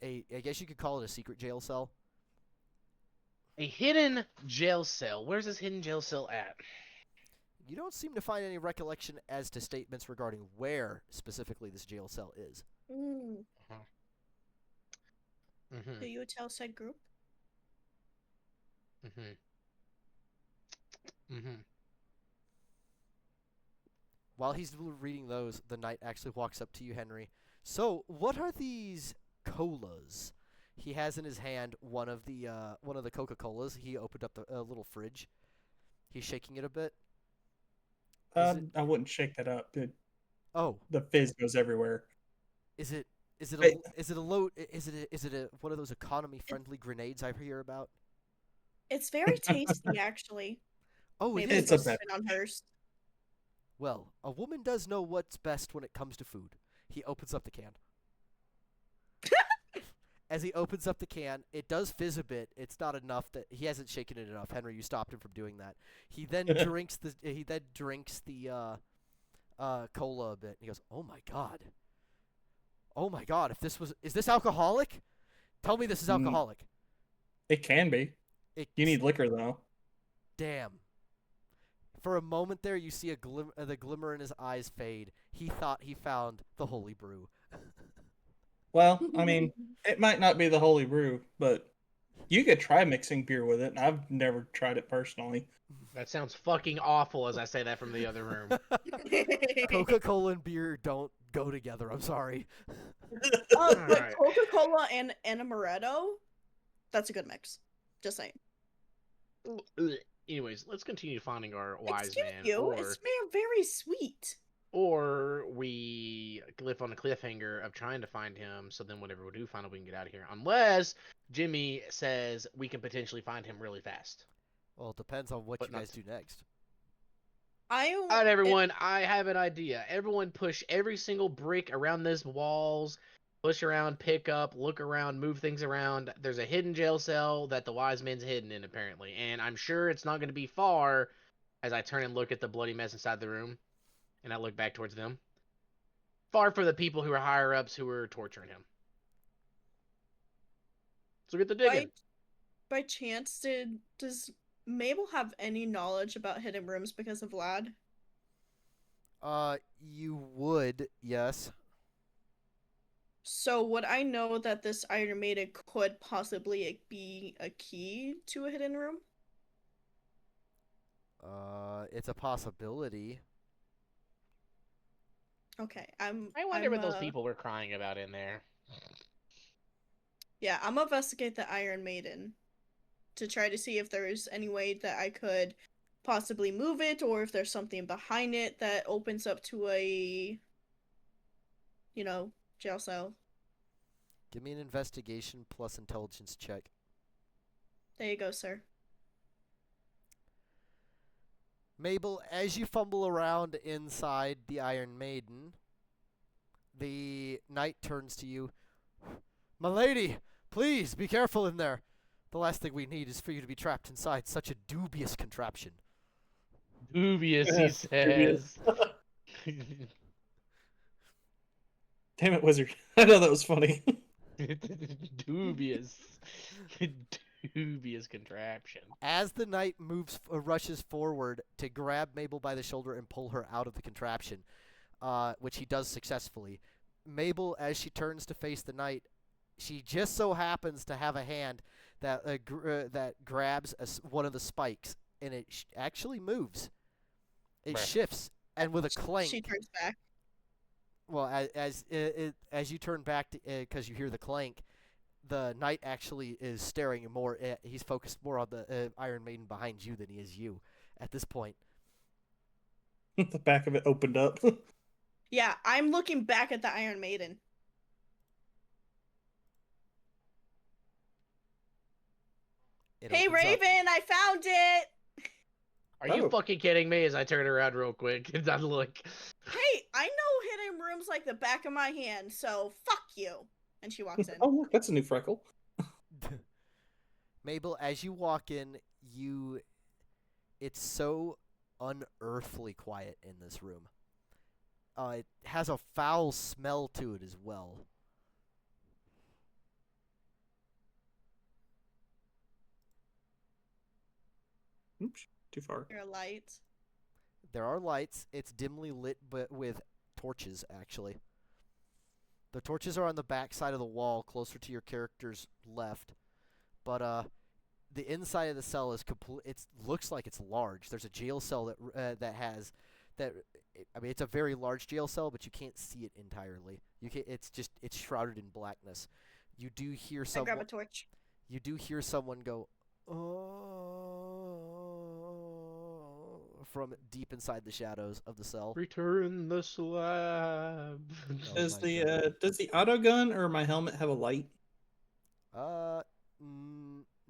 I guess you could call it a secret jail cell. A hidden jail cell. Where's this hidden jail cell at? You don't seem to find any recollection as to statements regarding where specifically this jail cell is. Mm. Mm-hmm. Do you tell said group? Mm-hmm. Mm-hmm. While he's reading those, the knight actually walks up to you, Henry. So, what are these colas? He has in his hand one of the Coca-Colas. He opened up the little fridge. He's shaking it a bit. Is it? I wouldn't shake that up. Oh, The fizz goes everywhere. is it? Is it Wait. a? Is it a load? Is it a one of those economy-friendly grenades I hear about? It's very tasty, actually. Oh, it Maybe is. It's a put bet. it on hers. Well, a woman does know what's best when it comes to food. He opens up the can. As he opens up the can, it does fizz a bit. It's not enough that he hasn't shaken it enough. Henry, you stopped him from doing that. He then drinks the cola a bit. He goes, "Oh my god. Oh my god, is this alcoholic? Tell me this is alcoholic." It can be. You need liquor though. Damn. For a moment there, you see the glimmer in his eyes fade. He thought he found the holy brew. Well, I mean, it might not be the holy brew, but you could try mixing beer with it. I've never tried it personally. That sounds fucking awful as I say that from the other room. Coca-Cola and beer don't go together. I'm sorry. But Alright. Coca-Cola and amaretto, that's a good mix. Just saying. Anyways, let's continue finding our wise Excuse man. you, it's very sweet. Or we live on a cliffhanger of trying to find him, so then whenever we do find him, we can get out of here. Unless Jimmy says we can potentially find him really fast. Well, it depends on what But you guys do next. Alright, everyone, I have an idea. Everyone push every single brick around this walls. Push around, pick up, look around, move things around. There's a hidden jail cell that the wise man's hidden in, apparently. And I'm sure it's not going to be far as I turn and look at the bloody mess inside the room. And I look back towards them. Far for the people who are higher ups who are torturing him. So get the digging. By chance, does Mabel have any knowledge about hidden rooms because of Vlad? You would, yes. So would I know that this Iron Maiden could possibly be a key to a hidden room? It's a possibility. Okay, I wonder what those people were crying about in there. Yeah, I'm gonna investigate the Iron Maiden to try to see if there's any way that I could possibly move it, or if there's something behind it that opens up to a, jail cell. Give me an investigation plus intelligence check. There you go, sir. Mabel, as you fumble around inside the Iron Maiden, the knight turns to you. "My lady, please be careful in there. The last thing we need is for you to be trapped inside such a dubious contraption." Dubious, he says. Damn it, wizard! I know that was funny. Dubious. Dubious contraption. As the knight rushes forward to grab Mabel by the shoulder and pull her out of the contraption, which he does successfully, Mabel, as she turns to face the knight, she just so happens to have a hand that that grabs one of the spikes, and it actually moves. It shifts, and with a clank. She turns back. Well, as you turn back, because you hear the clank, the knight actually is staring more. He's focused more on the Iron Maiden behind you than he is you at this point. The back of it opened up. Yeah, I'm looking back at the Iron Maiden. Hey, Raven, I found it! Are you fucking kidding me? As I turn around real quick and I look. Hey, I know hidden rooms like the back of my hand, so fuck you. And she walks in. Oh, look, that's a new freckle. Mabel, as you walk in, it's so unearthly quiet in this room. It has a foul smell to it as well. Oops, too far. There are lights. There are lights. It's dimly lit, but with torches, actually. The torches are on the back side of the wall, closer to your character's left. But the inside of the cell is complete. It looks like it's large. There's a jail cell that has that I mean, it's a very large jail cell, but you can't see it entirely. You can it's shrouded in blackness. You do hear I grab someone a torch. you do hear someone go, "Oh," from deep inside the shadows of the cell. Return the slab. Oh Does my the God. does the auto gun or my helmet have a light?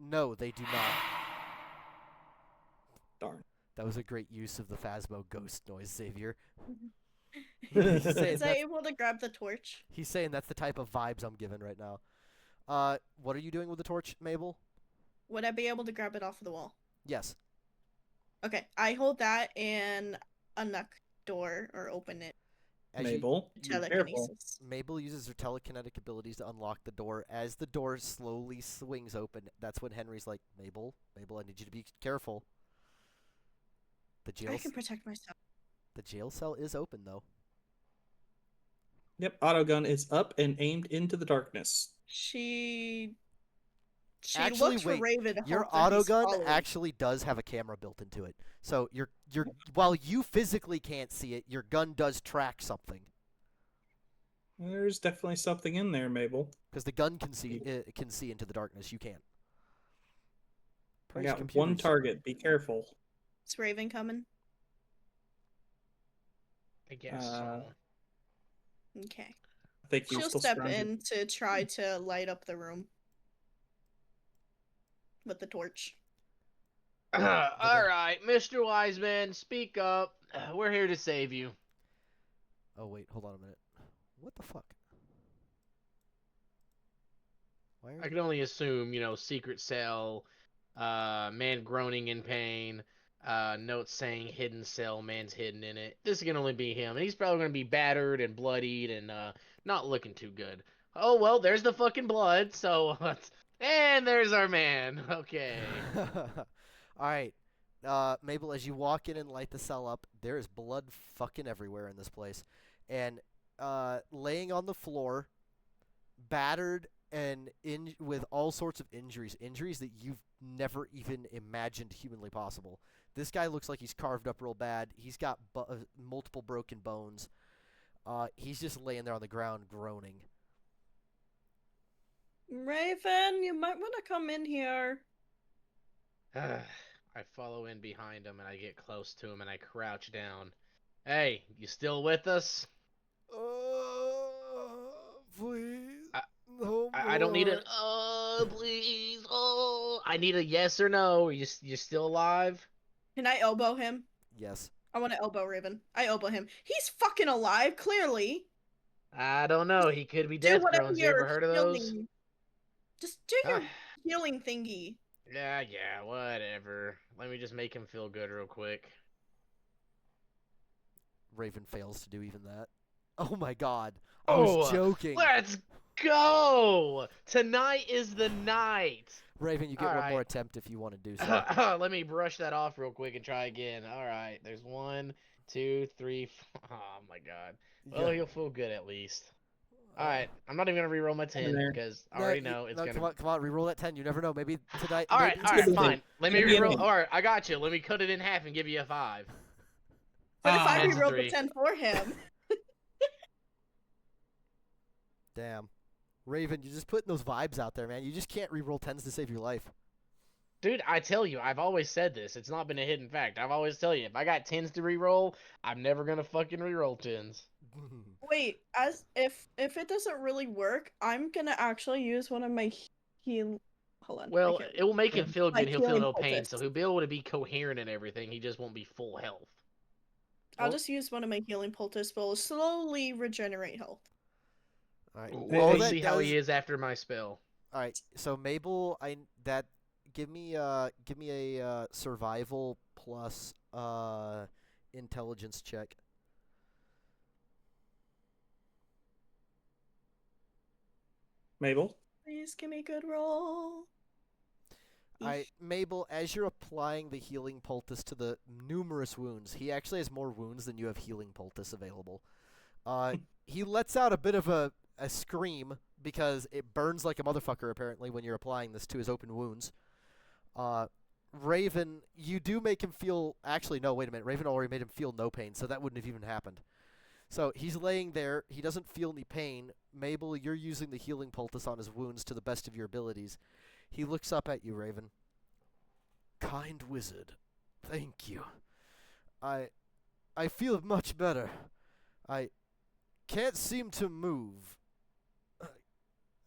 No, they do not. Darn. That was a great use of the Phasmo ghost noise, Xavier. Is I able to grab the torch? He's saying that's the type of vibes I'm given right now. What are you doing with the torch, Mabel? Would I be able to grab it off of the wall? Yes. Okay, I hold that and unlock door or open it. As Mabel, be careful. Telekinesis. Mabel uses her telekinetic abilities to unlock the door. As the door slowly swings open, that's when Henry's like, Mabel, I need you to be careful. The I can protect myself. The jail cell is open, though. Yep, auto gun is up and aimed into the darkness. She Actually, looks wait, for Raven. To Your hope that he's autogun following. actually does have a camera built into it. So while you physically can't see it, your gun does track something. There's definitely something in there, Mabel. Because the gun can see into the darkness. You can't. I Praise got computers. one target. Be careful. Is Raven coming? I guess so. Okay. I think he's She'll still step surrounded. in to try to light up the room with the torch. All right, Mr. Wiseman, speak up. We're here to save you. Oh wait, hold on a minute. What the fuck? Why are I can only assume, secret cell, man groaning in pain, note saying hidden cell, man's hidden in it. This can only be him, and he's probably going to be battered and bloodied and not looking too good. Oh, well, there's the fucking blood, so, and there's our man. Okay. Alright. Mabel, as you walk in and light the cell up, there is blood fucking everywhere in this place. And laying on the floor, battered and with all sorts of injuries that you've never even imagined humanly possible. This guy looks like he's carved up real bad. He's got multiple broken bones. He's just laying there on the ground groaning. Raven, you might want to come in here. I follow in behind him, and I get close to him, and I crouch down. Hey, you still with us? Please. No I don't need an please, I need a yes or no. You're still alive? Can I elbow him? Yes. I want to elbow Raven. I elbow him. He's fucking alive, clearly. I don't know. He could be Do death whatever groans. You ever heard of those? healing- Just do your healing thingy. Yeah, whatever. Let me just make him feel good real quick. Raven fails to do even that. Oh my god. I was joking. Let's go! Tonight is the night! Raven, you get All one right. more attempt if you want to do so. Let me brush that off real quick and try again. Alright, there's 1, 2, 3, oh my god. Well, he'll feel good at least. Alright, I'm not even gonna reroll my 10 because I already know it's gonna... Come on, reroll that 10. You never know. Maybe tonight... Alright, fine. Let me Maybe reroll... Alright, I got you. Let me cut it in half and give you a 5. But if I That's a reroll 3. the 10 for him, Damn. Raven, you're just putting those vibes out there, man. You just can't reroll 10s to save your life. Dude, I tell you, I've always said this. It's not been a hidden fact. I've always tell you, if I got 10s to reroll, I'm never gonna fucking reroll 10s. wait, if it doesn't really work, I'm gonna actually use one of my heal. Hold on. Well, it will make him feel My good. He'll feel healing no pain, poultice. so he'll be able to be coherent and everything. He just won't be full health. I'll Well- just use one of my healing poultice, will slowly regenerate health. All right. We'll that see how he does- is after my spell. All right. So Mabel, give me a survival plus intelligence check. Mabel? Please give me a good roll. All right, Mabel, as you're applying the healing poultice to the numerous wounds, he actually has more wounds than you have healing poultice available. He lets out a bit of a scream because it burns like a motherfucker, apparently, when you're applying this to his open wounds. Raven, you do make him feel. Actually, no. Wait a minute. Raven already made him feel no pain, so that wouldn't have even happened. So he's laying there. He doesn't feel any pain. Mabel, you're using the healing poultice on his wounds to the best of your abilities. He looks up at you, Raven. Kind wizard, thank you. I feel much better. I can't seem to move.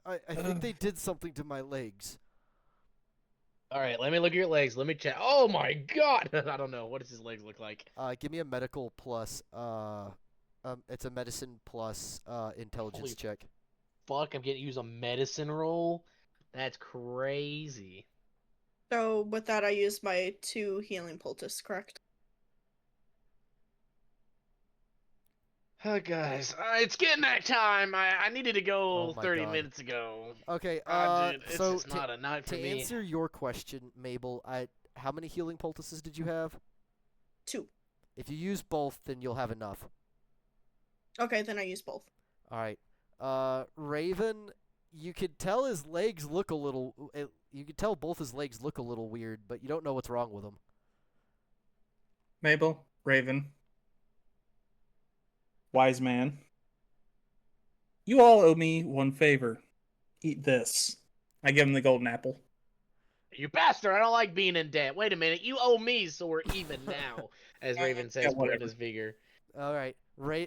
I think they did something to my legs. All right, let me look at your legs. Let me check. Oh my god! I don't know. What does his legs look like? Give me a medical plus. It's a medicine plus intelligence Holy check. fuck! I'm getting to use a medicine roll. That's crazy. So with that, I used my 2 healing poultice, correct? Oh, guys, it's getting that time. I needed to go Oh my 30 God. minutes ago. Okay. Dude, it's So just not a night for to me. answer your question, Mabel, how many healing poultices did you have? 2. If you use both, then you'll have enough. Okay, then I use both. All right. Raven, you could tell his legs look a little. You could tell both his legs look a little weird, but you don't know what's wrong with them. Mabel, Raven, wise man. You all owe me one favor. Eat this. I give him the golden apple. You bastard! I don't like being in debt. Wait a minute, you owe me, so we're even now. As Raven says, putting whatever. his finger. All right,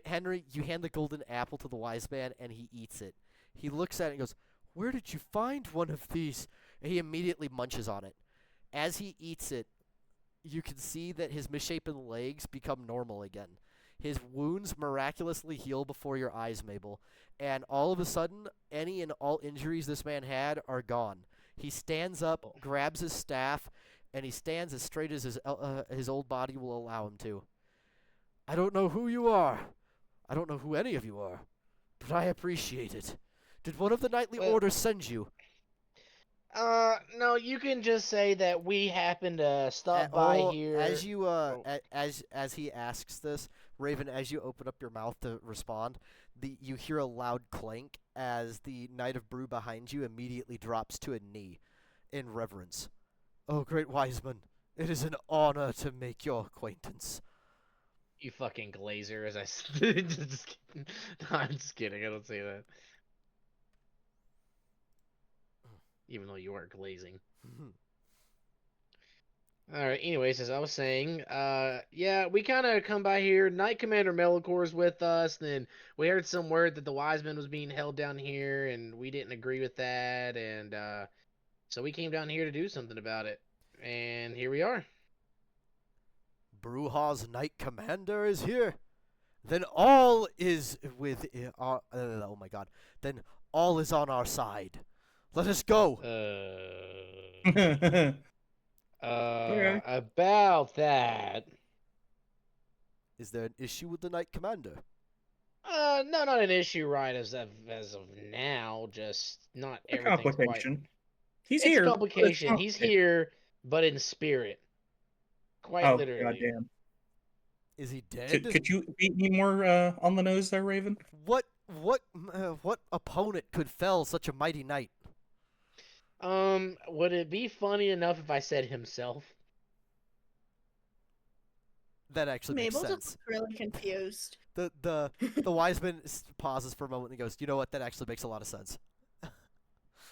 Henry, you hand the golden apple to the wise man, and he eats it. He looks at it and goes, "Where did you find one of these?" And he immediately munches on it. As he eats it, you can see that his misshapen legs become normal again. His wounds miraculously heal before your eyes, Mabel. And all of a sudden, any and all injuries this man had are gone. He stands up, grabs his staff, and he stands as straight as his old body will allow him to. I don't know who you are. I don't know who any of you are. But I appreciate it. Did one of the knightly orders send you? No, you can just say that we happened to stop by here. As you as he asks this, Raven, as you open up your mouth to respond, you hear a loud clank as the Knight of Brew behind you immediately drops to a knee in reverence. Oh, great Wiseman, it is an honor to make your acquaintance. You fucking glazer, as I just kidding. No, I'm just kidding. I don't say that. Even though you are glazing. Alright, anyways, as I was saying, yeah, we kind of come by here. Knight Commander Melicor's with us, then we heard some word that the Wiseman was being held down here, and we didn't agree with that, and, so we came down here to do something about it. And here we are. Brujah's Knight Commander is here. Then all is with oh my God. Then all is on our side. Let us go. Okay. About that. Is there an issue with the Knight Commander? No, not an issue right as of now. Just not A everything's quite. complication. He's It's here. a but complication. He's complicated. here, but in spirit. Quite Oh, literally. goddamn. Is he dead? Could you beat me more on the nose there, Raven? What opponent could fell such a mighty knight? Would it be funny enough if I said himself? That actually makes Mabel sense. just really confused. The wise man pauses for a moment and goes, "You know what? That actually makes a lot of sense."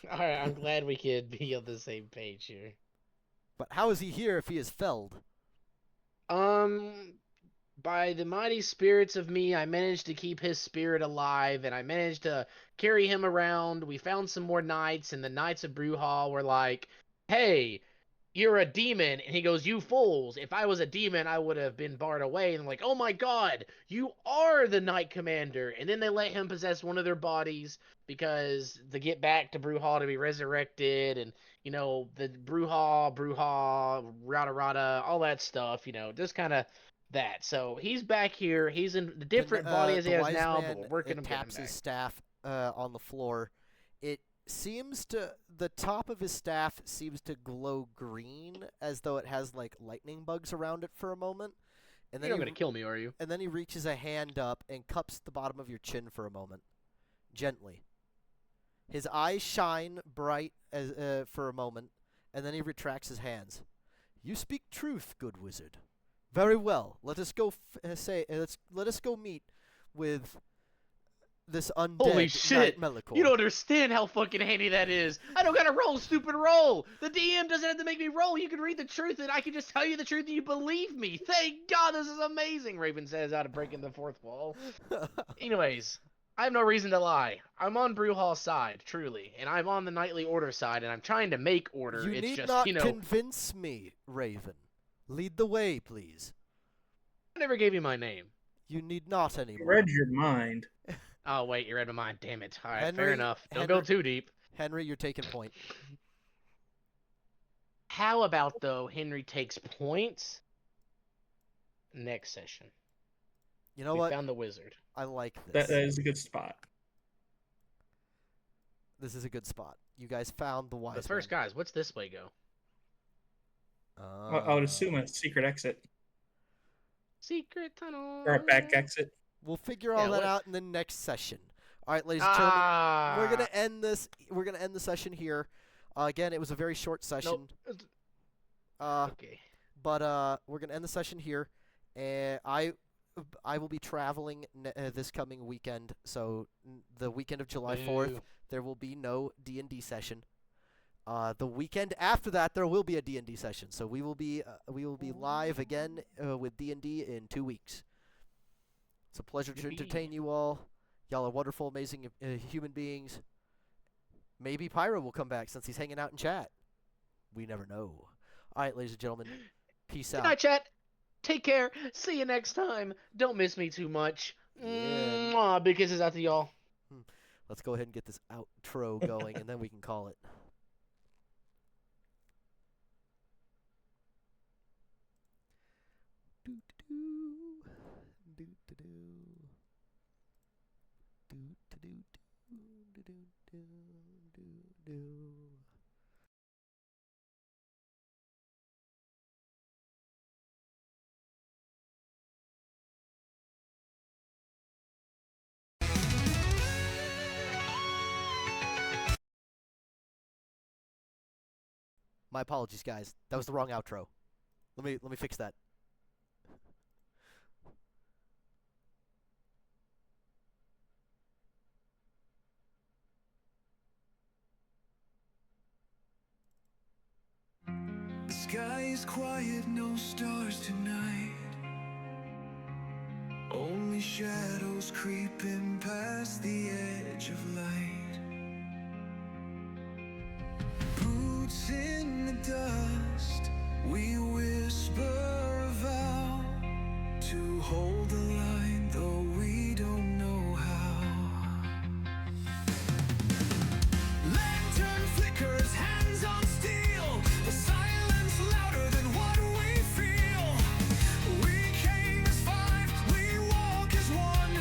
Alright, I'm glad we could be on the same page here. But how is he here if he is felled? By the mighty spirits of me, I managed to keep his spirit alive, and I managed to carry him around. We found some more knights, and the Knights of Brujah were like, "Hey, you're a demon." And he goes, "You fools, if I was a demon, I would have been barred away." And I'm like, "Oh my god, you are the Knight Commander." And then they let him possess one of their bodies because to get back to Brujah to be resurrected, and, you know, the Brujah, Rada Rada, all that stuff, you know, just kind of that. So he's back here. He's in the different body as he The has wise now, man but we're working him getting taps back. his staff on the floor. It seems to the top of his staff seems to glow green, as though it has like lightning bugs around it for a moment. And then You're not gonna kill me, are you? And then he reaches a hand up and cups the bottom of your chin for a moment, gently. His eyes shine bright as for a moment, and then he retracts his hands. You speak truth, good wizard. Very well. Let us go. Let us go meet with this undead Holy Knight shit! Melikor. You don't understand how fucking handy that is. I don't gotta roll, stupid roll. The DM doesn't have to make me roll. You can read the truth, and I can just tell you the truth, and you believe me. Thank God, this is amazing. Raven says, out of breaking the fourth wall. Anyways, I have no reason to lie. I'm on Brewhall's side, truly, and I'm on the Knightly Order side, and I'm trying to make order. You It's need just, not you know, convince me, Raven. Lead the way, please. I never gave you my name. You need not I anymore. read your mind. Oh wait, you read my mind. Damn it. All right, fair Henry- enough. Don't go too deep. Henry, you're taking point. How about though Henry takes points next session? You know We what? found the wizard. I like this. That is a good spot. This is a good spot. You guys found the wise But first, man. guys, what's this way go? I would assume a secret exit Secret tunnel. or a back exit. We'll figure all Yeah, that what- out in the next session. All right, ladies and gentlemen, we're Ah. gonna end this. We're gonna end the session here. Again, it was a very short session. Nope. Okay. Okay. But we're gonna end the session here, and I will be traveling this coming weekend. So the weekend of July 4th, Boo. there will be no D&D session. The weekend after that, there will be a D&D session. So we will be live again with D&D in 2 weeks. It's a pleasure to Yippee. entertain you all. Y'all are wonderful, amazing human beings. Maybe Pyro will come back since he's hanging out in chat. We never know. All right, ladies and gentlemen, peace Good out. night, chat. Take care. See you next time. Don't miss me too much. Yeah. Mwah, big kisses out to y'all. Let's go ahead and get this outro going, and then we can call it. My apologies, guys. That was the wrong outro. Let me fix that. The sky is quiet, no stars tonight. Only shadows creeping past the edge of light. Boots in the dust, we whisper a vow to hold the line, though we don't know how. Lantern flickers, hands on steel. The silence louder than what we feel. We came as five, we walk as one.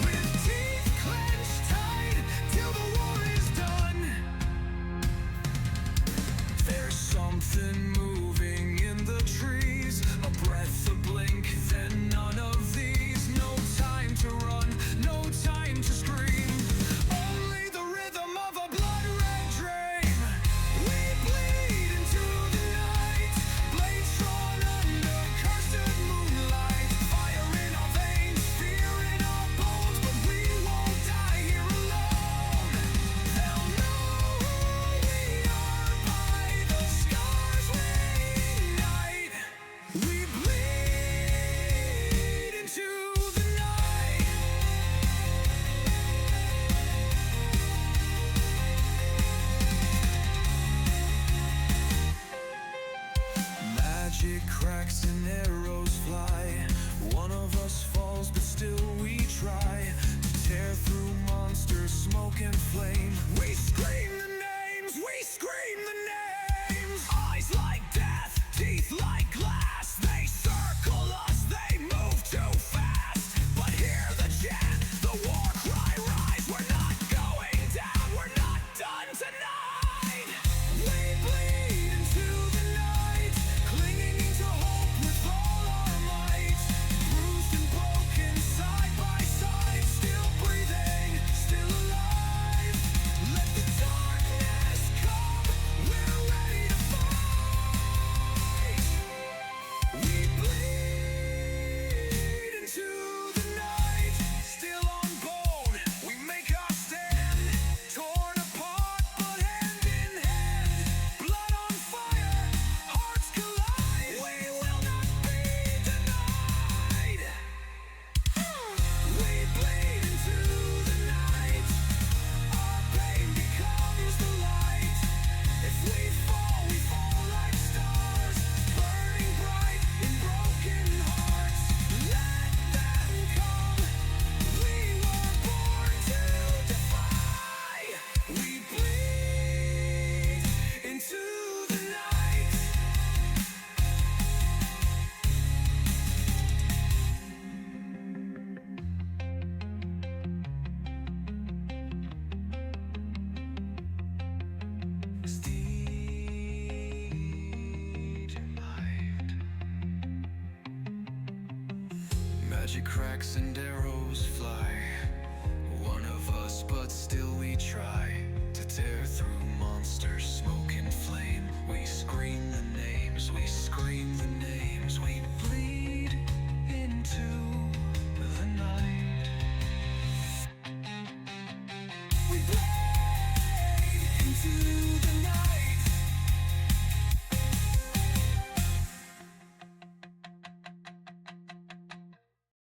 With magic cracks and arrows fly.